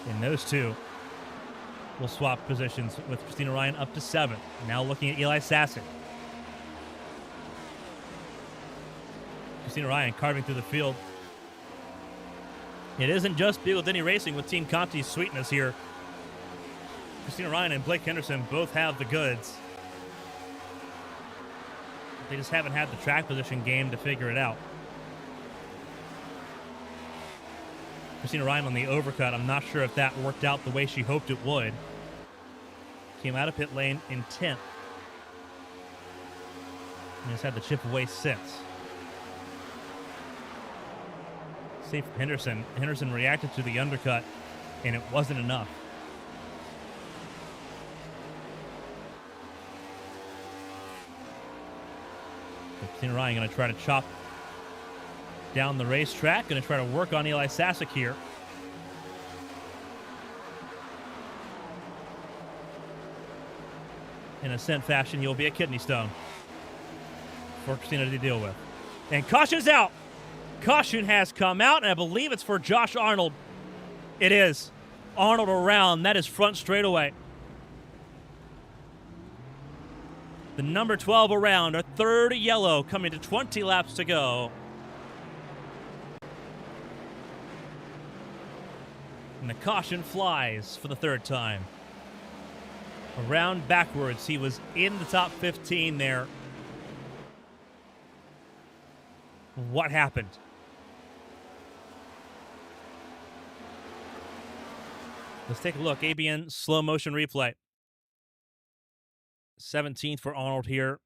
And those two will swap positions with Christina Ryan up to 7th. Now looking at Eli Sassick. Christina Ryan carving through the field. It isn't just Beagle Denny Racing with Team Conti's sweetness here. Christina Ryan and Blake Henderson both have the goods. They just haven't had the track position game to figure it out. Christina Ryan on the overcut. I'm not sure if that worked out the way she hoped it would. Came out of pit lane in 10th. And has had the chip away since. Safe from Henderson. Henderson reacted to the undercut, and it wasn't enough. Christina Ryan going to try to chop down the racetrack. Going to try to work on Eli Sassick here. In a scent fashion, you'll be a kidney stone for Christina to deal with. And caution's out. Caution has come out, and I believe it's for Josh Arnold. It is. Arnold around. That is front straightaway. The number 12 around, a third yellow, coming to 20 laps to go. And the caution flies for the 3rd time. Around backwards, he was in the top 15 there. What happened? Let's take a look. ABN slow motion replay. 17th for Arnold here,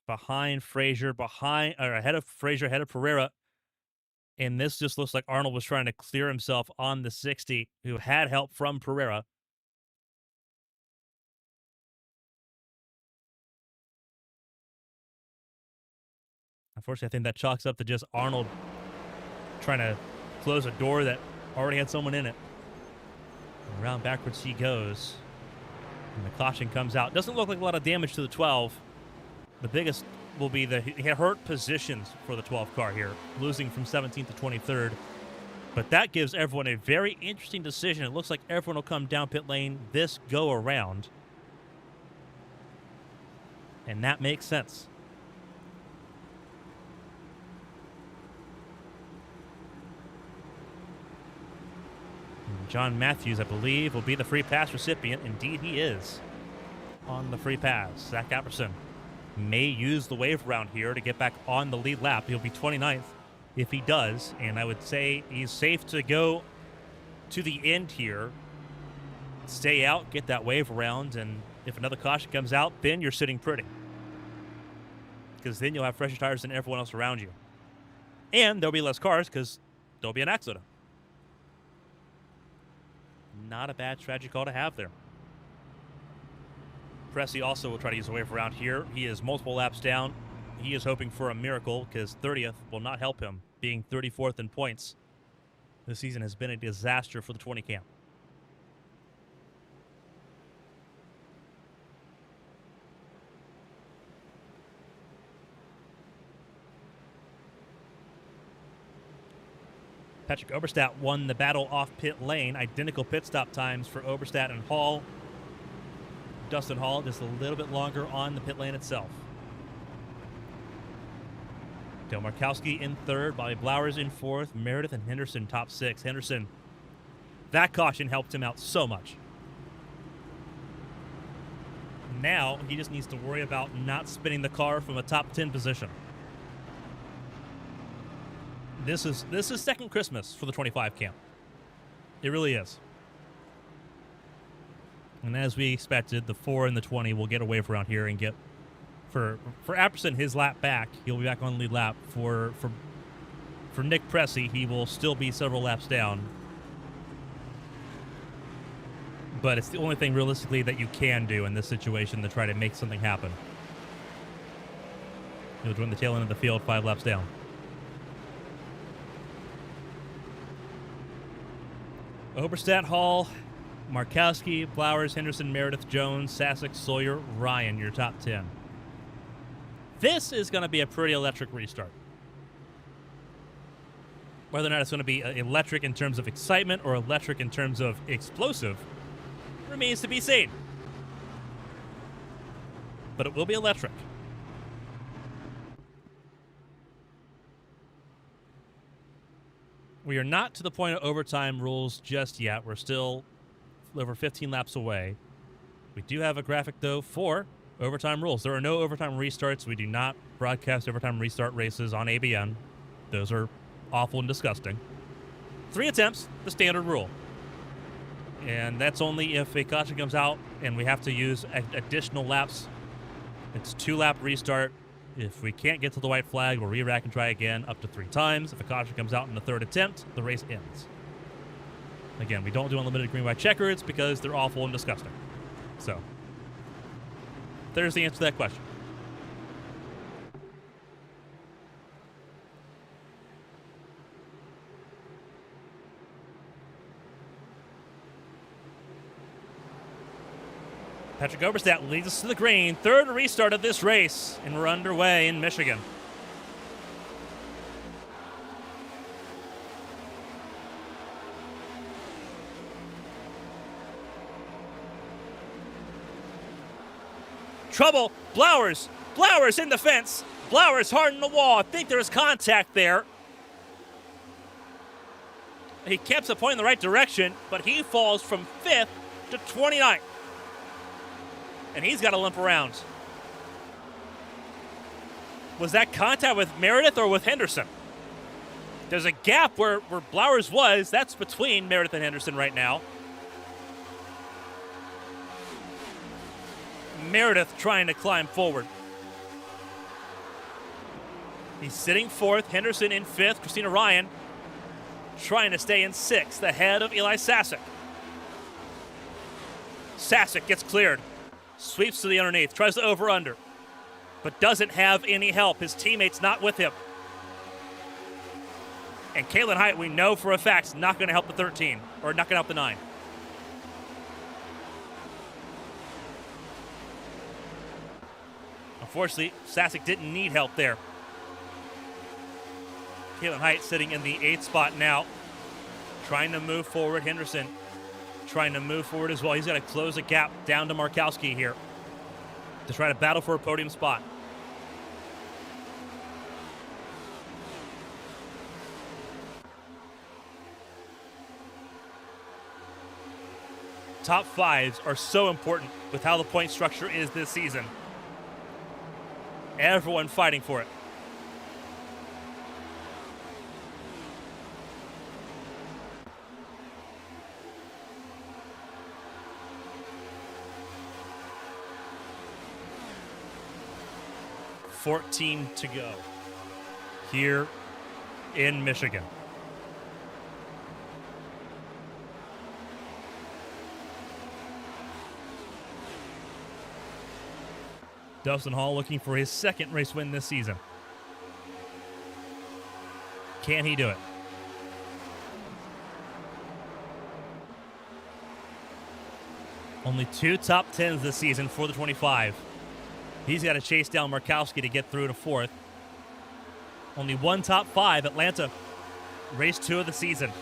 behind Frazier, ahead of Frazier, ahead of Pereira. And this just looks like Arnold was trying to clear himself on the 60, who had help from Pereira. Unfortunately, I think that chalks up to just Arnold trying to close a door that already had someone in it. And around backwards he goes. And the caution comes out. Doesn't look like a lot of damage to the 12. The biggest will be the hurt positions for the 12 car here, losing from 17th to 23rd. But that gives everyone a very interesting decision. It looks like everyone will come down pit lane this go around. And that makes sense. John Matthews, I believe, will be the free pass recipient. Indeed, he is on the free pass. Zach Apperson may use the wave round here to get back on the lead lap. He'll be 29th if he does, and I would say he's safe to go to the end here, stay out, get that wave around, and if another caution comes out, then you're sitting pretty, because then you'll have fresher tires than everyone else around you, and there'll be less cars because there'll be an accident. Not a bad strategy call to have there. Pressey also will try to use the wave around here. He is multiple laps down. He is hoping for a miracle because 30th will not help him, being 34th in points. This season has been a disaster for the 20 camp. Patrick Oberstadt won the battle off pit lane. Identical pit stop times for Oberstadt and Hall. Dustin Hall just a little bit longer on the pit lane itself. Dale Markowski in third, Bobby Blowers in fourth, Meredith and Henderson top six. Henderson, that caution helped him out so much. Now he just needs to worry about not spinning the car from a top 10 position. This is second Christmas for the 25 camp. It really is. And as we expected, the 4 and the 20 will get a wave around here and get for Apperson his lap back. He'll be back on the lead lap. For Nick Pressey, he will still be several laps down. But it's the only thing realistically that you can do in this situation to try to make something happen. He'll join the tail end of the field 5 laps down. Oberstadt, Hall, Markowski, Blowers, Henderson, Meredith, Jones, Sasek, Sawyer, Ryan, your top 10. This is going to be a pretty electric restart. Whether or not it's going to be electric in terms of excitement or electric in terms of explosive remains to be seen. But it will be electric. We are not to the point of overtime rules just yet. We're still over 15 laps away. We do have a graphic, though, for overtime rules. There are no overtime restarts. We do not broadcast overtime restart races on ABN. Those are awful and disgusting. 3 attempts, the standard rule. And that's only if a caution comes out and we have to use additional laps. It's 2-lap restart. If we can't get to the white flag, we'll re-rack and try again up to 3 times. If a caution comes out in the 3rd attempt, the race ends. Again, we don't do unlimited green-white checkers because they're awful and disgusting. So, there's the answer to that question. Patrick Oberstadt leads us to the green. 3rd restart of this race, and we're underway in Michigan. Trouble. Blowers in the fence. Blowers hard in the wall. I think there's contact there. He kept the point in the right direction, but he falls from 5th to 29th. And he's got to limp around. Was that contact with Meredith or with Henderson? There's a gap where Blowers was. That's between Meredith and Henderson right now. Meredith trying to climb forward. He's sitting fourth. Henderson in fifth. Christina Ryan trying to stay in sixth, ahead of Eli Sasek. Sasek gets cleared. Sweeps to the underneath. Tries to over-under. But doesn't have any help. His teammate's not with him. And Caitlin Height, we know for a fact, is not going to help the 13, or not going to help the 9. Unfortunately, Sasek didn't need help there. Caitlin Height sitting in the 8th spot now, trying to move forward. Henderson trying to move forward as well. He's got to close a gap down to Markowski here to try to battle for a podium spot. Top fives are so important with how the point structure is this season. Everyone fighting for it. $14 to go here in Michigan. Dustin Hall looking for his second race win this season. Can he do it? Only 2 top 10s this season for the 25. He's got to chase down Markowski to get through to 4th. Only 1 top 5, Atlanta, race 2 of the season.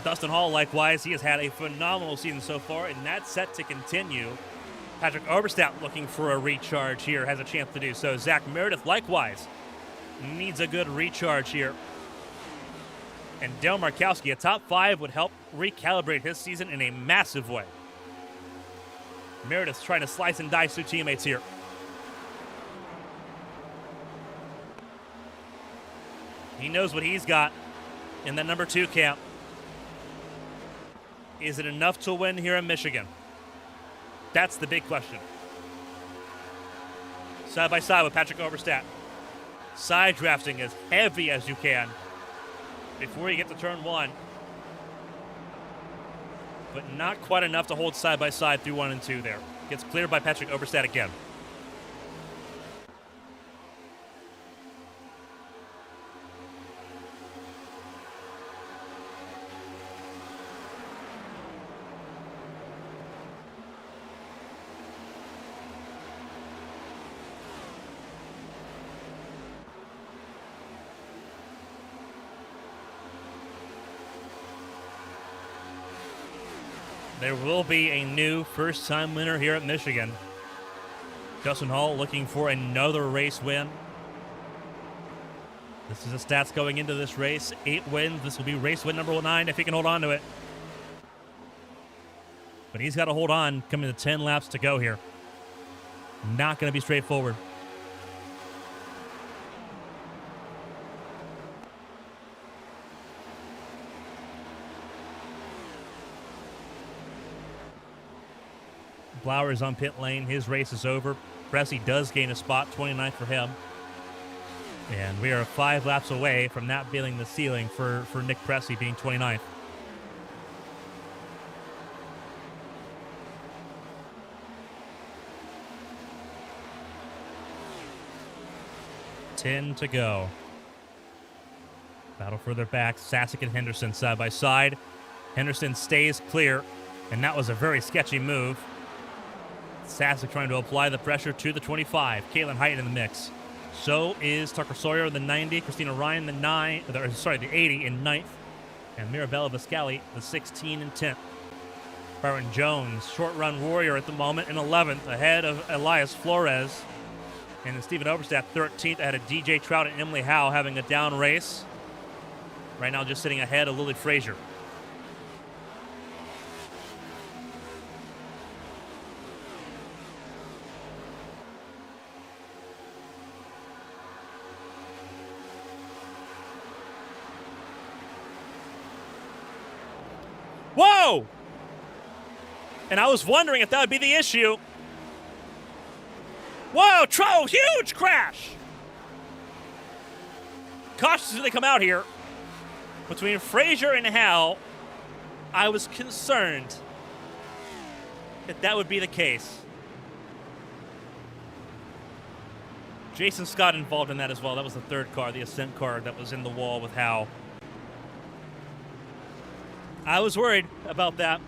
Dustin Hall, likewise, he has had a phenomenal season so far, and that's set to continue. Patrick Oberstadt looking for a recharge here, has a chance to do so. Zach Meredith, likewise, needs a good recharge here. And Dale Markowski, a top 5 would help recalibrate his season in a massive way. Meredith's trying to slice and dice through teammates here. He knows what he's got in the number 2 camp. Is it enough to win here in Michigan? That's the big question. Side by side with Patrick Oberstadt. Side drafting as heavy as you can before you get to turn 1. But not quite enough to hold side by side through 1 and 2 there. Gets cleared by Patrick Oberstadt again. There will be a new first-time winner here at Michigan. Dustin Hall looking for another race win. This is the stats going into this race. 8 wins. This will be race win number 9 if he can hold on to it. But he's got to hold on coming to 10 laps to go here. Not going to be straightforward. Blauer on pit lane. His race is over. Pressey does gain a spot, 29th for him. And we are 5 laps away from that being the ceiling for Nick Pressey being 29th. $10 to go. Battle further back. Sasek and Henderson side by side. Henderson stays clear, and that was a very sketchy move. Sasek trying to apply the pressure to the 25. Caitlin Height in the mix. So is Tucker Sawyer in the 90. Christina Ryan the 80 in 9th. And Mirabella Viscali the 16 and 10th. Byron Jones, short run warrior at the moment in 11th, ahead of Elias Flores. And then Stephen Oberstadt 13th, ahead of DJ Trout and Emily Howe having a down race. Right now just sitting ahead of Lily Frazier. Whoa! And I was wondering if that would be the issue. Whoa, huge crash! Cautious as they come out here. Between Frazier and Hal, I was concerned that would be the case. Jason Scott involved in that as well. That was the third car, the Ascent car that was in the wall with Hal. I was worried about that.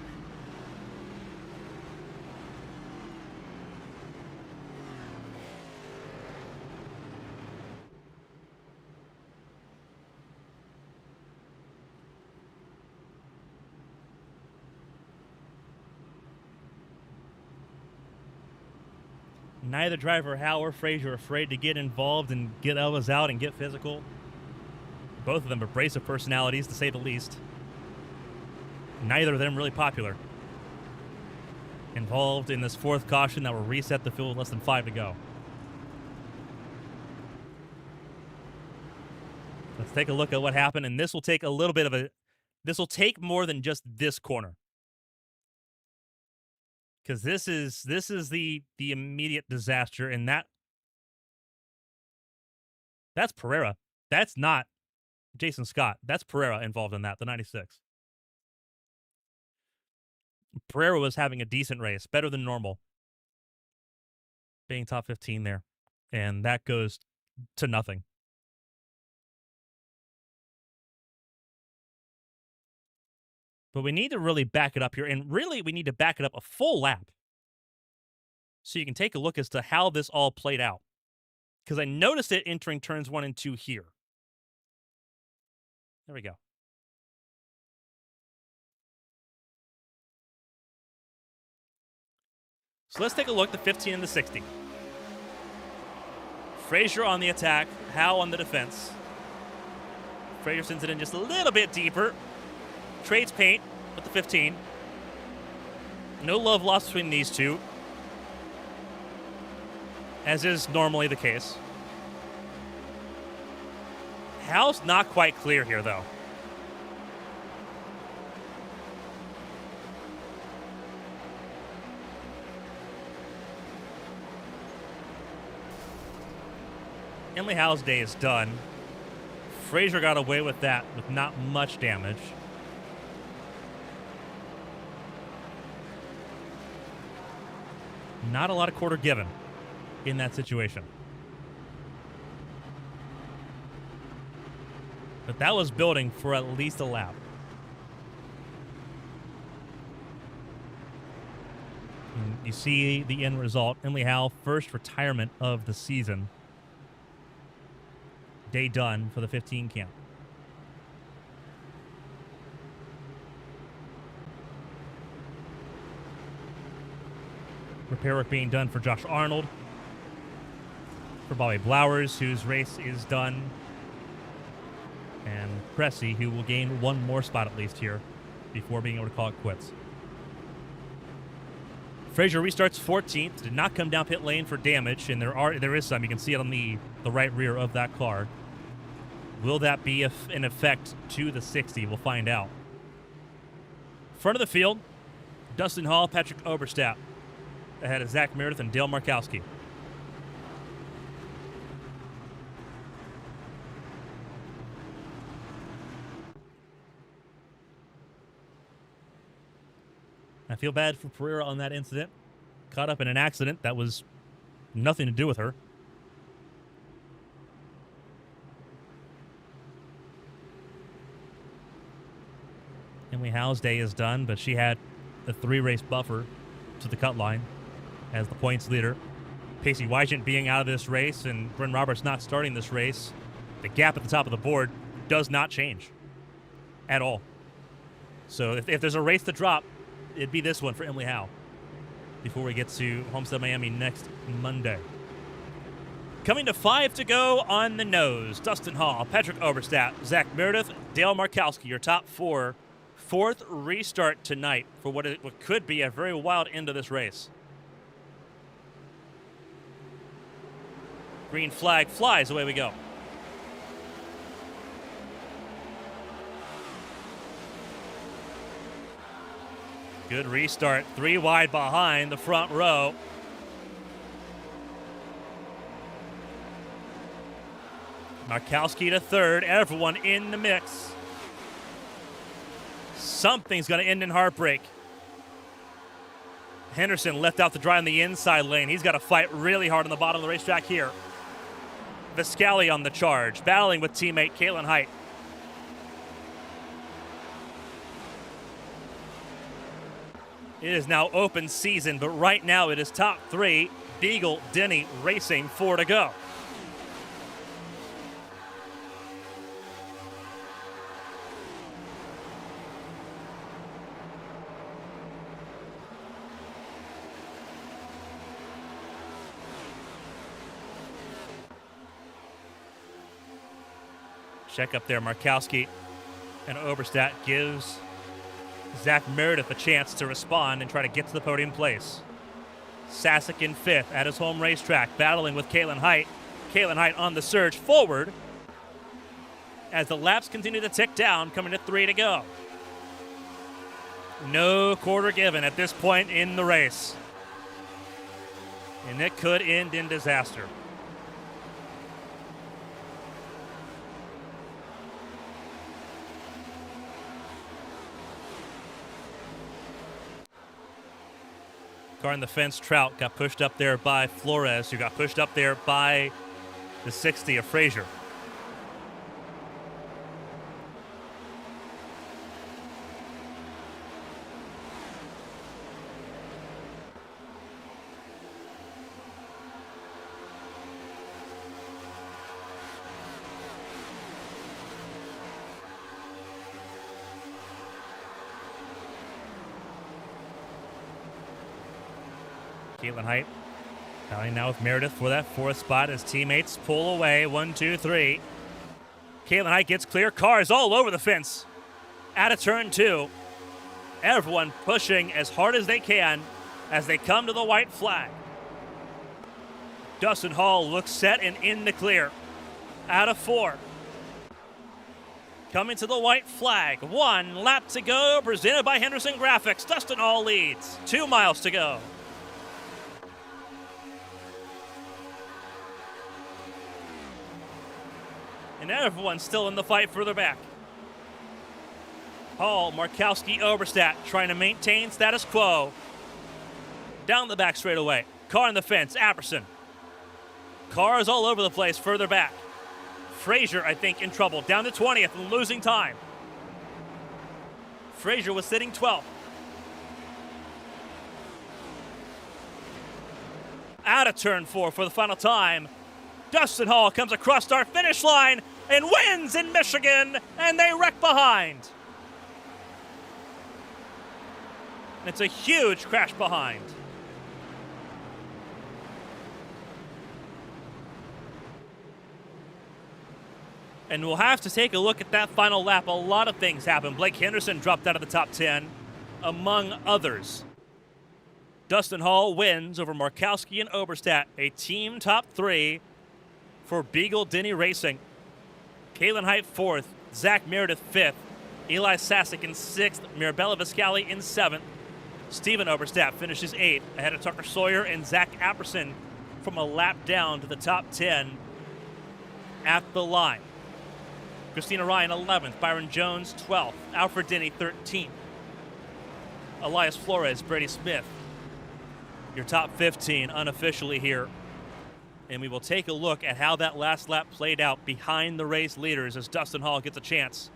Neither driver, Hal or Frazier, are afraid to get involved and get elbows out and get physical. Both of them abrasive personalities, to say the least. Neither of them really popular. Involved in this fourth caution that will reset the field with less than 5 to go. Let's take a look at what happened, and this will take a little bit of a... This will take more than just this corner. Because this is the immediate disaster, and that's Pereira. That's not Jason Scott. That's Pereira involved in that, the 96. Pereira was having a decent race, better than normal, being top 15 there, and that goes to nothing. But we need to really back it up here, and really we need to back it up a full lap so you can take a look as to how this all played out. Because I noticed it entering turns 1 and 2 here. There we go. So let's take a look at the 15 and the 60. Frazier on the attack, Hal on the defense. Frazier sends it in just a little bit deeper. Trades paint with the 15. No love lost between these two, as is normally the case. Hal's not quite clear here, though. Emily Hal's day is done. Frazier got away with that with not much damage. Not a lot of quarter given in that situation. But that was building for at least a lap. And you see the end result. Emily Hal, first retirement of the season. Day done for the 15 camp. Repair work being done for Josh Arnold. For Bobby Blowers, whose race is done. And Cressy, who will gain one more spot at least here before being able to call it quits. Frazier restarts 14th. Did not come down pit lane for damage, and there is some. You can see it on the right rear of that car. Will that be an effect to the 60? We'll find out. Front of the field, Dustin Hall, Patrick Oberstadt, ahead of Zach Meredith and Dale Markowski. I feel bad for Pereira on that incident. Caught up in an accident that was nothing to do with her. Emily Hal's day is done, but she had a 3-race buffer to the cut line as the points leader. Pacey Wygant being out of this race and Bryn Roberts not starting this race, the gap at the top of the board does not change at all. So if there's a race to drop, it'd be this one for Emily Hal before we get to Homestead Miami next Monday. Coming to 5 to go on the nose. Dustin Hall, Patrick Oberstadt, Zach Meredith, Dale Markowski, your top 4. 4th restart tonight for what could be a very wild end of this race. Green flag flies, away we go. Good restart, 3 wide behind the front row. Markowski to third. Everyone in the mix. Something's going to end in heartbreak. Henderson left out to dry on the inside lane. He's got to fight really hard on the bottom of the racetrack here. Viscali on the charge, battling with teammate Kalen Height. It is now open season, but right now it is top three. Beagle, Denny Racing, 4 to go. Check up there, Markowski and Oberstadt gives Zach Meredith a chance to respond and try to get to the podium place. Sasek in fifth at his home racetrack, battling with Kalen Height. Kalen Height on the surge forward as the laps continue to tick down, coming to 3 to go. No quarter given at this point in the race. And it could end in disaster. Car in the fence, Trout got pushed up there by Flores, who got pushed up there by the 60 of Frazier. Kalen Height battling now with Meredith for that fourth spot as teammates pull away. 1, 2, 3. Kalen Height gets clear. Cars all over the fence. Out of turn 2. Everyone pushing as hard as they can as they come to the white flag. Dustin Hall looks set and in the clear. Out of 4. Coming to the white flag. 1 lap to go, presented by Henderson Graphics. Dustin Hall leads. 2 miles to go. And everyone's still in the fight further back. Hall, Markowski, Oberstadt trying to maintain status quo. Down the back straightaway. Car in the fence, Apperson. Cars all over the place further back. Frazier, I think, in trouble. Down to 20th and losing time. Frazier was sitting 12th. Out of turn 4 for the final time. Dustin Hall comes across our finish line and wins in Michigan, and they wreck behind. It's a huge crash behind. And we'll have to take a look at that final lap. A lot of things happened. Blake Henderson dropped out of the top 10, among others. Dustin Hall wins over Markowski and Oberstadt, a team top 3 for Beagle Denny Racing. Kalen Height 4th, Zach Meredith 5th, Eli Sasek in 6th, Mirabella Viscali in 7th. Steven Oberstadt finishes 8th, ahead of Tucker Sawyer and Zach Apperson from a lap down to the top 10 at the line. Christina Ryan 11th, Byron Jones 12th, Alfred Denny 13th, Elias Flores, Brady Smith. Your top 15 unofficially here. And we will take a look at how that last lap played out behind the race leaders as Dustin Hall gets a chance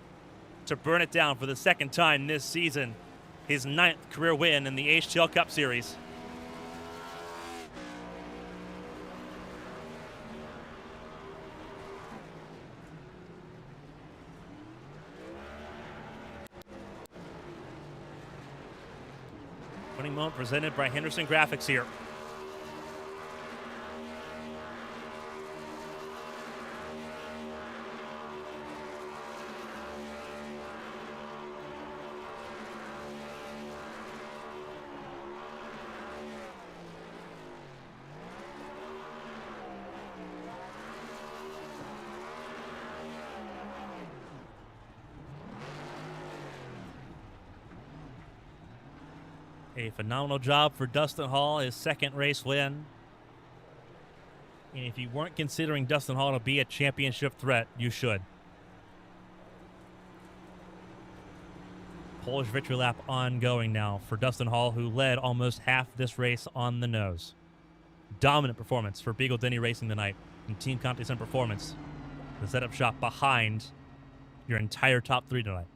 to burn it down for the second time this season. His 9th career win in the HTL Cup Series. Winning moment presented by Henderson Graphics here. A phenomenal job for Dustin Hall, his second race win. And if you weren't considering Dustin Hall to be a championship threat, you should. Polish victory lap ongoing now for Dustin Hall, who led almost half this race on the nose. Dominant performance for Beagle Denny Racing tonight and Team Conte Sun Performance. The setup shot behind your entire top three tonight.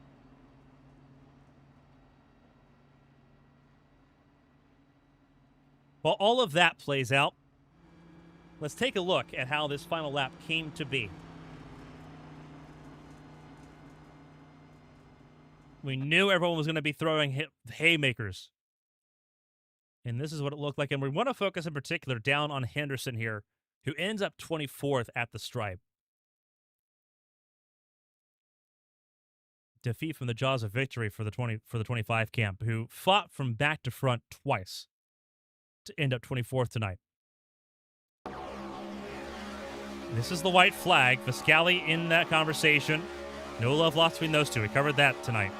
While all of that plays out, let's take a look at how this final lap came to be. We knew everyone was going to be throwing haymakers. And this is what it looked like. And we want to focus in particular down on Henderson here, who ends up 24th at the stripe. Defeat from the jaws of victory for the 25 camp, who fought from back to front twice to end up 24th tonight. This is the white flag. Viscali in that conversation. No love lost between those two. We covered that tonight.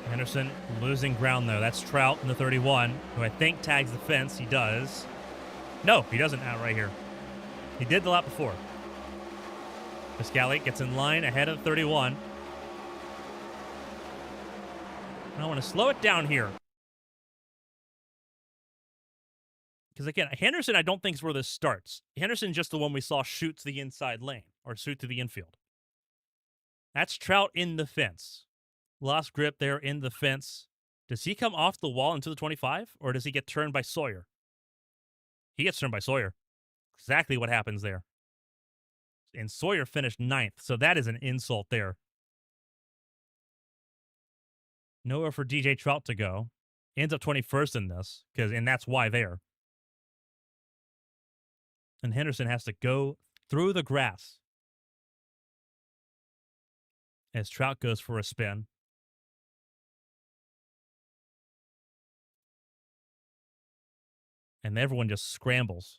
Henderson losing ground, though. That's Trout in the 31, who I think tags the fence. He does. No, he doesn't out right here. He did the lap before. Viscali gets in line ahead of the 31. I want to slow it down here. Because, again, Henderson, I don't think is where this starts. Henderson just the one we saw shoot to the inside lane or shoot to the infield. That's Trout in the fence. Lost grip there in the fence. Does he come off the wall into the 25, or does he get turned by Sawyer? He gets turned by Sawyer. Exactly what happens there. And Sawyer finished 9th, so that is an insult there. Nowhere for DJ Trout to go. Ends up 21st in this, and that's why there. And Henderson has to go through the grass as Trout goes for a spin. And everyone just scrambles.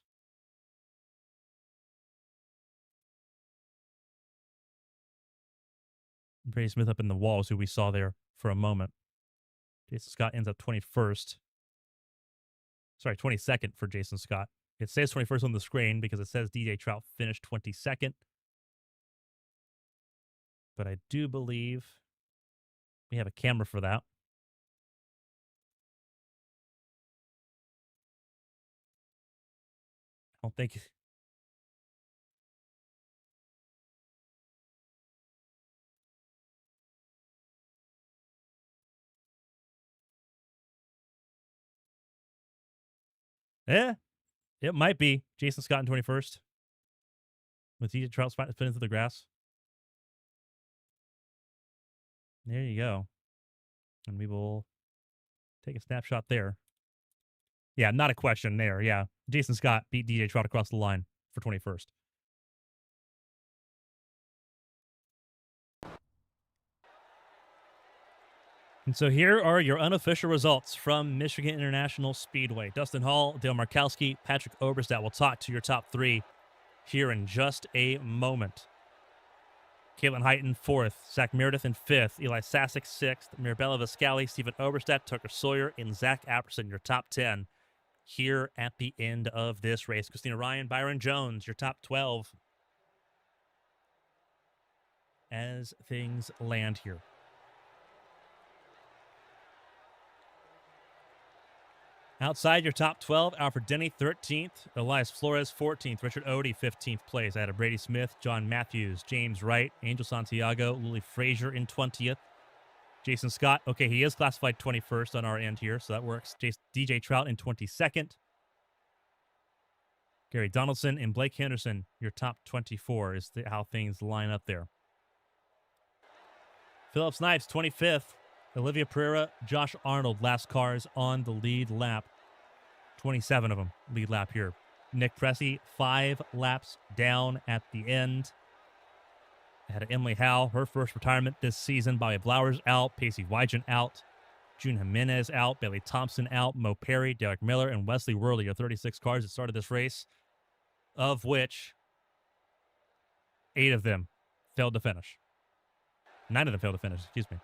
Brady Smith up in the walls, who we saw there for a moment. Jason Scott ends up 21st. Sorry, 22nd for Jason Scott. It says 21st on the screen because it says DJ Trout finished 22nd. But I do believe we have a camera for that. I don't think... Yeah, it might be Jason Scott in 21st. With DJ Trout spinning through the grass. There you go. And we will take a snapshot there. Yeah, not a question there. Yeah, Jason Scott beat DJ Trout across the line for 21st. And so here are your unofficial results from Michigan International Speedway. Dustin Hall, Dale Markowski, Patrick Oberstadt. We'll talk to your top three here in just a moment. Caitlin Heighton, 4th. Zach Meredith in 5th. Eli Sasek, 6th. Mirabella Viscali, Stephen Oberstadt, Tucker Sawyer, and Zach Apperson, your top 10 here at the end of this race. Christina Ryan, Byron Jones, your top 12 as things land here. Outside your top 12, Alfred Denny, 13th. Elias Flores, 14th. Richard Odie, 15th place. I had a Brady Smith, John Matthews, James Wright, Angel Santiago, Lily Frazier in 20th. Jason Scott, okay, he is classified 21st on our end here, so that works. DJ Trout in 22nd. Gary Donaldson and Blake Henderson, your top 24 is how things line up there. Philip Snipes, 25th. Olivia Pereira, Josh Arnold, last cars on the lead lap. 27 of them lead lap here. Nick Pressey, 5 laps down at the end. I had Emily Howe, her first retirement this season. Bobby Blowers out. Pacey Wygen out. June Jimenez out. Bailey Thompson out. Mo Perry, Derek Miller, and Wesley Worley are 36 cars that started this race, of which 8 of them failed to finish. 9 of them failed to finish, excuse me.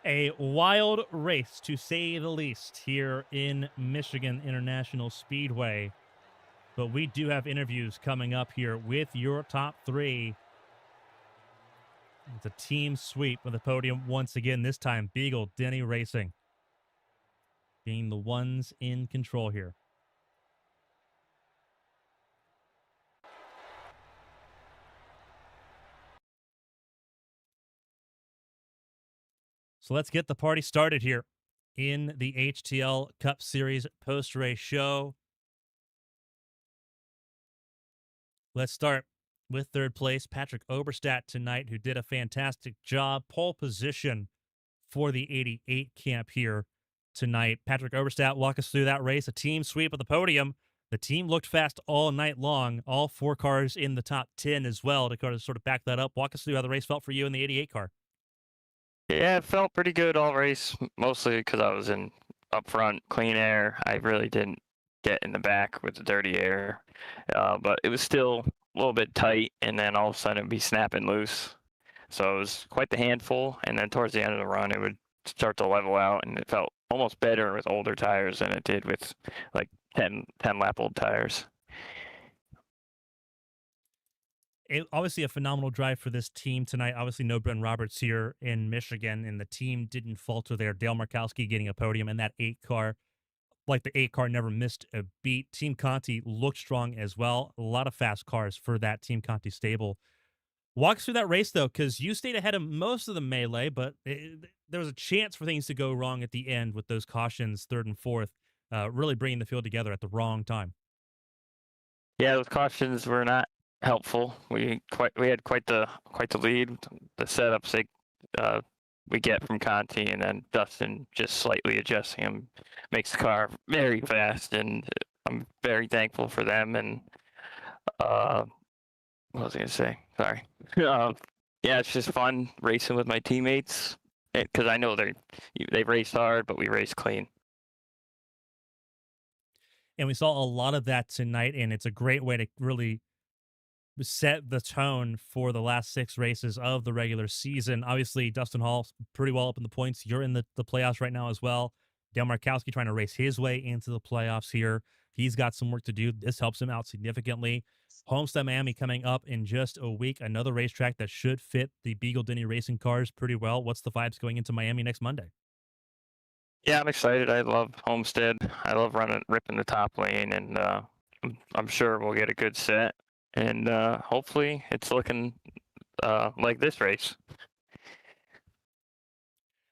A wild race, to say the least, here in Michigan International Speedway. But we do have interviews coming up here with your top three. It's a team sweep with the podium once again, this time Beagle Denny Racing being the ones in control here. So let's get the party started here in the HTL Cup Series post-race show. Let's start with third place, Patrick Oberstadt tonight, who did a fantastic job. Pole position for the 88 camp here tonight. Patrick Oberstadt, walk us through that race. A team sweep of the podium. The team looked fast all night long. All 4 cars in the top 10 as well to sort of back that up. Walk us through how the race felt for you in the 88 car. Yeah, it felt pretty good all race, mostly because I was in up front, clean air. I really didn't get in the back with the dirty air, but it was still a little bit tight, and then all of a sudden it'd be snapping loose. So it was quite the handful, and then towards the end of the run, it would start to level out, and it felt almost better with older tires than it did with like 10 lap old tires. Obviously a phenomenal drive for this team tonight. Obviously, no Ben Roberts here in Michigan, and the team didn't falter there. Dale Markowski getting a podium, and that 8 car, like the 8 car, never missed a beat. Team Conti looked strong as well. A lot of fast cars for that Team Conti stable. Walk us through that race, though, because you stayed ahead of most of the melee, but there was a chance for things to go wrong at the end with those cautions, third and fourth, really bringing the field together at the wrong time. Yeah, those cautions were not helpful. We had quite the lead. The setups we get from Conti, and then Dustin just slightly adjusting him makes the car very fast, and I'm very thankful for them. And what was I gonna say? Sorry. Yeah, it's just fun racing with my teammates because I know they race hard, but we race clean. And we saw a lot of that tonight, and it's a great way to really set the tone for the last 6 races of the regular season. Obviously, Dustin Hall pretty well up in the points. You're in the playoffs right now as well. Dale Markowski trying to race his way into the playoffs here. He's got some work to do. This helps him out significantly. Homestead Miami coming up in just a week. Another racetrack that should fit the Beagle Denny Racing cars pretty well. What's the vibes going into Miami next Monday? Yeah, I'm excited. I love Homestead. I love ripping the top lane, and I'm sure we'll get a good set. And hopefully, it's looking like this race.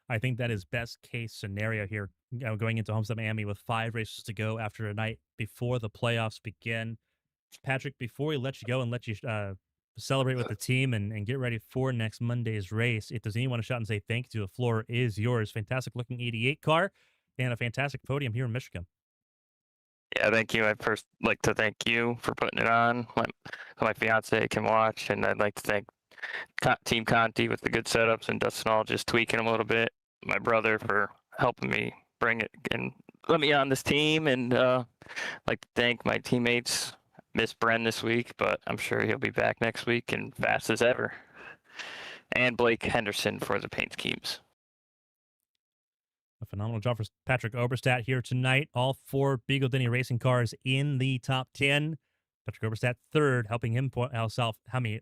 I think that is best case scenario here, going into Homestead Miami with 5 races to go after a night before the playoffs begin. Patrick, before we let you go and let you celebrate with the team and get ready for next Monday's race, if there's anyone to shout and say thank you, the floor is yours. Fantastic looking 88 car and a fantastic podium here in Michigan. Yeah, thank you. I'd first like to thank you for putting it on. My fiance can watch, and I'd like to thank Team Conti with the good setups and Dustin all just tweaking them a little bit. My brother for helping me bring it and let me on this team, and like to thank my teammates. Miss Bren this week, but I'm sure he'll be back next week and fast as ever. And Blake Henderson for the paint schemes. A phenomenal job for Patrick Oberstadt here tonight. All 4 Beagle Denny Racing cars in the top 10. Patrick Oberstadt third, helping himself. Let me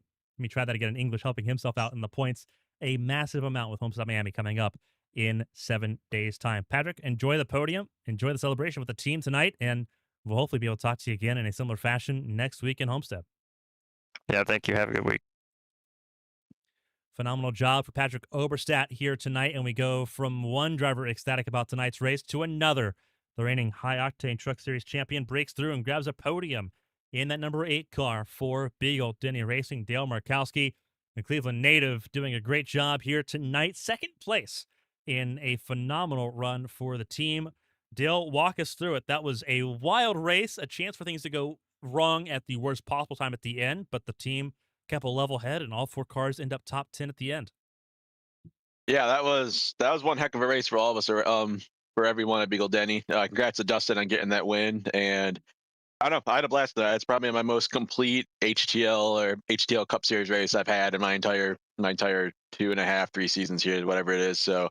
try that again in English, helping himself out in the points. A massive amount with Homestead Miami coming up in 7 days' time. Patrick, enjoy the podium. Enjoy the celebration with the team tonight, and we'll hopefully be able to talk to you again in a similar fashion next week in Homestead. Yeah, thank you. Have a good week. Phenomenal job for Patrick Oberstadt here tonight, and we go from one driver ecstatic about tonight's race to another. The reigning high-octane Truck Series champion breaks through and grabs a podium in that number 8 car for Beagle Denny Racing. Dale Markowski, the Cleveland native, doing a great job here tonight. Second place in a phenomenal run for the team. Dale, walk us through it. That was a wild race, a chance for things to go wrong at the worst possible time at the end, but the team kept a level head, and all 4 cars end up top 10 at the end. Yeah, that was one heck of a race for all of us, for everyone at Beagle Denny. Congrats to Dustin on getting that win, and I don't know, I had a blast with that. It's probably my most complete HTL Cup Series race I've had in my entire 2.5, 3 seasons here, whatever it is. So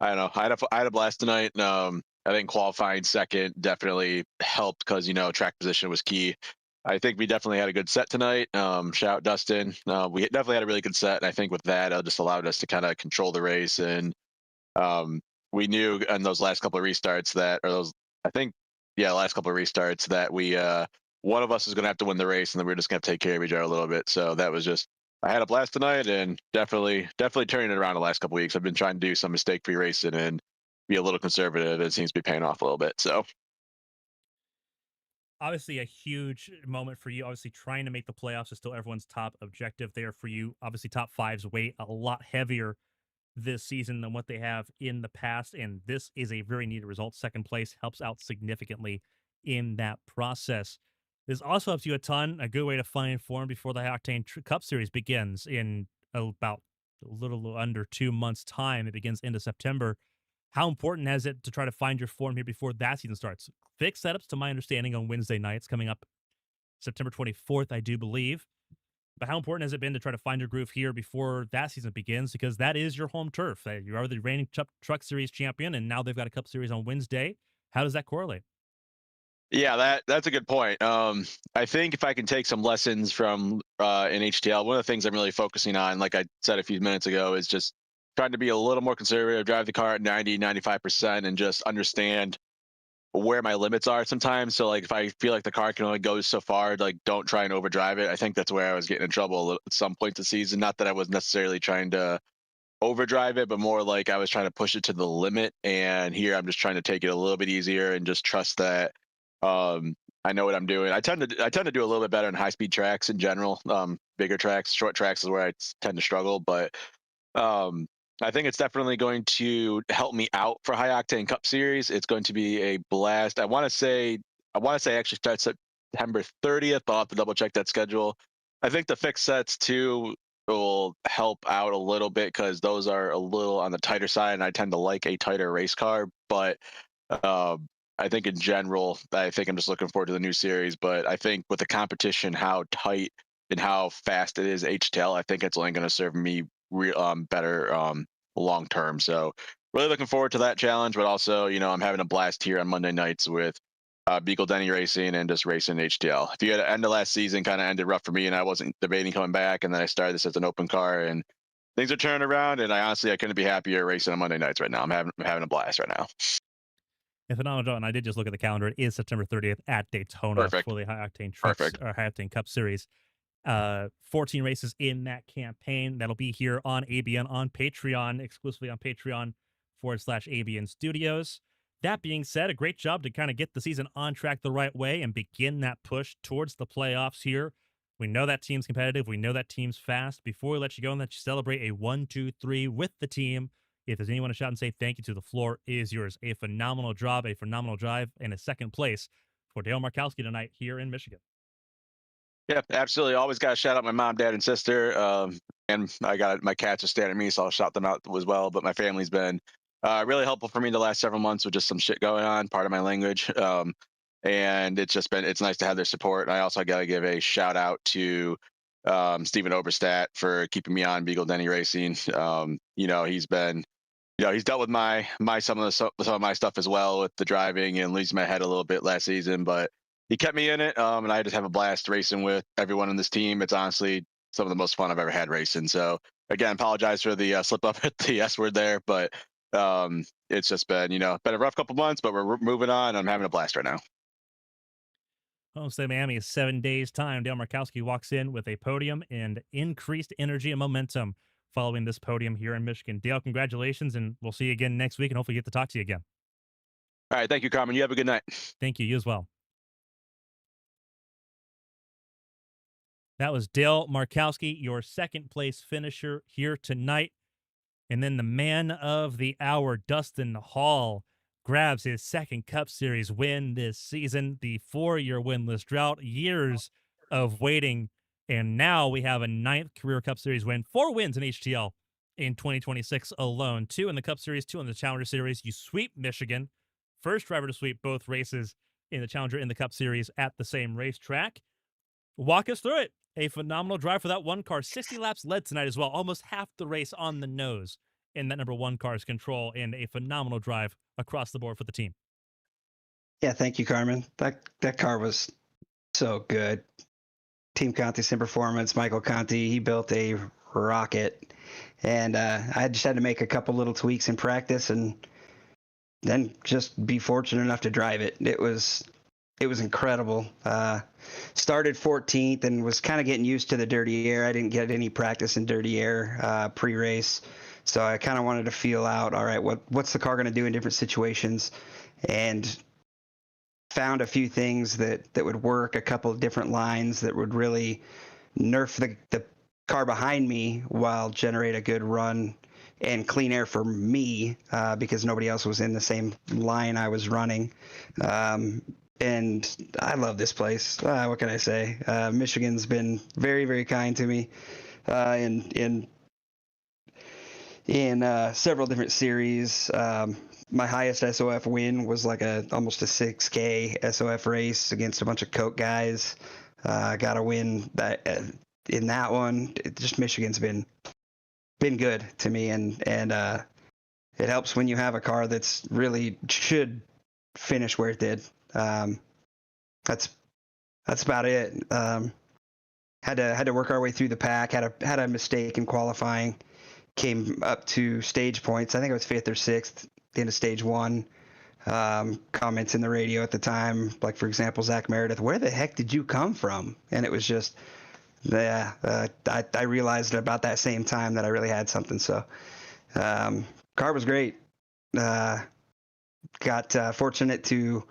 I don't know. I had a blast tonight. I think qualifying second definitely helped because track position was key. I think we definitely had a good set tonight. Shout out Dustin. We definitely had a really good set, and I think with that, it just allowed us to kind of control the race. And we knew in those last couple of restarts that, or those, I think, yeah, last couple of restarts that we one of us is going to have to win the race, and then we're just going to take care of each other a little bit. So that was just. I had a blast tonight, and definitely turning it around the last couple of weeks. I've been trying to do some mistake-free racing and be a little conservative. It seems to be paying off a little bit. So Obviously, a huge moment for you. Obviously, trying to make the playoffs is still everyone's top objective there for you. Obviously, top fives weigh a lot heavier this season than what they have in the past. And this is a very needed result. Second place helps out significantly in that process. This also helps you a ton. A good way to find form before the High Octane Cup Series begins in about a little under 2 months' time. It begins into September. How important is it to try to find your form here before that season starts? Fixed setups, to my understanding, on Wednesday nights coming up September 24th, I do believe. But how important has it been to try to find your groove here before that season begins? Because that is your home turf. You are the reigning Truck Series champion, and now they've got a Cup Series on Wednesday. How does that correlate? yeah, that's a good point. I think if I can take some lessons from in HTL, one of the things I'm really focusing on, like I said a few minutes ago, is just trying to be a little more conservative, drive the car at 90, 95%, and just understand where my limits are sometimes. So like if I feel like the car can only go so far, like don't try and overdrive it. I think that's where I was getting in trouble at some points of the season. Not that I was necessarily trying to overdrive it, but more like I was trying to push it to the limit. And here I'm just trying to take it a little bit easier and just trust that I know what I'm doing. I tend to do a little bit better in high speed tracks in general. Bigger tracks, short tracks is where I tend to struggle, but um, I think it's definitely going to help me out for High Octane Cup Series. It's going to be a blast. I actually start September 30th. But I'll have to double check that schedule. I think the fixed sets too will help out a little bit because those are a little on the tighter side, and I tend to like a tighter race car. But I think in general, I think I'm just looking forward to the new series. But I think with the competition, how tight and how fast it is HTL, I think it's only going to serve me better long term. So really looking forward to that challenge. But also, I'm having a blast here on Monday nights with Beagle Denny Racing and just racing HTL. If you had an end of last season, kind of ended rough for me, and I wasn't debating coming back, and then I started this as an open car, and things are turning around. And I couldn't be happier racing on Monday nights right now. I'm having a blast right now. And phenomenal, and I did just look at the calendar. It is September 30th at Daytona Perfect. for the High Octane Perfect. High Octane Cup Series. 14 races in that campaign. That'll be here on ABN on Patreon, exclusively on Patreon/ABN Studios. That being said, a great job to kind of get the season on track the right way and begin that push towards the playoffs here. We know that team's competitive. We know that team's fast. Before we let you go and let you celebrate a 1-2-3 with the team, if there's anyone to shout and say thank you to, the floor is yours. A phenomenal job, a phenomenal drive, and a second place for Dale Markowski tonight here in Michigan. Yeah, absolutely. Always got to shout out my mom, dad, and sister. And I got my cats are staring at me, so I'll shout them out as well. But my family's been really helpful for me the last several months with just some shit going on, part of my language. And it's nice to have their support. And I also got to give a shout out to Steven Oberstadt for keeping me on Beagle Denny Racing. He's been, he's dealt with some of my stuff as well with the driving and losing my head a little bit last season, but he kept me in it, and I just have a blast racing with everyone on this team. It's honestly some of the most fun I've ever had racing. So again, apologize for the slip up at the S word there, but it's just been been a rough couple months, but we're moving on. I'm having a blast right now. Homestead Miami is 7 days' time. Dale Markowski walks in with a podium and increased energy and momentum following this podium here in Michigan. Dale, congratulations, and we'll see you again next week and hopefully get to talk to you again. All right, thank you, Carmen. You have a good night. Thank you. You as well. That was Dale Markowski, your second place finisher here tonight. And then the man of the hour, Dustin Hall, grabs his second Cup Series win this season, the 4-year winless drought, years of waiting. And now we have a 9th career Cup Series win, 4 wins in HTL in 2026 alone, 2 in the Cup Series, 2 in the Challenger Series. You sweep Michigan, first driver to sweep both races in the Challenger and the Cup Series at the same racetrack. Walk us through it. A phenomenal drive for that one car. 60 laps led tonight as well. Almost half the race on the nose in that number 1 car's control and a phenomenal drive across the board for the team. Yeah, thank you, Carmen. That car was so good. Team Conti's in performance. Michael Conti, he built a rocket, and I just had to make a couple little tweaks in practice, and then just be fortunate enough to drive it. It was incredible. Started 14th and was kind of getting used to the dirty air. I didn't get any practice in dirty air pre-race, so I kind of wanted to feel out, all right, what's the car going to do in different situations, and found a few things that would work, a couple of different lines that would really nerf the car behind me while generate a good run and clean air for me, because nobody else was in the same line I was running. And I love this place. What can I say? Michigan's been very, very kind to me in several different series. My highest SOF win was like almost a 6K SOF race against a bunch of Coke guys. Got a win in that one. Michigan's been good to me, and it helps when you have a car that's really should finish where it did. That's about it. Had to work our way through the pack. Had a mistake in qualifying. Came up to stage points. I think it was 5th or 6th. The end of stage 1. Comments in the radio at the time, like for example, Zach Meredith, where the heck did you come from? And it was just, I realized about that same time that I really had something. So, car was great. Got fortunate to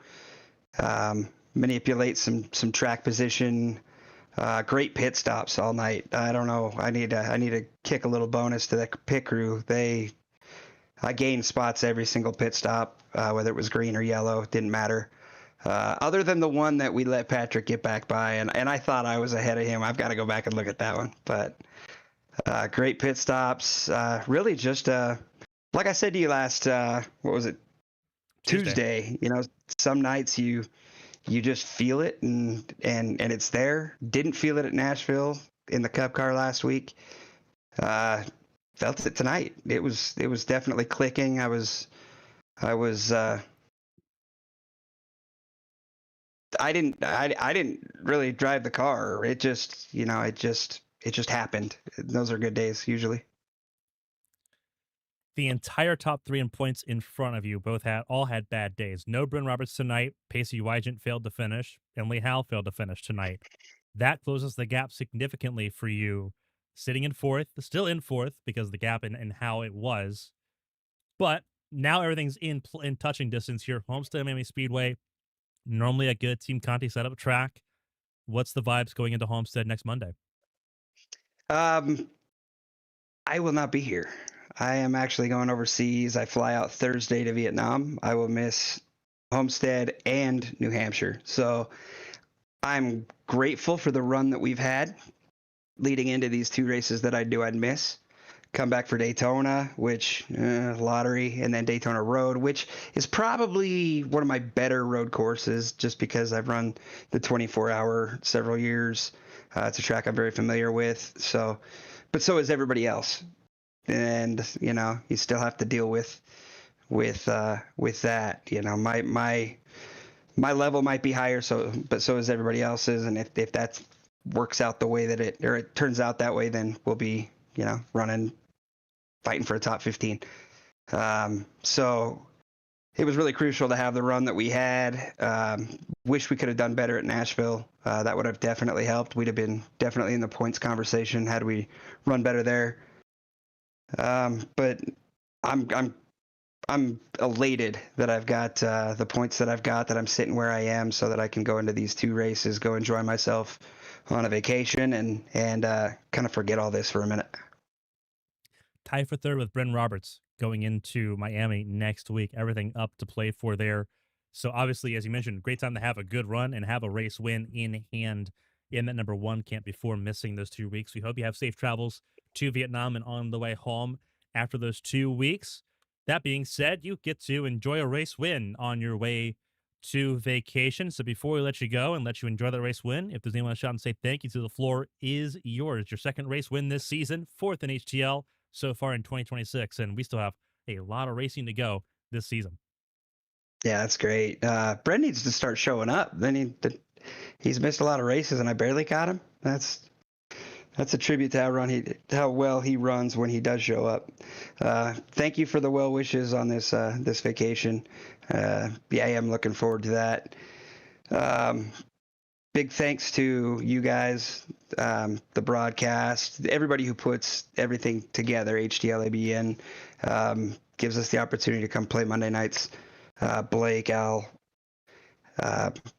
manipulate some track position. Great pit stops all night. I don't know. I need to kick a little bonus to that pit crew. I gained spots every single pit stop, whether it was green or yellow, didn't matter. Other than the one that we let Patrick get back by, and I thought I was ahead of him. I've got to go back and look at that one. But great pit stops. Really just, like I said to you last, what was it? Tuesday. You know, some nights you just feel it and it's there. Didn't feel it at Nashville in the Cup car last week. Felt it tonight. It was definitely clicking. I didn't really drive the car. It just happened. Those are good days usually. The entire top 3 in points in front of you all had bad days. No Bryn Roberts tonight. Pacey Wygant failed to finish, and Lee Howell failed to finish tonight. That closes the gap significantly for you, sitting in 4th, still in 4th because of the gap and how it was. But now everything's in touching distance here. Homestead Miami Speedway, normally a good Team Conti setup track. What's the vibes going into Homestead next Monday? I will not be here. I am actually going overseas. I fly out Thursday to Vietnam. I will miss Homestead and New Hampshire. So I'm grateful for the run that we've had leading into these 2 races that I'd miss. Come back for Daytona, which lottery, and then Daytona Road, which is probably one of my better road courses just because I've run the 24-hour several years. It's a track I'm very familiar with. So, but so is everybody else. And, you know, you still have to deal with that. You know, my level might be higher, but so is everybody else's. And if that works out the way that it turns out that way, then we'll be, you know, fighting for a top 15. So it was really crucial to have the run that we had. Wish we could have done better at Nashville. That would have definitely helped. We'd have been definitely in the points conversation had we run better there. But I'm elated that I've got the points that I've got, that I'm sitting where I am, so that I can go into these 2 races, go enjoy myself on a vacation, and kind of forget all this for a minute. Tie for 3rd with Bryn Roberts going into Miami next week. Everything up to play for there. So obviously, as you mentioned, great time to have a good run and have a race win in hand in that number 1 camp before missing those 2 weeks. We hope you have safe travels to Vietnam and on the way home after those 2 weeks. That being said, you get to enjoy a race win on your way to vacation. So before we let you go and let you enjoy that race win, if there's anyone to shout and say thank you to, the floor is yours. Your 2nd race win this season, 4th in HTL. so far in 2026, and we still have a lot of racing to go this season. Yeah, that's great. Brent needs to start showing up. He's missed a lot of races, and I barely caught him. That's a tribute to how well he runs when he does show up. Thank you for the well wishes on this vacation. Yeah, I am looking forward to that. Big thanks to you guys, the broadcast, everybody who puts everything together. HTL ABN gives us the opportunity to come play Monday nights. Blake, Al,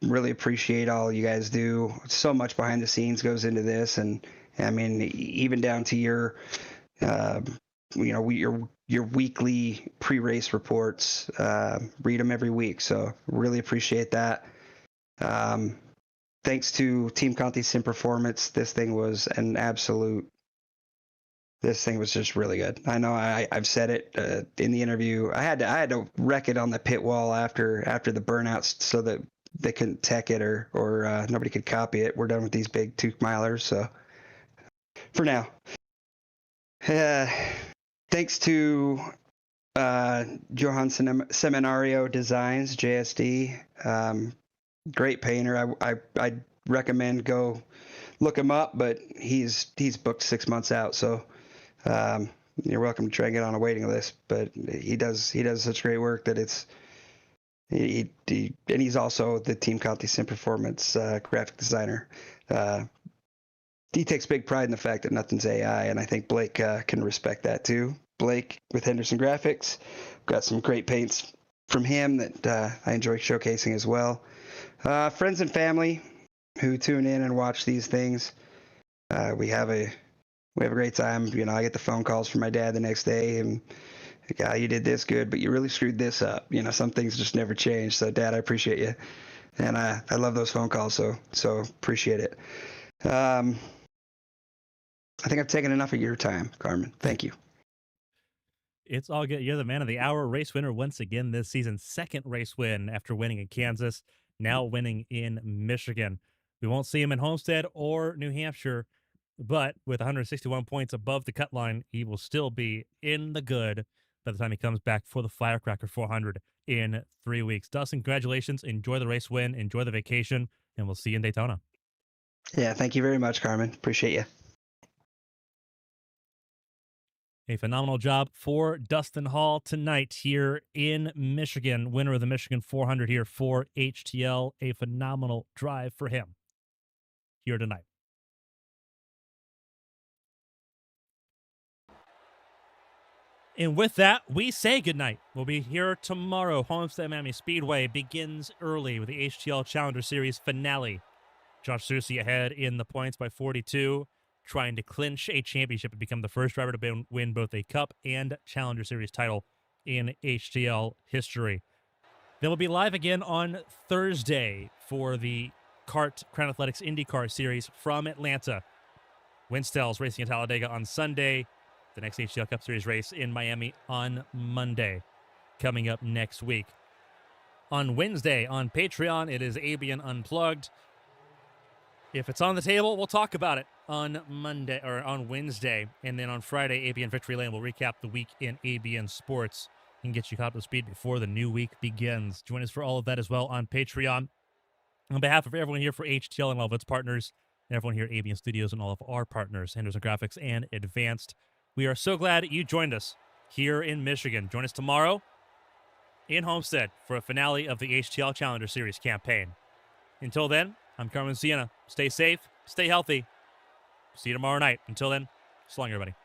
really appreciate all you guys do. So much behind the scenes goes into this, and I mean, even down to your weekly pre-race reports. Read them every week, so really appreciate that. Thanks to Team Conti Sim Performance, this thing was just really good. I know I've said it in the interview. I had to wreck it on the pit wall after the burnouts so that they couldn't tech it or nobody could copy it. We're done with these big 2-milers, so for now. Thanks to Johan Seminario Designs, JSD. Great painter. I recommend go look him up, but he's booked 6 months out, so you're welcome to try and get on a waiting list. But he does such great work that and he's also the Team Conti Sim Performance graphic designer. He takes big pride in the fact that nothing's AI, and I think Blake can respect that too. Blake with Henderson Graphics, got some great paints from him that I enjoy showcasing as well. Friends and family who tune in and watch these things, we have a great time. I get the phone calls from my dad the next day, and you did this good, but you really screwed this up. Some things just never change. So, Dad, I appreciate you, and I love those phone calls. So appreciate it. I think I've taken enough of your time, Carmen. Thank you. It's all good. You're the man of the hour race winner once again this season. Second race win after winning in Kansas, now winning in Michigan. We won't see him in Homestead or New Hampshire, but with 161 points above the cut line, he will still be in the good by the time he comes back for the Firecracker 400 in 3 weeks. Dustin, congratulations. Enjoy the race win. Enjoy the vacation, and we'll see you in Daytona. Yeah, thank you very much, Carmen. Appreciate you. A phenomenal job for Dustin Hall tonight here in Michigan. Winner of the Michigan 400 here for HTL. A phenomenal drive for him here tonight. And with that, we say goodnight. We'll be here tomorrow. Homestead Miami Speedway begins early with the HTL Challenger Series finale. Josh Susi ahead in the points by 42, trying to clinch a championship and become the first driver to win both a Cup and Challenger Series title in HTL history. They will be live again on Thursday for the Crown Athletics IndyCar Series from Atlanta. Winstell's racing at Talladega on Sunday. The next HTL Cup Series race in Miami on Monday, coming up next week. On Wednesday on Patreon, it is ABN Unplugged. If it's on the table, we'll talk about it on Monday or on Wednesday. And then on Friday, ABN Victory Lane will recap the week in ABN Sports and get you caught up to speed before the new week begins. Join us for all of that as well on Patreon. On behalf of everyone here for HTL and all of its partners, and everyone here at ABN Studios and all of our partners, Henderson Graphics and Advanced, we are so glad you joined us here in Michigan. Join us tomorrow in Homestead for a finale of the HTL Challenger Series campaign. Until then, I'm Carmen Sienna. Stay safe, stay healthy. See you tomorrow night. Until then, so long, everybody.